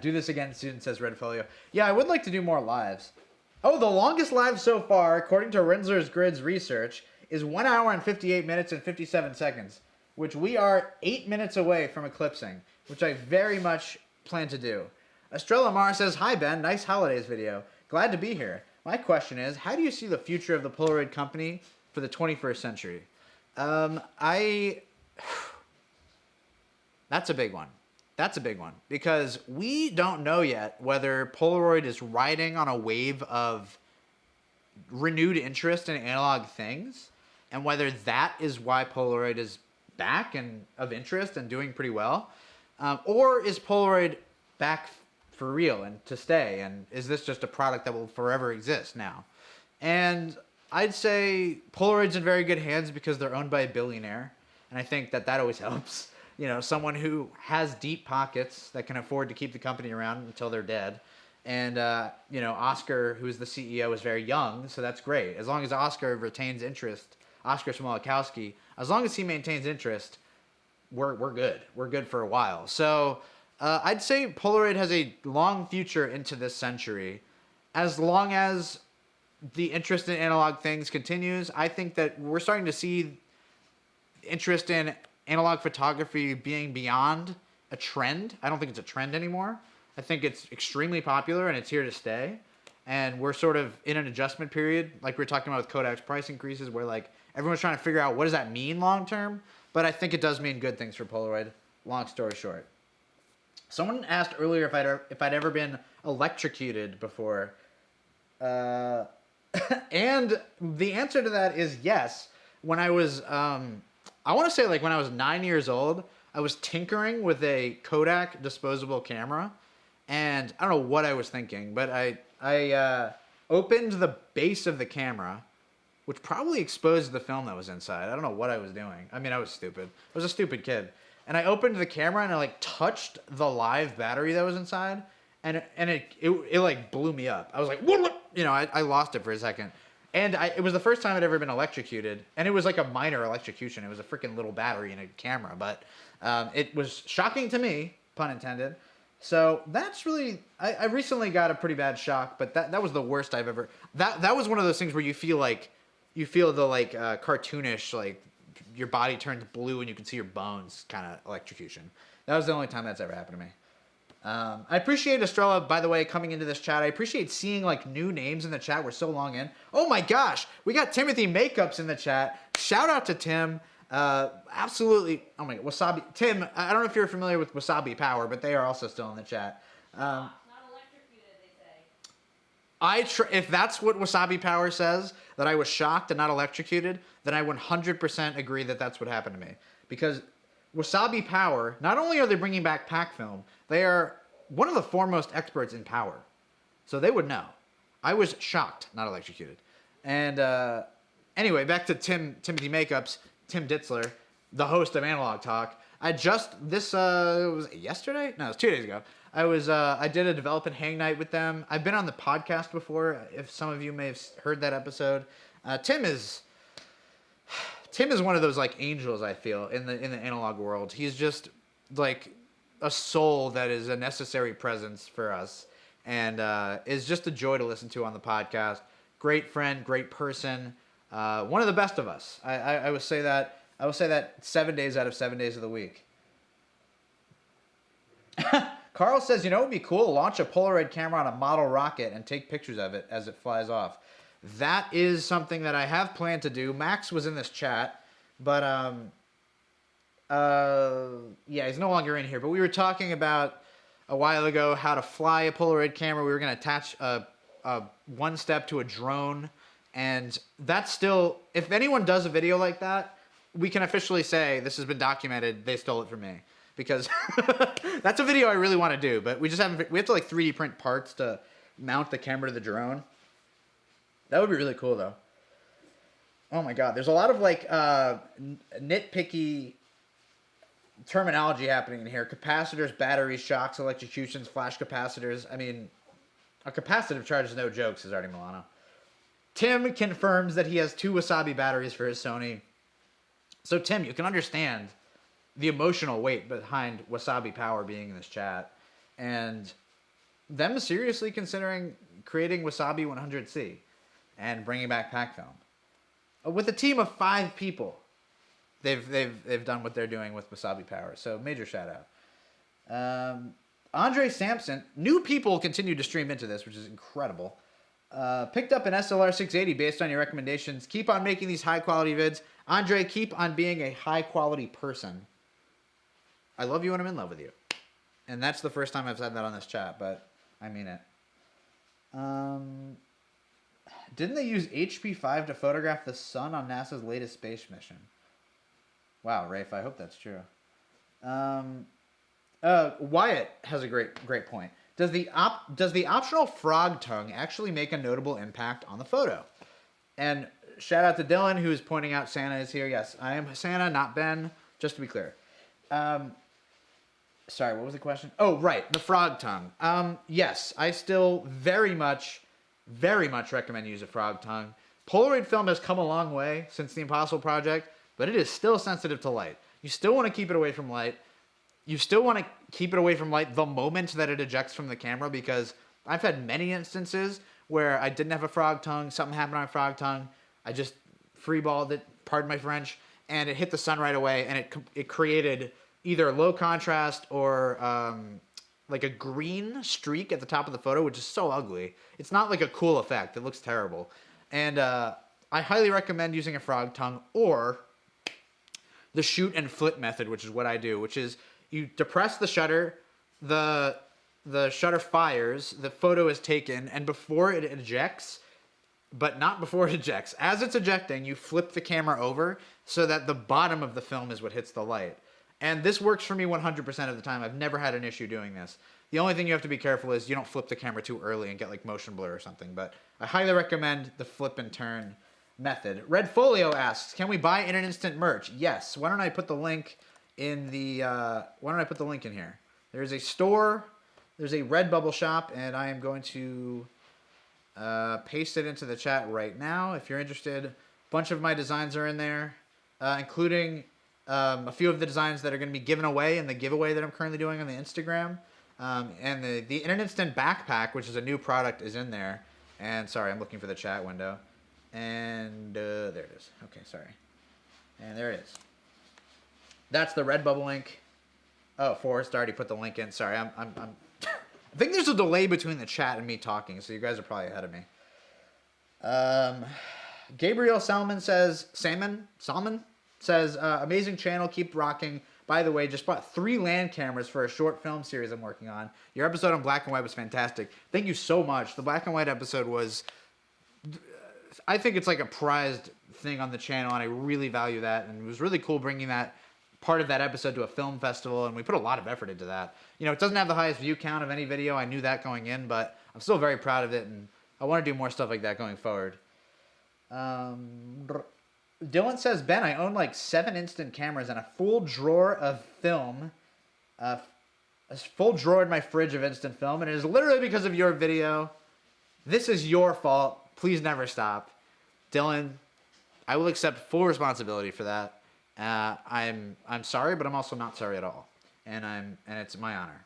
Do this again, student says Red Folio. Yeah, I would like to do more lives. Oh, the longest live so far, according to Rensler's Grid's research, is 1 hour and 58 minutes and 57 seconds, which we are 8 minutes away from eclipsing, which I very much plan to do. Estrella Mar says, hi, Ben. Nice holidays video. Glad to be here. My question is, how do you see the future of the Polaroid company for the 21st century? That's a big one. That's a big one, because we don't know yet whether Polaroid is riding on a wave of renewed interest in analog things, and whether that is why Polaroid is back and of interest and doing pretty well, or is Polaroid back for real and to stay, and is this just a product that will forever exist now? And I'd say Polaroid's in very good hands because they're owned by a billionaire, and I think that always helps. Someone who has deep pockets that can afford to keep the company around until they're dead. And, Oscar, who's the CEO, is very young, so that's great. As long as Oscar retains interest, Oscar Smolakowski, as long as he maintains interest, we're good. We're good for a while. So I'd say Polaroid has a long future into this century. As long as the interest in analog things continues, I think that we're starting to see interest in analog photography being beyond a trend. I don't think it's a trend anymore. I think it's extremely popular and it's here to stay. And we're sort of in an adjustment period, like we were talking about with Kodak's price increases, where like everyone's trying to figure out what does that mean long term. But I think it does mean good things for Polaroid. Long story short. Someone asked earlier if I'd ever been electrocuted before. And the answer to that is yes. When I was I want to say like when I was 9 years old, I was tinkering with a Kodak disposable camera, and I don't know what I was thinking, but I opened the base of the camera, which probably exposed the film that was inside. I don't know what I was doing. I mean, I was stupid. I was a stupid kid. And I opened the camera and I like touched the live battery that was inside, and it like blew me up. I was like, what? I lost it for a second. And it was the first time I'd ever been electrocuted, and it was like a minor electrocution. It was a freaking little battery in a camera, but it was shocking to me, pun intended. So that's really, I recently got a pretty bad shock, but that was the worst I've ever, that was one of those things where you feel the like cartoonish, like your body turns blue and you can see your bones kind of electrocution. That was the only time that's ever happened to me. I appreciate Estrella, by the way, coming into this chat. I appreciate seeing like new names in the chat. We're so long in. Oh my gosh, we got Timothy Makeups in the chat. Shout out to Tim. Absolutely. Oh my God, Wasabi. Tim, I don't know if you're familiar with Wasabi Power, but they are also still in the chat. Not electrocuted, they say. If that's what Wasabi Power says, that I was shocked and not electrocuted, then I 100% agree that that's what happened to me. Because Wasabi Power, not only are they bringing back pack film, they are one of the foremost experts in power. So they would know. I was shocked, not electrocuted. And anyway, back to Timothy Makeups, Tim Ditzler, the host of Analog Talk. Was it yesterday? No, it was 2 days ago. I did a development hang night with them. I've been on the podcast before, if some of you may have heard that episode. Tim is one of those like angels, I feel, in the analog world. He's just like a soul that is a necessary presence for us, and is just a joy to listen to on the podcast. Great friend, great person, one of the best of us. I would say that. I will say that 7 days out of 7 days of the week. Carl says, you know, it would be cool to launch a Polaroid camera on a model rocket and take pictures of it as it flies off. That is something that I have planned to do. Max was in this chat, but yeah, he's no longer in here. But we were talking about a while ago how to fly a Polaroid camera. We were going to attach a one step to a drone, and that's still, if anyone does a video like that, we can officially say this has been documented. They stole it from me, because that's a video I really want to do, but we just haven't. We have to like 3D print parts to mount the camera to the drone. That would be really cool, though. Oh my god, there's a lot of like nitpicky terminology happening in here. Capacitors, batteries, shocks, electrocutions, flash capacitors. I mean, a capacitive charge is no joke, says Artie Milano. Tim confirms that he has 2 Wasabi batteries for his Sony. So Tim, you can understand the emotional weight behind Wasabi Power being in this chat, and them seriously considering creating Wasabi 100C and bringing back pack film. With a team of 5 people, they've done what they're doing with Wasabi Power. So major shout out. Andre Sampson, new people continue to stream into this, which is incredible. Picked up an SLR 680 based on your recommendations. Keep on making these high quality vids. Andre, keep on being a high quality person. I love you and I'm in love with you. And that's the first time I've said that on this chat, but I mean it. Didn't they use HP5 to photograph the sun on NASA's latest space mission? Wow, Rafe, I hope that's true. Wyatt has a great point. Does the optional frog tongue actually make a notable impact on the photo? And shout out to Dylan, who's pointing out Santa is here. Yes, I am Santa, not Ben, just to be clear. Sorry, what was the question? Oh, right, the frog tongue. Yes, I still very much recommend you use a frog tongue. Polaroid film has come a long way since the Impossible Project, but it is still sensitive to light. You still want to keep it away from light. You still want to keep it away from light the moment that it ejects from the camera, because I've had many instances where I didn't have a frog tongue, something happened on a frog tongue, I just freeballed it, pardon my French, and it hit the sun right away, and it created either low contrast or like a green streak at the top of the photo, which is so ugly. It's not like a cool effect. It looks terrible. And I highly recommend using a frog tongue or the shoot and flip method, which is what I do, which is you depress the shutter, the shutter fires, the photo is taken, and before it ejects, but not before it ejects, as it's ejecting, you flip the camera over so that the bottom of the film is what hits the light. And this works for me 100% of the time. I've never had an issue doing this. The only thing you have to be careful is you don't flip the camera too early and get like motion blur or something. But I highly recommend the flip and turn method. Red Folio asks, can we buy in an instant merch? Yes. Why don't I put the link in the here? There's a store, there's a Redbubble shop, and I am going to paste it into the chat right now. If you're interested, a bunch of my designs are in there, including a few of the designs that are going to be given away in the giveaway that I'm currently doing on the Instagram. And the In an Instant backpack, which is a new product, is in there. And sorry, I'm looking for the chat window. And there it is. Okay, sorry. And there it is. That's the Redbubble link. Oh, Forrest already put the link in. Sorry, I'm I think there's a delay between the chat and me talking, so you guys are probably ahead of me. Gabriel Salmon says, amazing channel, keep rocking. By the way, just bought 3 land cameras for a short film series I'm working on. Your episode on black and white was fantastic. Thank you so much. The black and white episode was, I think it's like a prized thing on the channel, and I really value that. And it was really cool bringing that part of that episode to a film festival, and we put a lot of effort into that. You know, it doesn't have the highest view count of any video. I knew that going in, but I'm still very proud of it, and I want to do more stuff like that going forward. Dylan says, Ben, I own like 7 instant cameras and a full drawer of film. A full drawer in my fridge of instant film, and it is literally because of your video. This is your fault. Please never stop. Dylan, I will accept full responsibility for that. I'm sorry, but I'm also not sorry at all. and it's my honor.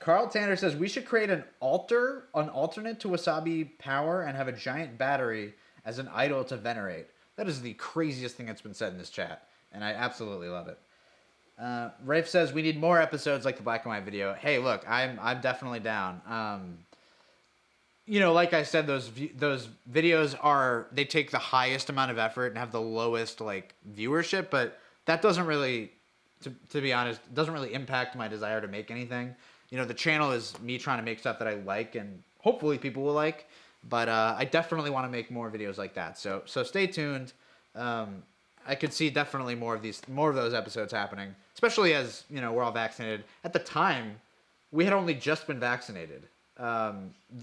Carl Tanner says we should create an alternate to Wasabi Power and have a giant battery as an idol to venerate. That is the craziest thing that's been said in this chat, and I absolutely love it. Rafe says we need more episodes like the black and white video. Hey, look, I'm definitely down. You know, like I said, those videos they take the highest amount of effort and have the lowest like viewership, but that doesn't really, to be honest, doesn't really impact my desire to make anything. You know, the channel is me trying to make stuff that I like and hopefully people will like, but I definitely want to make more videos like that. So stay tuned. I could see definitely more of those episodes happening, especially as, you know, we're all vaccinated. At the time, we had only just been vaccinated.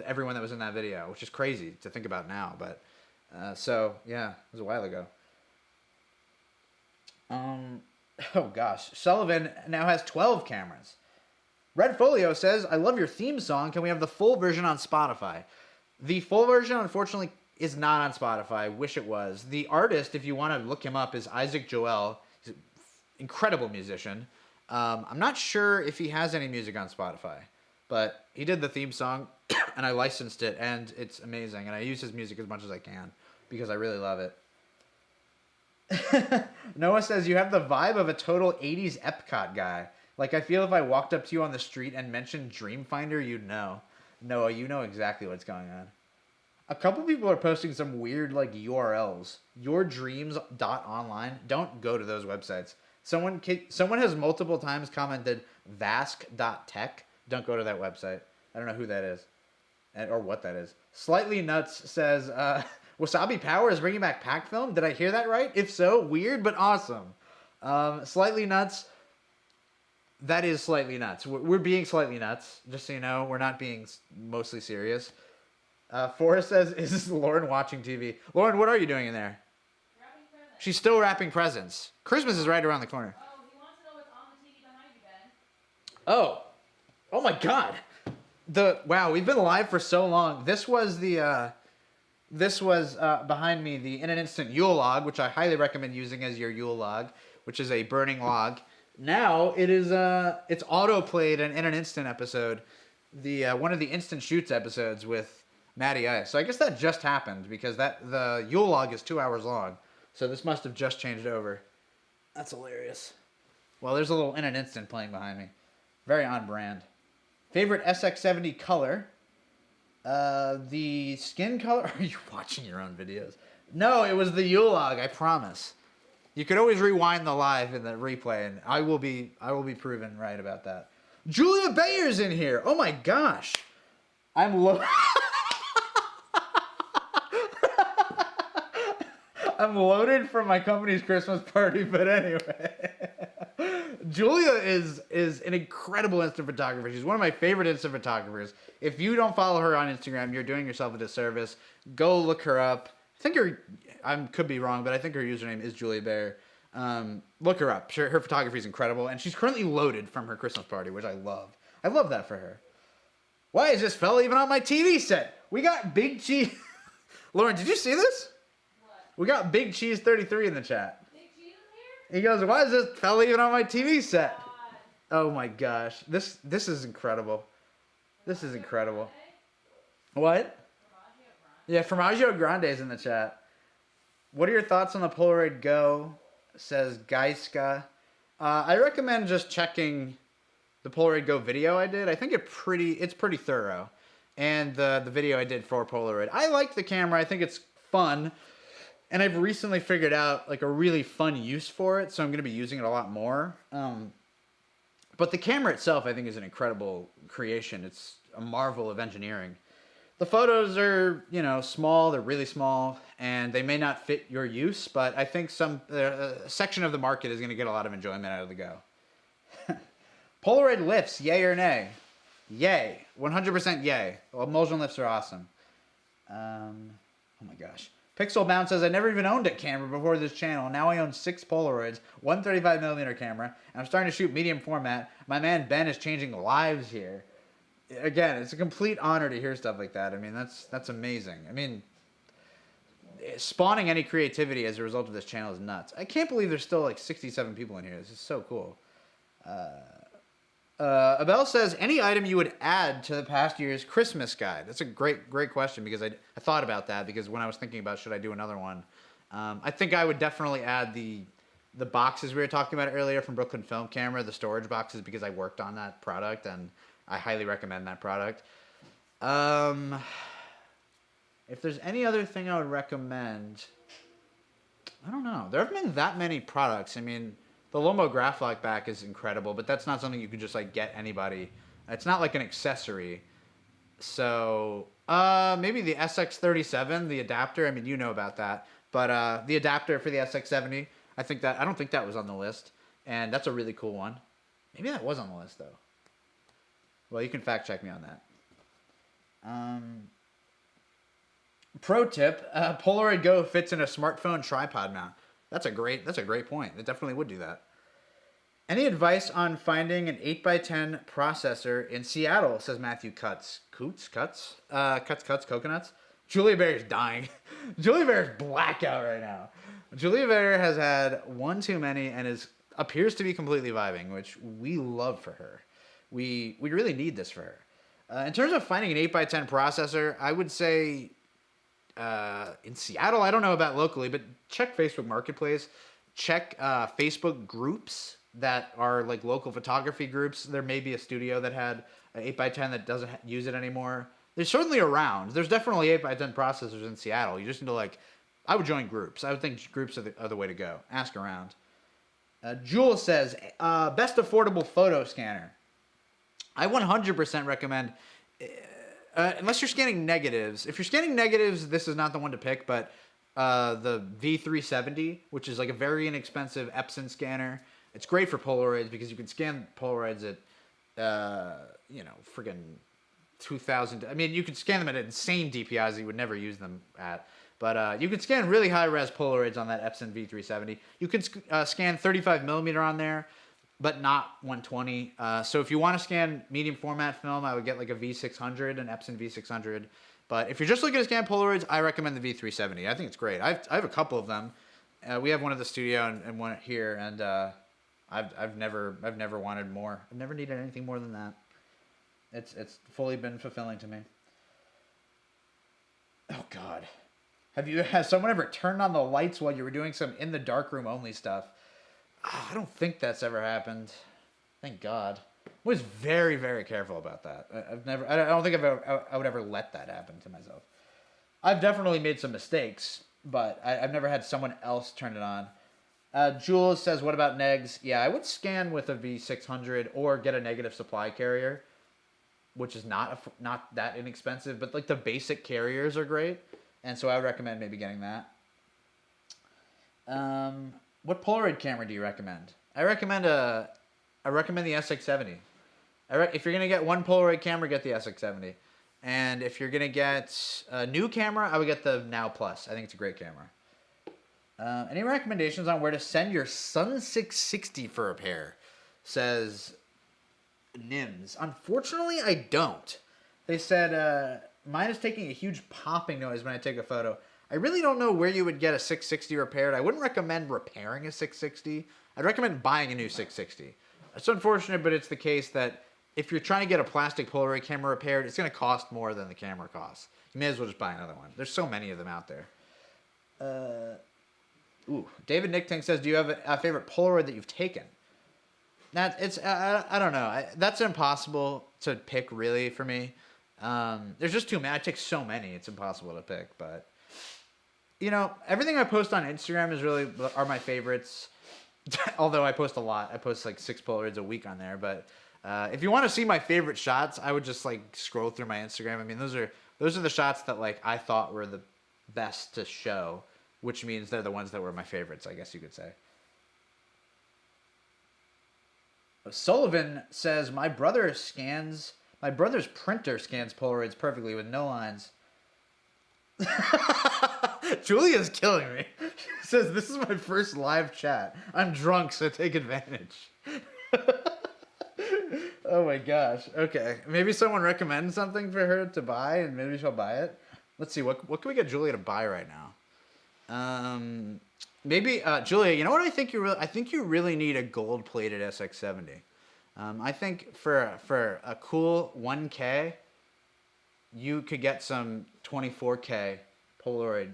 Everyone that was in that video, which is crazy to think about now, but so yeah, it was a while ago. Oh gosh, Sullivan now has 12 cameras. Red Folio says, I love your theme song. Can we have the full version on Spotify? The full version, unfortunately, is not on Spotify. Wish it was. The artist, if you want to look him up, is Isaac Joel. He's an incredible musician. I'm not sure if he has any music on Spotify, but he did the theme song, and I licensed it, and it's amazing. And I use his music as much as I can because I really love it. Noah says, you have the vibe of a total 80s Epcot guy. Like, I feel if I walked up to you on the street and mentioned Dreamfinder, you'd know. Noah, you know exactly what's going on. A couple people are posting some weird, like, URLs. Yourdreams.online. Don't go to those websites. Someone has multiple times commented vask.tech. Don't go to that website. I don't know who that is or what that is. Slightly Nuts says, Wasabi Power is bringing back pack film. Did I hear that right? If so, weird but awesome. Slightly Nuts. That is slightly nuts. We're being slightly nuts, just so you know. We're not being mostly serious. Forrest says, is Lauren watching TV? Lauren, what are you doing in there? Wrapping presents. She's still wrapping presents. Christmas is right around the corner. Oh, he wants to know what's on the TV behind you, Ben. Oh my God. Wow, we've been live for so long. This was behind me, the In an Instant Yule log, which I highly recommend using as your Yule log, which is a burning log. Now it is it's auto-played an In an Instant episode, one of the Instant Shoots episodes with Matty Ice. So I guess that just happened because the Yule log is 2 hours long. So this must have just changed over. That's hilarious. Well, there's a little In an Instant playing behind me. Very on brand. Favorite SX70 color? The skin color? Are you watching your own videos? No, it was the Yule log, I promise. You could always rewind the live in the replay, and I will be proven right about that. Julia Bayer's in here. Oh my gosh. I'm loaded from my company's Christmas party, but anyway. Julia is an incredible instant photographer. She's one of my favorite instant photographers. If you don't follow her on Instagram, you're doing yourself a disservice. Go look her up. I could be wrong, but I think her username is Julia Bayer. Look her up. Her photography is incredible, and she's currently loaded from her Christmas party, which I love. I love that for her. Why is this fella even on my TV set? We got Big Cheese. Lauren, did you see this? What? We got Big Cheese 33 in the chat. Big Cheese in here? He goes, why is this fella even on my TV set? God. Oh my gosh. This is incredible. This is incredible. What? Yeah, Formaggio Grande is in the chat. What are your thoughts on the Polaroid Go? Says Geiska. I recommend just checking the Polaroid Go video I did. I think it's pretty thorough. And the video I did for Polaroid. I like the camera. I think it's fun. And I've recently figured out like a really fun use for it, so I'm going to be using it a lot more. But the camera itself, I think, is an incredible creation. It's a marvel of engineering. The photos are, small. They're really small, and they may not fit your use, but I think a section of the market is going to get a lot of enjoyment out of the Go. Polaroid lifts, yay or nay? Yay. 100% yay. Well, emulsion lifts are awesome. Oh my gosh. Pixel Bound says, I never even owned a camera before this channel. Now I own 6 Polaroids, one 35mm camera, and I'm starting to shoot medium format. My man Ben is changing lives here. Again, it's a complete honor to hear stuff like that. I mean, that's amazing. I mean, spawning any creativity as a result of this channel is nuts. I can't believe there's still like 67 people in here. This is so cool. Abel says, any item you would add to the past year's Christmas guide? That's a great question, because I thought about that, because when I was thinking about should I do another one, I think I would definitely add the boxes we were talking about earlier from Brooklyn Film Camera, the storage boxes, because I worked on that product and I highly recommend that product. If there's any other thing I would recommend, I don't know. There haven't been that many products. I mean, the Lomo Graph-Lock back is incredible, but that's not something you can just like get anybody. It's not like an accessory. So maybe the SX37, the adapter. I mean, you know about that, but the adapter for the SX70. I don't think that was on the list, and that's a really cool one. Maybe that was on the list though. Well, you can fact check me on that. Pro tip: Polaroid Go fits in a smartphone tripod mount. That's a great point. It definitely would do that. Any advice on finding an 8x10 processor in Seattle? Says Matthew Cuts. Coconuts. Julia Bear's dying. Julia Bear's blackout right now. Julia Bear has had one too many and appears to be completely vibing, which we love for her. We really need this for her. In terms of finding an 8x10 processor, I would say in Seattle, I don't know about locally, but check Facebook Marketplace. Check Facebook groups that are like local photography groups. There may be a studio that had an 8x10 that doesn't use it anymore. They're certainly around. There's definitely 8x10 processors in Seattle. You just need to I would join groups. I would think groups are the way to go. Ask around. Jules says, best affordable photo scanner. I 100% recommend, unless you're scanning negatives. If you're scanning negatives, this is not the one to pick, but the V370, which is like a very inexpensive Epson scanner. It's great for Polaroids because you can scan Polaroids at, friggin' 2,000. I mean, you can scan them at insane DPIs that you would never use them at. But you can scan really high-res Polaroids on that Epson V370. You can scan 35mm on there, but not 120. So if you want to scan medium format film, I would get like a V600, an Epson V600. But if you're just looking to scan Polaroids, I recommend the V370. I think it's great. I have a couple of them. We have one at the studio and one here, and I've never wanted more. I've never needed anything more than that. It's fully been fulfilling to me. Oh God. Has someone ever turned on the lights while you were doing some in the darkroom only stuff? I don't think that's ever happened. Thank God. I was very, very careful about that. I don't think I would ever let that happen to myself. I've definitely made some mistakes, but I've never had someone else turn it on. Jules says, what about negs? Yeah, I would scan with a V600 or get a negative supply carrier, which is not that inexpensive, but like the basic carriers are great. And so I would recommend maybe getting that. What Polaroid camera do you recommend? I recommend the SX70. If you're gonna get one Polaroid camera, get the SX70. And if you're gonna get a new camera, I would get the Now Plus. I think it's a great camera. Any recommendations on where to send your Sun 660 for repair? Says Nims. Unfortunately, I don't. They said mine is taking a huge popping noise when I take a photo. I really don't know where you would get a 660 repaired. I wouldn't recommend repairing a 660. I'd recommend buying a new 660. It's unfortunate, but it's the case that if you're trying to get a plastic Polaroid camera repaired, it's going to cost more than the camera costs. You may as well just buy another one. There's so many of them out there. David Nicktank says, do you have a favorite Polaroid that you've taken? I don't know. That's impossible to pick, really, for me. There's just too many. I take so many, it's impossible to pick. But, everything I post on Instagram are my favorites. Although I post a lot. I post like 6 Polaroids a week on there. But if you want to see my favorite shots, I would just scroll through my Instagram. I mean, those are the shots that I thought were the best to show, which means they're the ones that were my favorites, I guess you could say. Sullivan says, my brother's printer scans Polaroids perfectly with no lines. Julia's killing me. She says, this is my first live chat. I'm drunk, so take advantage. Oh my gosh. Okay. Maybe someone recommends something for her to buy and maybe she'll buy it. Let's see. What can we get Julia to buy right now? Maybe Julia. You know what I think I think you really need a gold-plated SX70. I think for a cool 1K, you could get some 24K Polaroid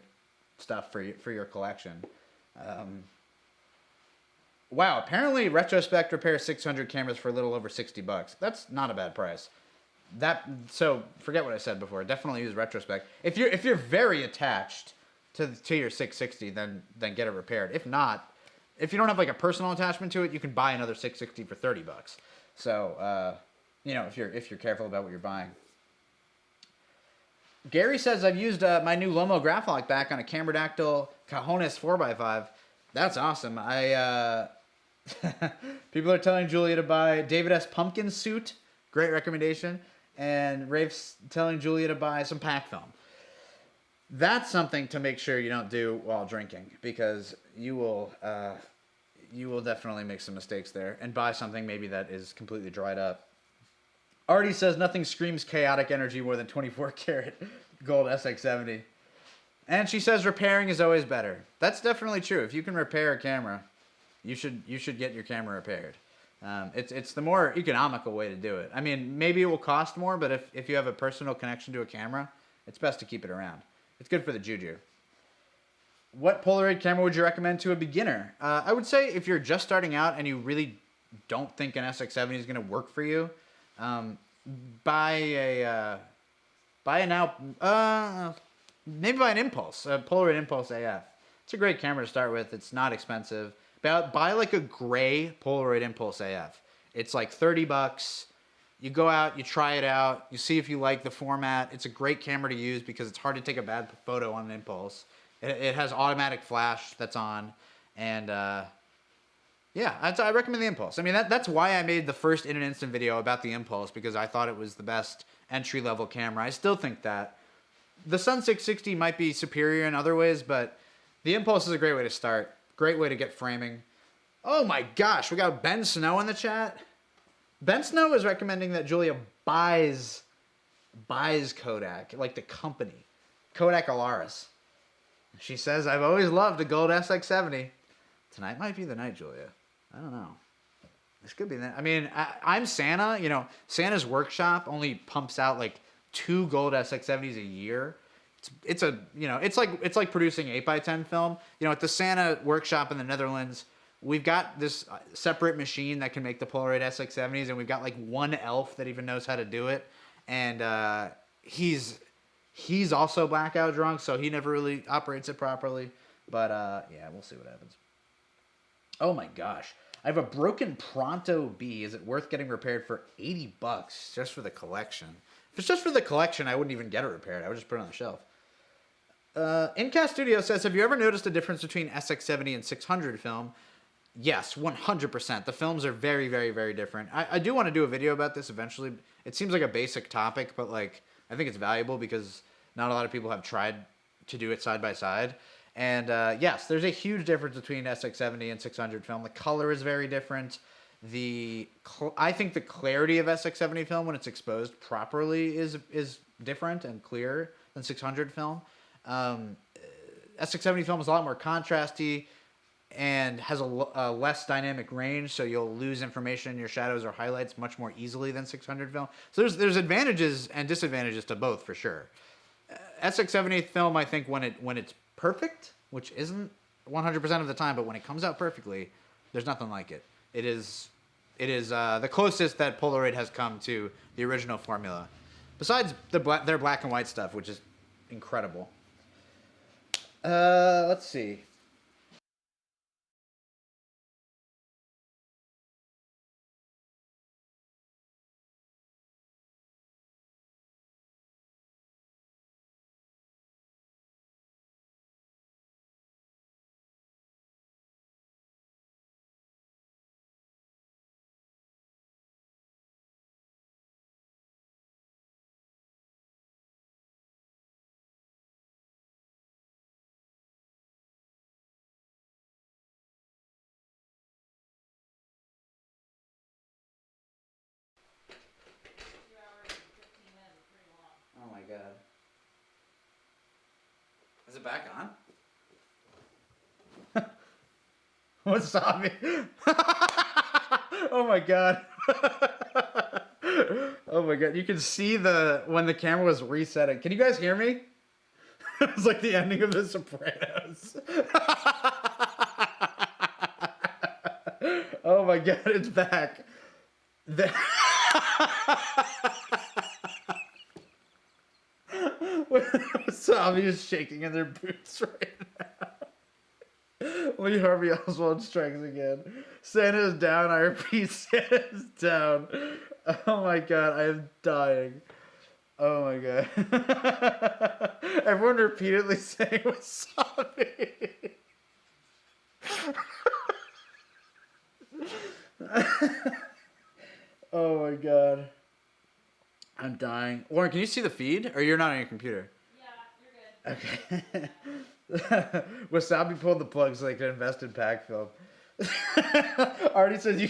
stuff for your collection. Wow, apparently Retrospect repairs 600 cameras for a little over $60. That's not a bad price. So forget what I said before. Definitely use Retrospect. If you're very attached to your 660, then get it repaired. If not, if you don't have like a personal attachment to it, you can buy another 660 for $30. So if you're careful about what you're buying. Gary says I've used my new Lomo Graphic back on a camera Dactyl Cajones 4x5. That's awesome. People are telling Julia to buy David S. Pumpkin Suit. Great recommendation. And Rafe's telling Julia to buy some pack film. That's something to make sure you don't do while drinking, because you will definitely make some mistakes there and buy something maybe that is completely dried up. Artie says nothing screams chaotic energy more than 24 karat gold SX70. And she says repairing is always better. That's definitely true. If you can repair a camera, you should get your camera repaired. It's the more economical way to do it. I mean, maybe it will cost more, but if you have a personal connection to a camera, it's best to keep it around. It's good for the juju. What Polaroid camera would you recommend to a beginner? I would say if you're just starting out and you really don't think an SX70 is going to work for you, maybe buy an Impulse, a Polaroid Impulse AF. It's a great camera to start with. It's not expensive. Buy like a gray Polaroid Impulse AF. It's like $30. You go out, you try it out, you see if you like the format. It's a great camera to use because it's hard to take a bad photo on an Impulse. It has automatic flash that's on, and yeah, I recommend the Impulse. I mean, that's why I made the first in an instant video about the Impulse, because I thought it was the best entry-level camera. I still think that. The Sun 660 might be superior in other ways, but the Impulse is a great way to start. Great way to get framing. Oh my gosh, we got Ben Snow in the chat. Ben Snow is recommending that Julia buys Kodak, like the company. Kodak Alaris. She says, I've always loved a gold SX70. Tonight might be the night, Julia. I don't know. This could be that. I mean, I'm Santa. You know, Santa's workshop only pumps out like 2 gold SX70s a year. It's like producing 8x10 film. You know, at the Santa workshop in the Netherlands, we've got this separate machine that can make the Polaroid SX70s, and we've got like one elf that even knows how to do it. And he's also blackout drunk, so he never really operates it properly. But yeah, we'll see what happens. Oh my gosh. I have a broken Pronto B. Is it worth getting repaired for $80 just for the collection? If it's just for the collection, I wouldn't even get it repaired. I would just put it on the shelf. Incast Studio says, have you ever noticed a difference between SX70 and 600 film? Yes, 100%. The films are very, very, very different. I do want to do a video about this eventually. It seems like a basic topic, but like I think it's valuable because not a lot of people have tried to do it side by side. And yes, there's a huge difference between SX70 and 600 film. The color is very different. I think the clarity of SX70 film when it's exposed properly is different and clearer than 600 film. SX70 film is a lot more contrasty and has a less dynamic range, so you'll lose information in your shadows or highlights much more easily than 600 film. So there's advantages and disadvantages to both for sure. SX70 film, I think when it's perfect, which isn't 100% of the time, but when it comes out perfectly, there's nothing like it. It is the closest that Polaroid has come to the original formula, besides their black and white stuff, which is incredible. Let's see. Oh my god. Is it back on? Wasabi. Oh my god. Oh my god. You can see when the camera was resetting. Can you guys hear me? It was like the ending of The Sopranos. Oh my god, it's back. Wasabi is shaking in their boots right now. Lee Harvey Oswald strikes again. Santa is down. I repeat, Santa is down. Oh my god, I am dying. Oh my god. Everyone repeatedly saying wasabi. Oh my god. I'm dying. Warren, can you see the feed? Or you're not on your computer? Yeah, you're good. Okay. Wasabi pulled the plug so they could invest in pack film. Artie says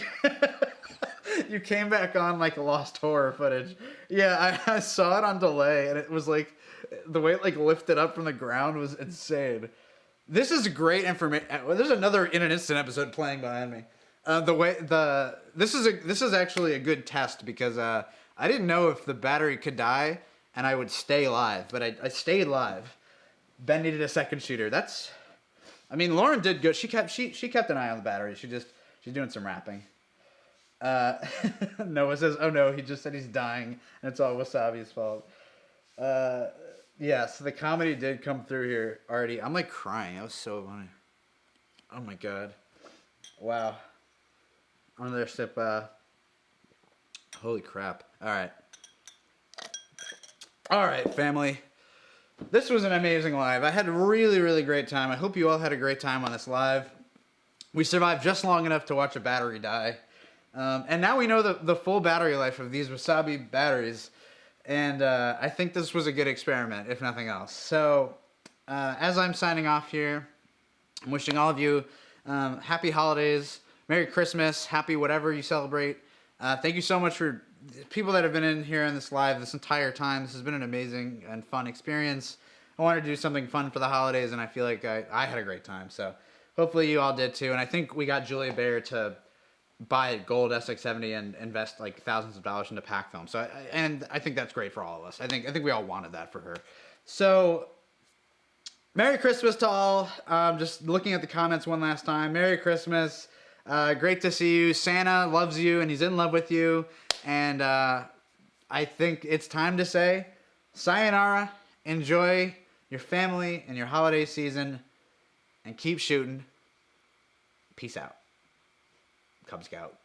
you came back on like lost horror footage. Yeah, I saw it on delay and it was like the way it like lifted up from the ground was insane. This is great information. There's another In an Instant episode playing behind me. This is actually a good test because I didn't know if the battery could die and I would stay live, but I stayed live. Ben needed a second shooter. Lauren did good. She kept an eye on the battery. She's doing some rapping. Noah says, "Oh no, he just said he's dying, and it's all Wasabi's fault." Yeah, so the comedy did come through here, Artie. I'm like crying. That was so funny. Oh my god. Wow. Another sip. Holy crap. All right, family. This was an amazing live. I had a really, really great time. I hope you all had a great time on this live. We survived just long enough to watch a battery die. And now we know the full battery life of these Wasabi batteries. And I think this was a good experiment, if nothing else. So, as I'm signing off here, I'm wishing all of you happy holidays, Merry Christmas, happy whatever you celebrate. Thank you so much for people that have been in here on this live this entire time. This has been an amazing and fun experience. I wanted to do something fun for the holidays, and I feel like I had a great time. So hopefully you all did too. And I think we got Julia Bayer to buy a gold SX70 and invest like thousands of dollars into pack film. So I think that's great for all of us. I think we all wanted that for her. So Merry Christmas to all. Just looking at the comments one last time. Merry Christmas. Great to see you. Santa loves you and he's in love with you. And I think it's time to say sayonara. Enjoy your family and your holiday season. And keep shooting. Peace out. Cub Scout.